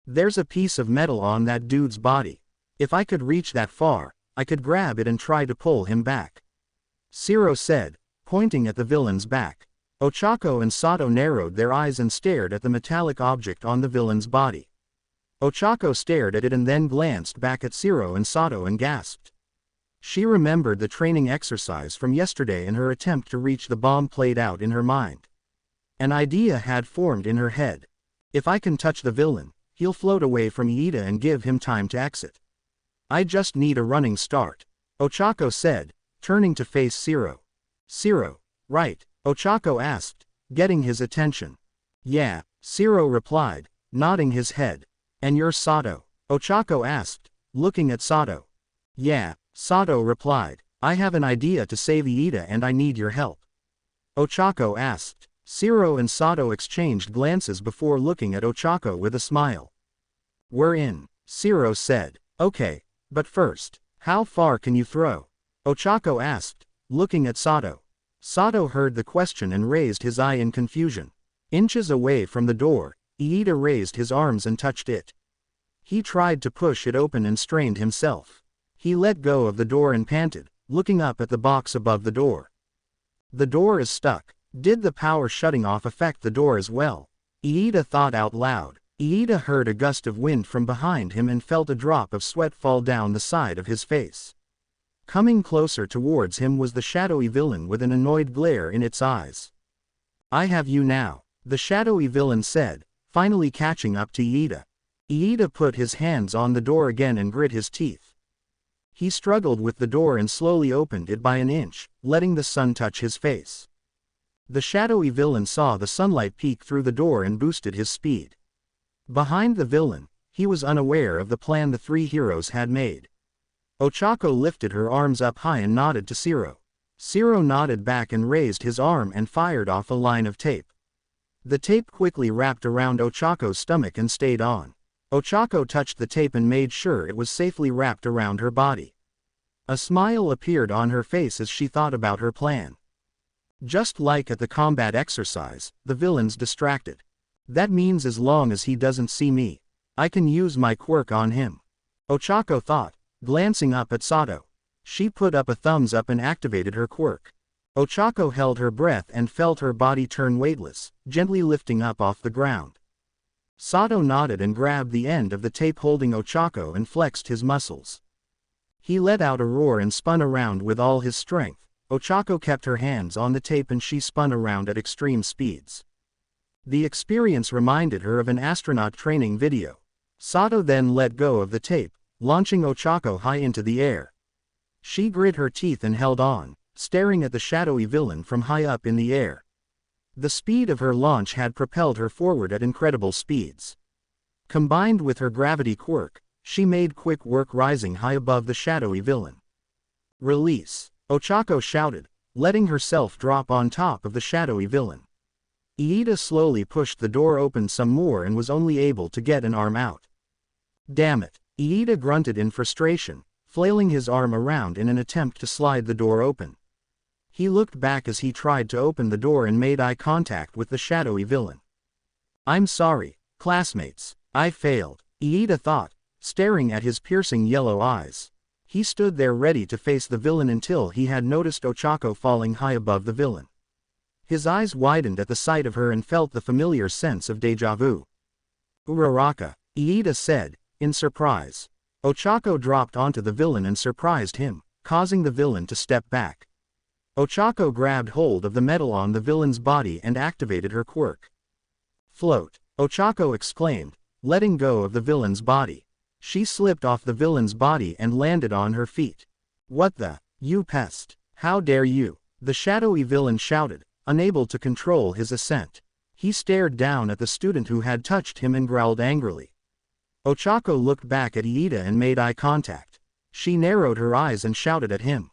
There's a piece of metal on that dude's body. If I could reach that far, I could grab it and try to pull him back, Shiro said, pointing at the villain's back. Ochako and Sato narrowed their eyes and stared at the metallic object on the villain's body. Ochako stared at it and then glanced back at Shiro and Sato and gasped. She remembered the training exercise from yesterday and her attempt to reach the bomb played out in her mind. An idea had formed in her head. If I can touch the villain, he'll float away from Iida and give him time to exit. I just need a running start, Ochako said, turning to face Shiro. Shiro, right? Ochako asked, getting his attention. Yeah, Shiro replied, nodding his head. And you're Sato? Ochako asked, looking at Sato. Yeah, Sato replied. I have an idea to save Iida and I need your help, Ochako asked. Shiro and Sato exchanged glances before looking at Ochako with a smile. We're in, Shiro said. Okay, but first, how far can you throw? Ochako asked, looking at Sato. Sato heard the question and raised his eye in confusion. Inches away from the door, Iida raised his arms and touched it. He tried to push it open and strained himself. He let go of the door and panted, looking up at the box above the door. The door is stuck. Did the power shutting off affect the door as well? Iida thought out loud. Iida heard a gust of wind from behind him and felt a drop of sweat fall down the side of his face. Coming closer towards him was the shadowy villain with an annoyed glare in its eyes. I have you now, the shadowy villain said, finally catching up to Iida. Iida put his hands on the door again and grit his teeth. He struggled with the door and slowly opened it by an inch, letting the sun touch his face. The shadowy villain saw the sunlight peek through the door and boosted his speed. Behind the villain, he was unaware of the plan the three heroes had made. Ochako lifted her arms up high and nodded to Shiro. Shiro nodded back and raised his arm and fired off a line of tape. The tape quickly wrapped around Ochako's stomach and stayed on. Ochako touched the tape and made sure it was safely wrapped around her body. A smile appeared on her face as she thought about her plan. Just like at the combat exercise, the villain's distracted. That means as long as he doesn't see me, I can use my quirk on him, Ochako thought, glancing up at Sato. She put up a thumbs up and activated her quirk. Ochako held her breath and felt her body turn weightless, gently lifting up off the ground. Sato nodded and grabbed the end of the tape holding Ochako and flexed his muscles. He let out a roar and spun around with all his strength. Ochako kept her hands on the tape and she spun around at extreme speeds. The experience reminded her of an astronaut training video. Sato then let go of the tape, launching Ochako high into the air. She grit her teeth and held on, staring at the shadowy villain from high up in the air. The speed of her launch had propelled her forward at incredible speeds. Combined with her gravity quirk, she made quick work rising high above the shadowy villain. Release, Ochako shouted, letting herself drop on top of the shadowy villain. Iida slowly pushed the door open some more and was only able to get an arm out. Damn it, Iida grunted in frustration, flailing his arm around in an attempt to slide the door open. He looked back as he tried to open the door and made eye contact with the shadowy villain. I'm sorry, classmates, I failed, Iida thought, staring at his piercing yellow eyes. He stood there ready to face the villain until he had noticed Ochako falling high above the villain. His eyes widened at the sight of her and felt the familiar sense of déjà vu. Uraraka, Iida said, in surprise. Ochako dropped onto the villain and surprised him, causing the villain to step back. Ochako grabbed hold of the metal on the villain's body and activated her quirk. Float, Ochako exclaimed, letting go of the villain's body. She slipped off the villain's body and landed on her feet. What the? You pest! How dare you? The shadowy villain shouted, unable to control his ascent. He stared down at the student who had touched him and growled angrily. Ochako looked back at Iida and made eye contact. She narrowed her eyes and shouted at him.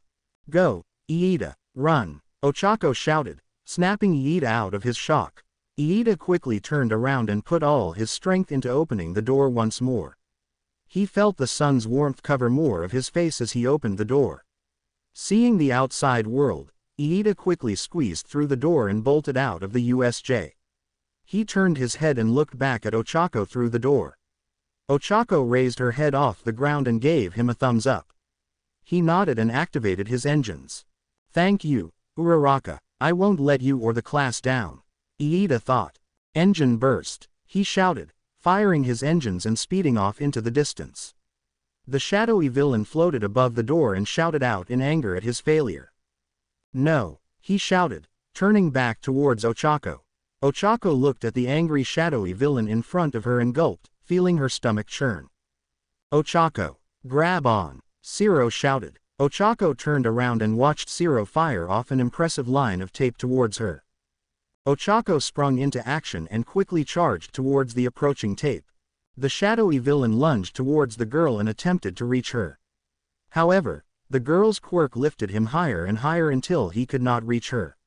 Go, Iida, run! Ochako shouted, snapping Iida out of his shock. Iida quickly turned around and put all his strength into opening the door once more. He felt the sun's warmth cover more of his face as he opened the door. Seeing the outside world, Iida quickly squeezed through the door and bolted out of the USJ. He turned his head and looked back at Ochako through the door. Ochako raised her head off the ground and gave him a thumbs up. He nodded and activated his engines. Thank you, Uraraka. I won't let you or the class down. Iida thought. Engine burst, he shouted, firing his engines and speeding off into the distance. The shadowy villain floated above the door and shouted out in anger at his failure. No, he shouted, turning back towards Ochako. Ochako looked at the angry shadowy villain in front of her and gulped, feeling her stomach churn. Ochako, grab on, Shiro shouted. Ochako turned around and watched Shiro fire off an impressive line of tape towards her. Ochako sprung into action and quickly charged towards the approaching tape. The shadowy villain lunged towards the girl and attempted to reach her. However, the girl's quirk lifted him higher and higher until he could not reach her.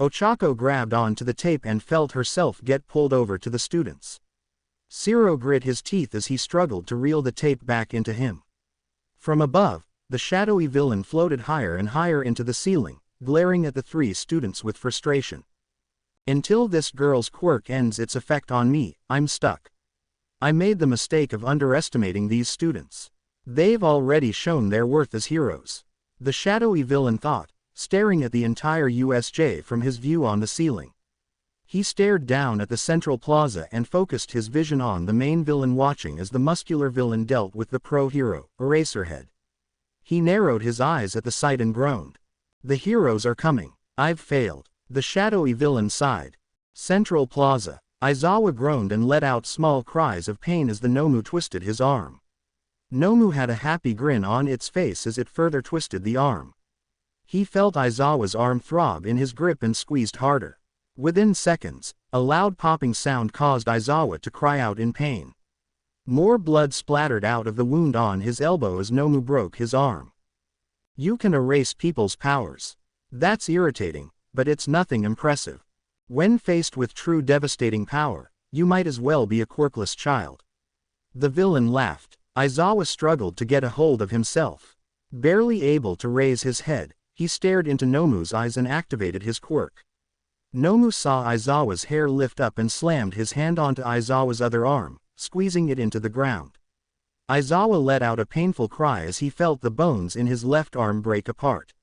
Ochako grabbed onto the tape and felt herself get pulled over to the students. Shiro grit his teeth as he struggled to reel the tape back into him. From above, the shadowy villain floated higher and higher into the ceiling, glaring at the three students with frustration. Until this girl's quirk ends its effect on me, I'm stuck. I made the mistake of underestimating these students. They've already shown their worth as heroes. The shadowy villain thought, staring at the entire USJ from his view on the ceiling. He stared down at the central plaza and focused his vision on the main villain, watching as the muscular villain dealt with the pro-hero, Eraserhead. He narrowed his eyes at the sight and groaned. The heroes are coming. I've failed. The shadowy villain sighed. Central Plaza. Aizawa groaned and let out small cries of pain as the Nomu twisted his arm. Nomu had a happy grin on its face as it further twisted the arm. He felt Aizawa's arm throb in his grip and squeezed harder. Within seconds, a loud popping sound caused Aizawa to cry out in pain. More blood splattered out of the wound on his elbow as Nomu broke his arm. You can erase people's powers. That's irritating, but it's nothing impressive. When faced with true devastating power, you might as well be a quirkless child. The villain laughed. Aizawa struggled to get a hold of himself. Barely able to raise his head, he stared into Nomu's eyes and activated his quirk. Nomu saw Aizawa's hair lift up and slammed his hand onto Aizawa's other arm, squeezing it into the ground. Aizawa let out a painful cry as he felt the bones in his left arm break apart.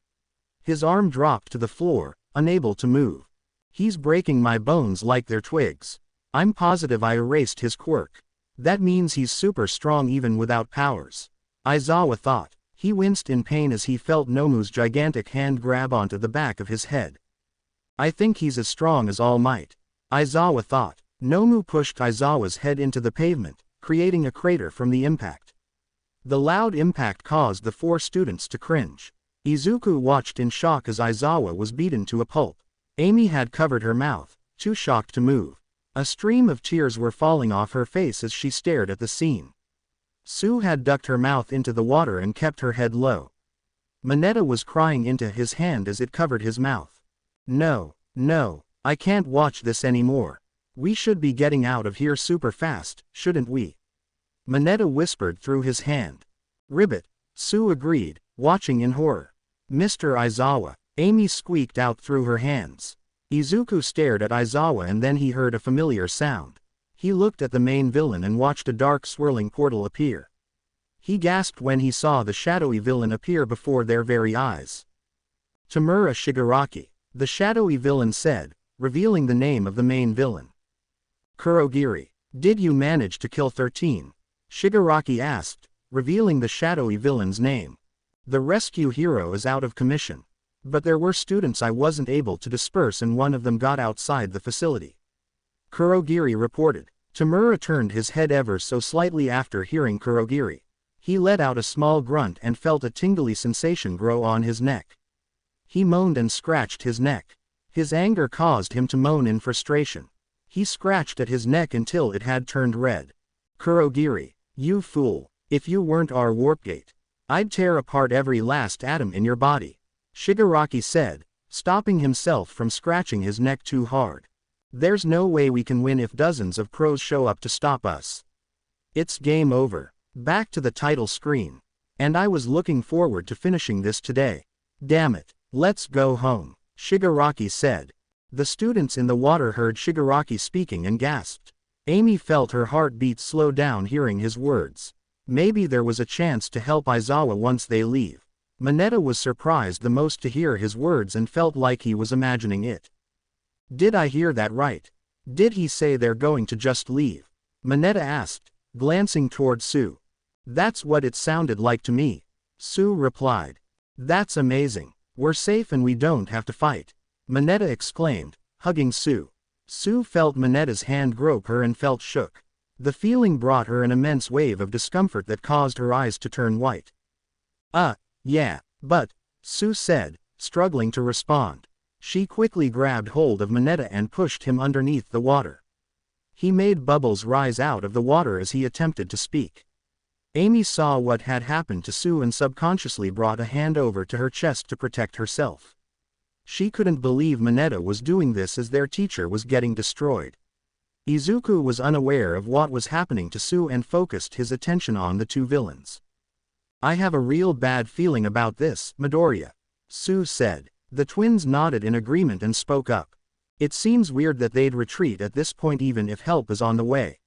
His arm dropped to the floor, unable to move. He's breaking my bones like they're twigs. I'm positive I erased his quirk. That means he's super strong even without powers. Aizawa thought. He winced in pain as he felt Nomu's gigantic hand grab onto the back of his head. I think he's as strong as All Might. Aizawa thought. Nomu pushed Aizawa's head into the pavement, creating a crater from the impact. The loud impact caused the four students to cringe. Izuku watched in shock as Aizawa was beaten to a pulp. Amy had covered her mouth, too shocked to move. A stream of tears were falling off her face as she stared at the scene. Sue had ducked her mouth into the water and kept her head low. Mineta was crying into his hand as it covered his mouth. No, I can't watch this anymore. We should be getting out of here super fast, shouldn't we? Mineta whispered through his hand. Ribbit, Sue agreed, watching in horror. Mr. Aizawa, Amy squeaked out through her hands. Izuku stared at Aizawa and then he heard a familiar sound. He looked at the main villain and watched a dark swirling portal appear. He gasped when he saw the shadowy villain appear before their very eyes. Tamura Shigaraki, the shadowy villain said, revealing the name of the main villain. Kurogiri, did you manage to kill 13? Shigaraki asked, revealing the shadowy villain's name. The rescue hero is out of commission. But there were students I wasn't able to disperse and one of them got outside the facility. Kurogiri reported. Tamura turned his head ever so slightly after hearing Kurogiri. He let out a small grunt and felt a tingly sensation grow on his neck. He moaned and scratched his neck. His anger caused him to moan in frustration. He scratched at his neck until it had turned red. Kurogiri, you fool. If you weren't our warp gate, I'd tear apart every last atom in your body, Shigaraki said, stopping himself from scratching his neck too hard. There's no way we can win if dozens of crows show up to stop us. It's game over. Back to the title screen. And I was looking forward to finishing this today. Damn it. Let's go home, Shigaraki said. The students in the water heard Shigaraki speaking and gasped. Amy felt her heartbeat slow down hearing his words. Maybe there was a chance to help Aizawa once they leave. Mineta was surprised the most to hear his words and felt like he was imagining it. Did I hear that right? Did he say they're going to just leave? Mineta asked, glancing toward Sue. That's what it sounded like to me, Sue replied. That's amazing. We're safe and we don't have to fight, Mineta exclaimed, hugging Sue. Sue felt Mineta's hand grope her and felt shook. The feeling brought her an immense wave of discomfort that caused her eyes to turn white. Yeah, but, Sue said, struggling to respond. She quickly grabbed hold of Mineta and pushed him underneath the water. He made bubbles rise out of the water as he attempted to speak. Amy saw what had happened to Sue and subconsciously brought a hand over to her chest to protect herself. She couldn't believe Mineta was doing this as their teacher was getting destroyed. Izuku was unaware of what was happening to Sue and focused his attention on the two villains. I have a real bad feeling about this, Midoriya, Sue said. The twins nodded in agreement and spoke up. It seems weird that they'd retreat at this point even if help is on the way,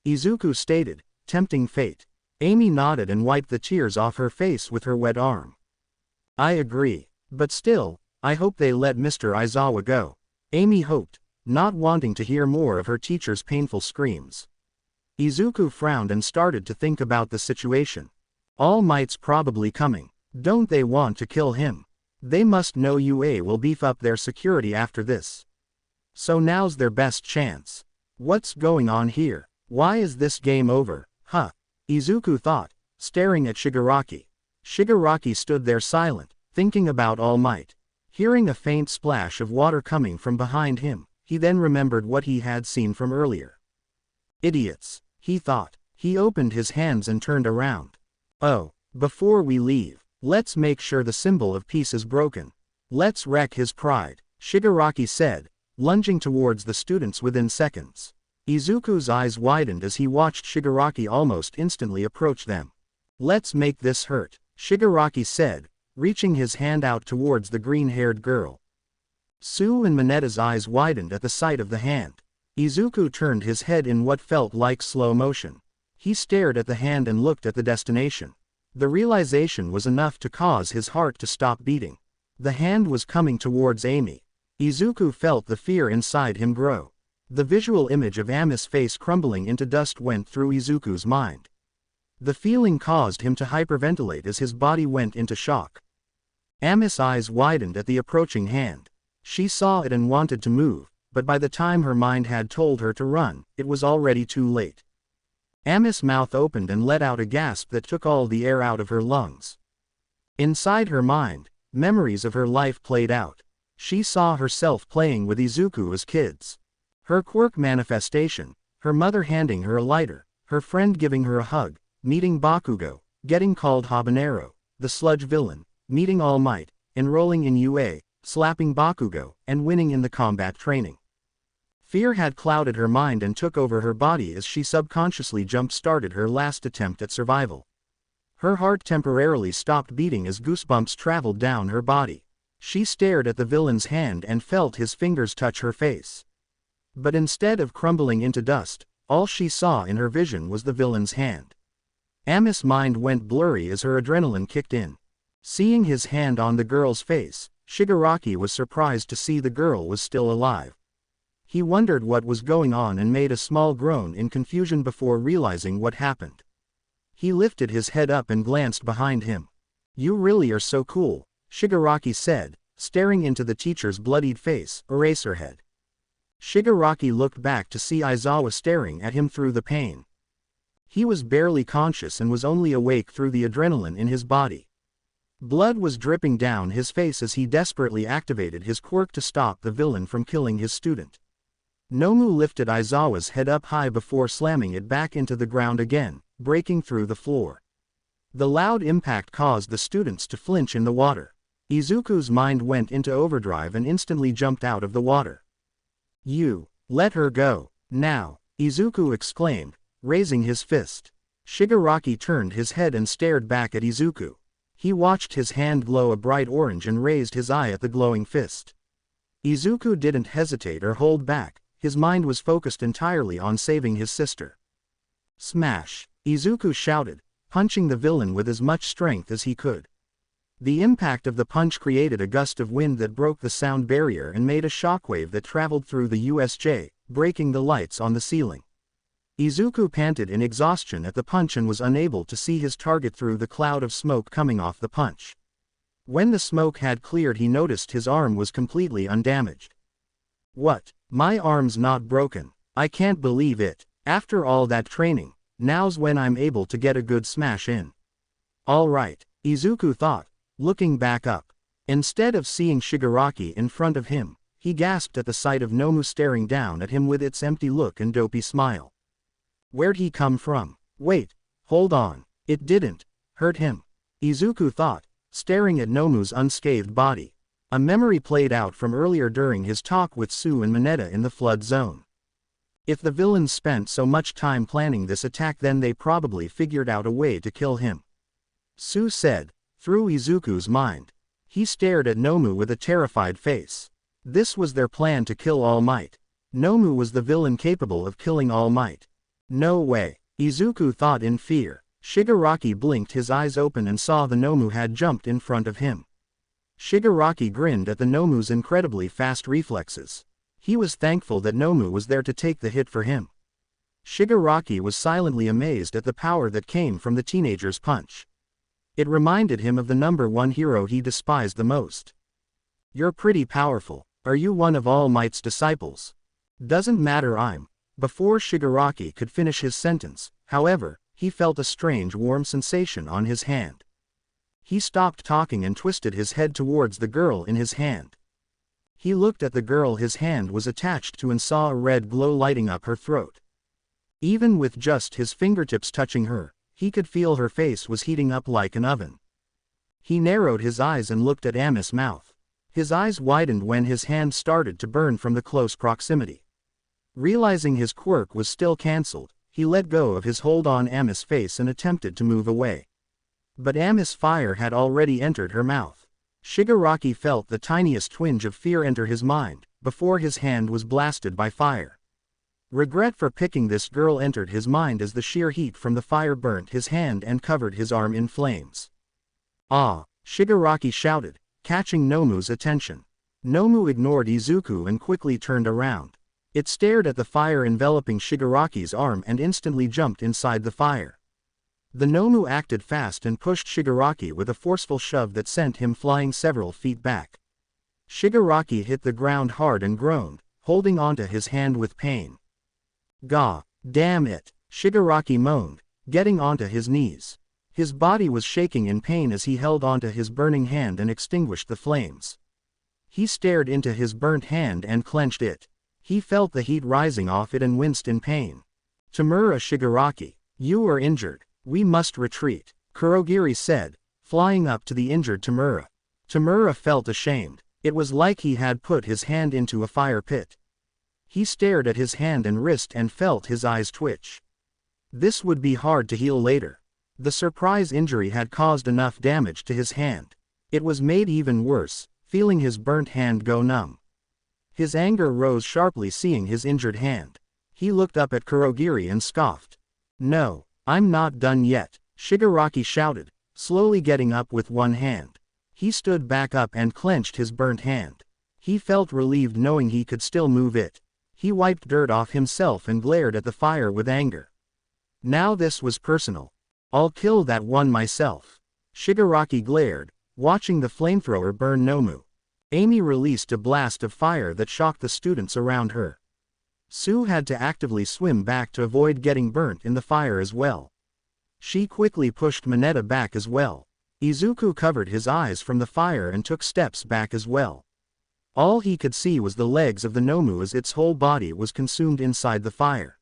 Izuku stated, tempting fate. Amy nodded and wiped the tears off her face with her wet arm. I agree. But still, I hope they let Mr. Aizawa go, Amy hoped, not wanting to hear more of her teacher's painful screams. Izuku frowned and started to think about the situation. All Might's probably coming. Don't they want to kill him? They must know UA will beef up their security after this. So now's their best chance. What's going on here? Why is this game over? Izuku thought, staring at Shigaraki. Shigaraki stood there silent, thinking about All Might. Hearing a faint splash of water coming from behind him, he then remembered what he had seen from earlier. Idiots, he thought. He opened his hands and turned around. Oh, before we leave, let's make sure the symbol of peace is broken. Let's wreck his pride, Shigaraki said, lunging towards the students within seconds. Izuku's eyes widened as he watched Shigaraki almost instantly approach them. Let's make this hurt, Shigaraki said, reaching his hand out towards the green-haired girl. Sue and Mineta's eyes widened at the sight of the hand. Izuku turned his head in what felt like slow motion. He stared at the hand and looked at the destination. The realization was enough to cause his heart to stop beating. The hand was coming towards Amy. Izuku felt the fear inside him grow. The visual image of Ami's face crumbling into dust went through Izuku's mind. The feeling caused him to hyperventilate as his body went into shock. Ami's eyes widened at the approaching hand. She saw it and wanted to move, but by the time her mind had told her to run, it was already too late. Ami's mouth opened and let out a gasp that took all the air out of her lungs. Inside her mind, memories of her life played out. She saw herself playing with Izuku as kids. Her quirk manifestation, her mother handing her a lighter, her friend giving her a hug, meeting Bakugo, getting called Habanero, the sludge villain, meeting All Might, enrolling in UA, slapping Bakugo, and winning in the combat training. Fear had clouded her mind and took over her body as she subconsciously jump-started her last attempt at survival. Her heart temporarily stopped beating as goosebumps traveled down her body. She stared at the villain's hand and felt his fingers touch her face. But instead of crumbling into dust, all she saw in her vision was the villain's hand. Ami's mind went blurry as her adrenaline kicked in. Seeing his hand on the girl's face, Shigaraki was surprised to see the girl was still alive. He wondered what was going on and made a small groan in confusion before realizing what happened. He lifted his head up and glanced behind him. You really are so cool, Shigaraki said, staring into the teacher's bloodied face, Eraserhead. Shigaraki looked back to see Aizawa staring at him through the pane. He was barely conscious and was only awake through the adrenaline in his body. Blood was dripping down his face as he desperately activated his quirk to stop the villain from killing his student. Nomu lifted Aizawa's head up high before slamming it back into the ground again, breaking through the floor. The loud impact caused the students to flinch in the water. Izuku's mind went into overdrive and instantly jumped out of the water. "You, let her go, now," Izuku exclaimed, raising his fist. Shigaraki turned his head and stared back at Izuku. He watched his hand glow a bright orange and raised his eye at the glowing fist. Izuku didn't hesitate or hold back, his mind was focused entirely on saving his sister. "Smash!" Izuku shouted, punching the villain with as much strength as he could. The impact of the punch created a gust of wind that broke the sound barrier and made a shockwave that traveled through the USJ, breaking the lights on the ceiling. Izuku panted in exhaustion at the punch and was unable to see his target through the cloud of smoke coming off the punch. When the smoke had cleared, he noticed his arm was completely undamaged. "What? My arm's not broken. I can't believe it. After all that training, now's when I'm able to get a good smash in." "All right," Izuku thought, looking back up. Instead of seeing Shigaraki in front of him, he gasped at the sight of Nomu staring down at him with its empty look and dopey smile. Where'd he come from? Wait, hold on. It didn't hurt him, Izuku thought, staring at Nomu's unscathed body. A memory played out from earlier during his talk with Sue and Mineta in the flood zone. If the villains spent so much time planning this attack, then they probably figured out a way to kill him. Sue said, through Izuku's mind. He stared at Nomu with a terrified face. This was their plan to kill All Might. Nomu was the villain capable of killing All Might. No way, Izuku thought in fear. Shigaraki blinked his eyes open and saw the Nomu had jumped in front of him. Shigaraki grinned at the Nomu's incredibly fast reflexes. He was thankful that Nomu was there to take the hit for him. Shigaraki was silently amazed at the power that came from the teenager's punch. It reminded him of the number one hero he despised the most. "You're pretty powerful. Are you one of All Might's disciples?" "Doesn't matter, I'm." Before Shigaraki could finish his sentence, however, he felt a strange warm sensation on his hand. He stopped talking and twisted his head towards the girl in his hand. He looked at the girl his hand was attached to and saw a red glow lighting up her throat. Even with just his fingertips touching her, he could feel her face was heating up like an oven. He narrowed his eyes and looked at Ami's mouth. His eyes widened when his hand started to burn from the close proximity. Realizing his quirk was still cancelled, he let go of his hold on Ami's face and attempted to move away. But Ami's fire had already entered her mouth. Shigaraki felt the tiniest twinge of fear enter his mind, before his hand was blasted by fire. Regret for picking this girl entered his mind as the sheer heat from the fire burnt his hand and covered his arm in flames. "Ah!" Shigaraki shouted, catching Nomu's attention. Nomu ignored Izuku and quickly turned around. It stared at the fire enveloping Shigaraki's arm and instantly jumped inside the fire. The Nomu acted fast and pushed Shigaraki with a forceful shove that sent him flying several feet back. Shigaraki hit the ground hard and groaned, holding onto his hand with pain. "Gah, damn it," Shigaraki moaned, getting onto his knees. His body was shaking in pain as he held onto his burning hand and extinguished the flames. He stared into his burnt hand and clenched it. He felt the heat rising off it and winced in pain. "Tamura Shigaraki, you are injured. We must retreat," Kurogiri said, flying up to the injured Tamura. Tamura felt ashamed. It was like he had put his hand into a fire pit. He stared at his hand and wrist and felt his eyes twitch. This would be hard to heal later. The surprise injury had caused enough damage to his hand. It was made even worse, feeling his burnt hand go numb. His anger rose sharply seeing his injured hand. He looked up at Kurogiri and scoffed. "No, I'm not done yet," Shigaraki shouted, slowly getting up with one hand. He stood back up and clenched his burnt hand. He felt relieved knowing he could still move it. He wiped dirt off himself and glared at the fire with anger. Now this was personal. "I'll kill that one myself." Shigaraki glared, watching the flamethrower burn Nomu. Amy released a blast of fire that shocked the students around her. Sue had to actively swim back to avoid getting burnt in the fire as well. She quickly pushed Mineta back as well. Izuku covered his eyes from the fire and took steps back as well. All he could see was the legs of the Nomu as its whole body was consumed inside the fire.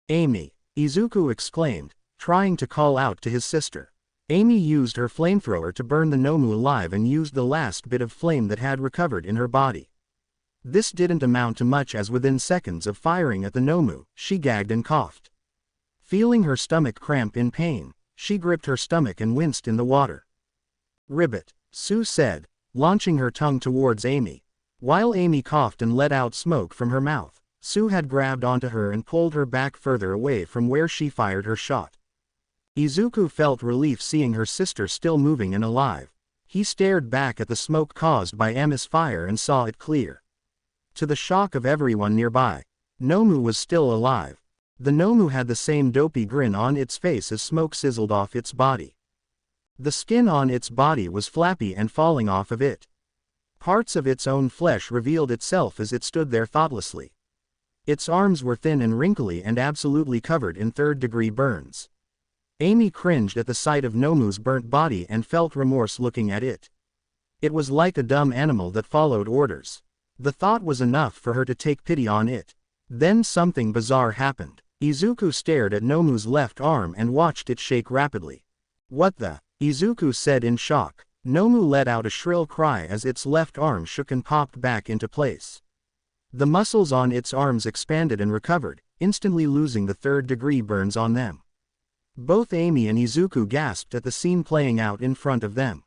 "Amy!" Izuku exclaimed, trying to call out to his sister. Amy used her flamethrower to burn the Nomu alive and used the last bit of flame that had recovered in her body. This didn't amount to much as within seconds of firing at the Nomu, she gagged and coughed. Feeling her stomach cramp in pain, she gripped her stomach and winced in the water. "Ribbit," Sue said, launching her tongue towards Amy. While Amy coughed and let out smoke from her mouth, Sue had grabbed onto her and pulled her back further away from where she fired her shot. Izuku felt relief seeing her sister still moving and alive. He stared back at the smoke caused by Ami's fire and saw it clear. To the shock of everyone nearby, Nomu was still alive. The Nomu had the same dopey grin on its face as smoke sizzled off its body. The skin on its body was flappy and falling off of it. Parts of its own flesh revealed itself as it stood there thoughtlessly. Its arms were thin and wrinkly and absolutely covered in third-degree burns. Amy cringed at the sight of Nomu's burnt body and felt remorse looking at it. It was like a dumb animal that followed orders. The thought was enough for her to take pity on it. Then something bizarre happened. Izuku stared at Nomu's left arm and watched it shake rapidly. "What the?" Izuku said in shock. Nomu let out a shrill cry as its left arm shook and popped back into place. The muscles on its arms expanded and recovered, instantly losing the third-degree burns on them. Both Amy and Izuku gasped at the scene playing out in front of them.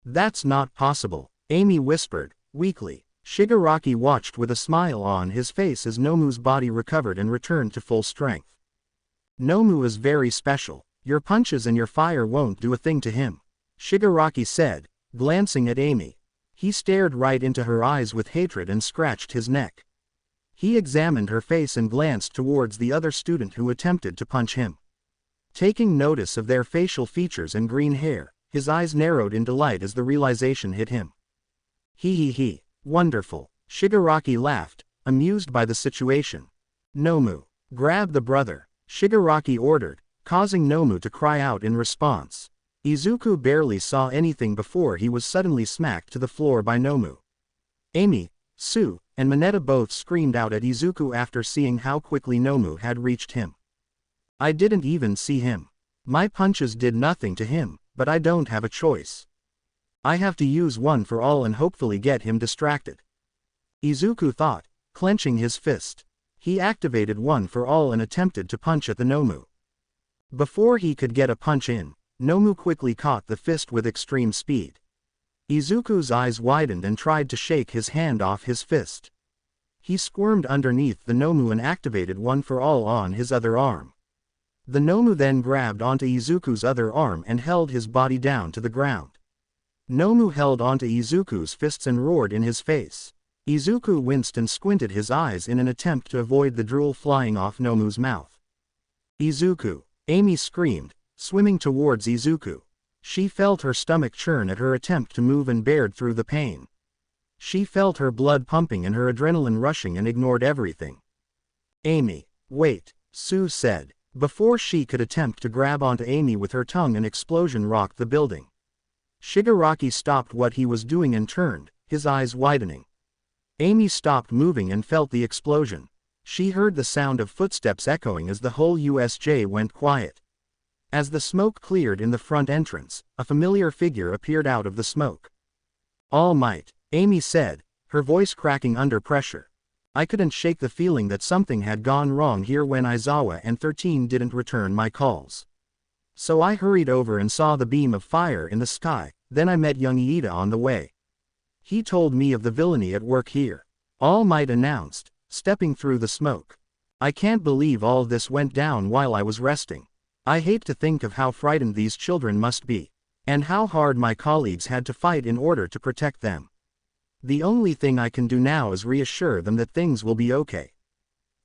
"That's not possible," Amy whispered, weakly. Shigaraki watched with a smile on his face as Nomu's body recovered and returned to full strength. "Nomu is very special. Your punches and your fire won't do a thing to him," Shigaraki said, glancing at Amy. He stared right into her eyes with hatred and scratched his neck. He examined her face and glanced towards the other student who attempted to punch him. Taking notice of their facial features and green hair, his eyes narrowed in delight as the realization hit him. He. Wonderful. Shigaraki laughed, amused by the situation. "Nomu, grab the brother," Shigaraki ordered, causing Nomu to cry out in response. Izuku barely saw anything before he was suddenly smacked to the floor by Nomu. Amy, Sue, and Mineta both screamed out at Izuku after seeing how quickly Nomu had reached him. "I didn't even see him. My punches did nothing to him, but I don't have a choice. I have to use one for all and hopefully get him distracted," Izuku thought, clenching his fist. He activated one for all and attempted to punch at the Nomu. Before he could get a punch in, Nomu quickly caught the fist with extreme speed. Izuku's eyes widened and tried to shake his hand off his fist. He squirmed underneath the Nomu and activated one for all on his other arm. The Nomu then grabbed onto Izuku's other arm and held his body down to the ground. Nomu held onto Izuku's fists and roared in his face. Izuku winced and squinted his eyes in an attempt to avoid the drool flying off Nomu's mouth. "Izuku!" Amy screamed, swimming towards Izuku. She felt her stomach churn at her attempt to move and bared through the pain. She felt her blood pumping and her adrenaline rushing and ignored everything. "Amy, wait," Sue said. Before she could attempt to grab onto Amy with her tongue, an explosion rocked the building. Shigaraki stopped what he was doing and turned, his eyes widening. Amy stopped moving and felt the explosion. She heard the sound of footsteps echoing as the whole USJ went quiet. As the smoke cleared in the front entrance, a familiar figure appeared out of the smoke. "All Might," Amy said, her voice cracking under pressure. "I couldn't shake the feeling that something had gone wrong here when Aizawa and 13 didn't return my calls. So I hurried over and saw the beam of fire in the sky, then I met young Iida on the way. He told me of the villainy at work here," All Might announced, stepping through the smoke. "I can't believe all this went down while I was resting. I hate to think of how frightened these children must be, and how hard my colleagues had to fight in order to protect them. The only thing I can do now is reassure them that things will be okay.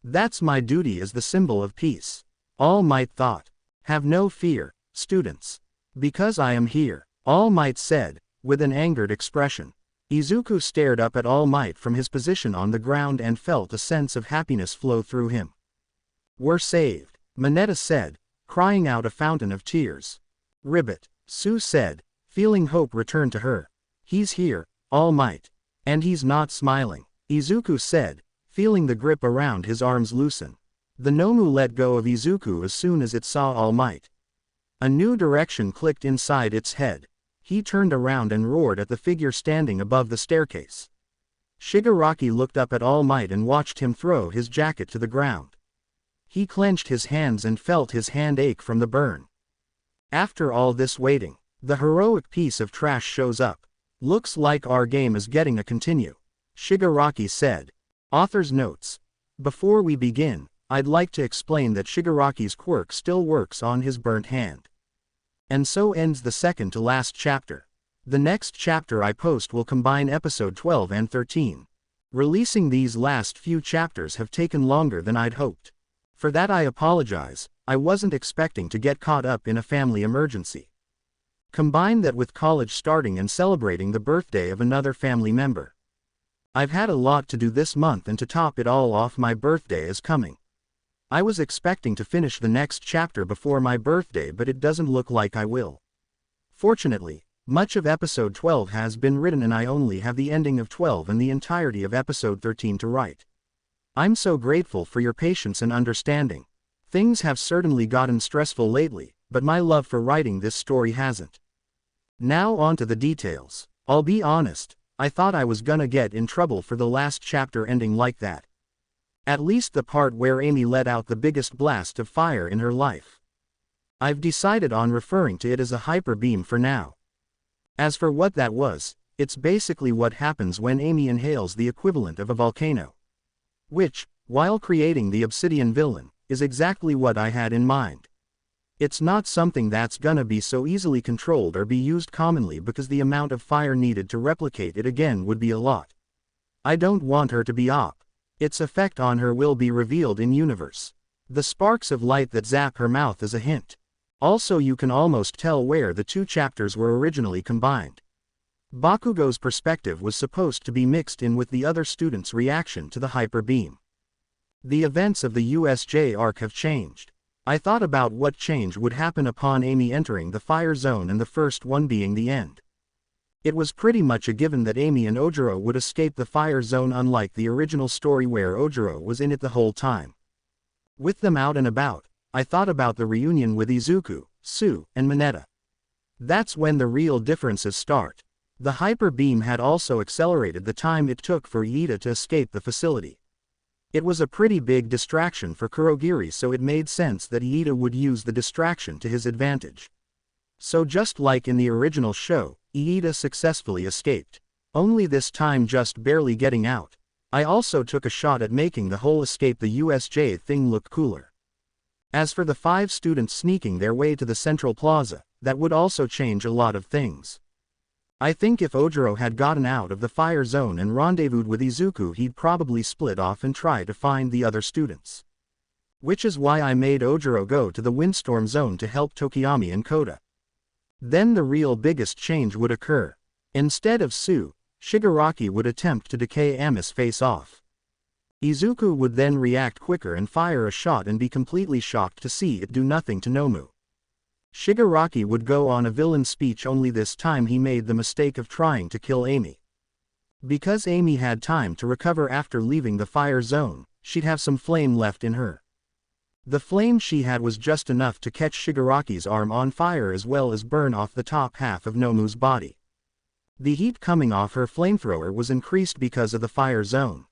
That's my duty as the symbol of peace," All Might thought. "Have no fear, students. Because I am here," All Might said, with an angered expression. Izuku stared up at All Might from his position on the ground and felt a sense of happiness flow through him. "We're saved," Mineta said, crying out a fountain of tears. "Ribbit," Sue said, feeling hope return to her. "He's here, All Might. And he's not smiling," Izuku said, feeling the grip around his arms loosen. The Nomu let go of Izuku as soon as it saw All Might. A new direction clicked inside its head. He turned around and roared at the figure standing above the staircase. Shigaraki looked up at All Might and watched him throw his jacket to the ground. He clenched his hands and felt his hand ache from the burn. After all this waiting, the heroic piece of trash shows up. "Looks like our game is getting a continue," Shigaraki said. Author's notes. Before we begin, I'd like to explain that Shigaraki's quirk still works on his burnt hand. And so ends the second to last chapter. The next chapter I post will combine episode 12 and 13. Releasing these last few chapters have taken longer than I'd hoped. For that I apologize. I wasn't expecting to get caught up in a family emergency. Combine that with college starting and celebrating the birthday of another family member. I've had a lot to do this month, and to top it all off, my birthday is coming. I was expecting to finish the next chapter before my birthday, but it doesn't look like I will. Fortunately, much of episode 12 has been written and I only have the ending of 12 and the entirety of episode 13 to write. I'm so grateful for your patience and understanding. Things have certainly gotten stressful lately, but my love for writing this story hasn't. Now on to the details. I'll be honest, I thought I was gonna get in trouble for the last chapter ending like that. At least the part where Amy let out the biggest blast of fire in her life. I've decided on referring to it as a hyper beam for now. As for what that was, it's basically what happens when Amy inhales the equivalent of a volcano. Which, while creating the obsidian villain, is exactly what I had in mind. It's not something that's gonna be so easily controlled or be used commonly because the amount of fire needed to replicate it again would be a lot. I don't want her to be op. Its effect on her will be revealed in universe. The sparks of light that zap her mouth is a hint. Also, you can almost tell where the two chapters were originally combined. Bakugo's perspective was supposed to be mixed in with the other students' reaction to the hyper beam. The events of the USJ arc have changed. I thought about what change would happen upon Amy entering the fire zone, and the first one being the end. It was pretty much a given that Amy and Ojiro would escape the fire zone, unlike the original story where Ojiro was in it the whole time. With them out and about, I thought about the reunion with Izuku, Sue, and Mineta. That's when the real differences start. The hyper beam had also accelerated the time it took for Iida to escape the facility. It was a pretty big distraction for Kurogiri, so it made sense that Iida would use the distraction to his advantage. So just like in the original show, Iida successfully escaped. Only this time just barely getting out. I also took a shot at making the whole escape the USJ thing look cooler. As for the 5 students sneaking their way to the Central Plaza, that would also change a lot of things. I think if Ojiro had gotten out of the fire zone and rendezvoused with Izuku, he'd probably split off and try to find the other students. Which is why I made Ojiro go to the windstorm zone to help Tokiyami and Kota. Then the real biggest change would occur. Instead of Sue, Shigaraki would attempt to decay Ami's face off. Izuku would then react quicker and fire a shot and be completely shocked to see it do nothing to Nomu. Shigaraki would go on a villain speech, only this time he made the mistake of trying to kill Amy. Because Amy had time to recover after leaving the fire zone, she'd have some flame left in her. The flame she had was just enough to catch Shigaraki's arm on fire as well as burn off the top half of Nomu's body. The heat coming off her flamethrower was increased because of the fire zone.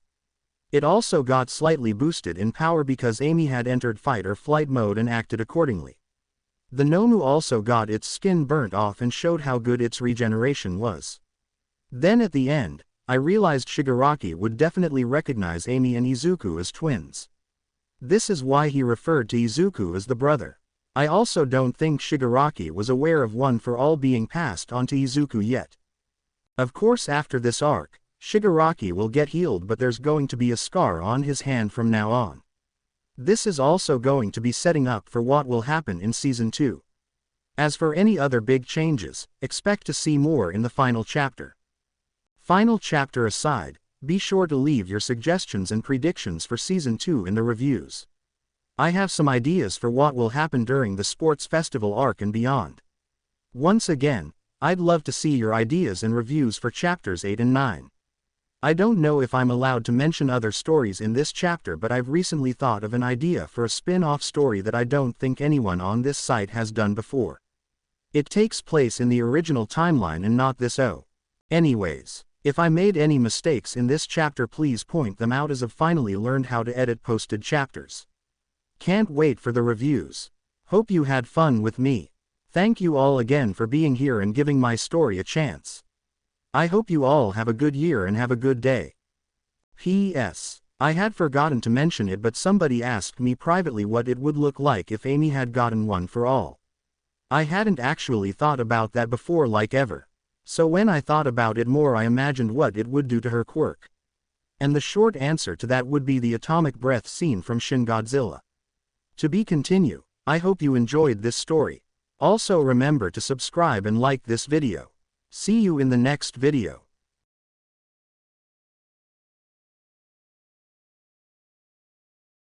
It also got slightly boosted in power because Amy had entered fight or flight mode and acted accordingly. The Nomu also got its skin burnt off and showed how good its regeneration was. Then at the end, I realized Shigaraki would definitely recognize Amy and Izuku as twins. This is why he referred to Izuku as the brother. I also don't think Shigaraki was aware of One for All being passed on to Izuku yet. Of course, after this arc, Shigaraki will get healed, but there's going to be a scar on his hand from now on. This is also going to be setting up for what will happen in Season 2. As for any other big changes, expect to see more in the final chapter. Final chapter aside, be sure to leave your suggestions and predictions for Season 2 in the reviews. I have some ideas for what will happen during the sports festival arc and beyond. Once again, I'd love to see your ideas and reviews for chapters 8 and 9. I don't know if I'm allowed to mention other stories in this chapter, but I've recently thought of an idea for a spin-off story that I don't think anyone on this site has done before. It takes place in the original timeline and not this. Anyways, if I made any mistakes in this chapter, please point them out, as I've finally learned how to edit posted chapters. Can't wait for the reviews. Hope you had fun with me. Thank you all again for being here and giving my story a chance. I hope you all have a good year and have a good day. P.S. I had forgotten to mention it, but somebody asked me privately what it would look like if Amy had gotten one for all. I hadn't actually thought about that before, like ever. So when I thought about it more, I imagined what it would do to her quirk. And the short answer to that would be the atomic breath scene from Shin Godzilla. To be continued. I hope you enjoyed this story. Also remember to subscribe and like this video. See you in the next video.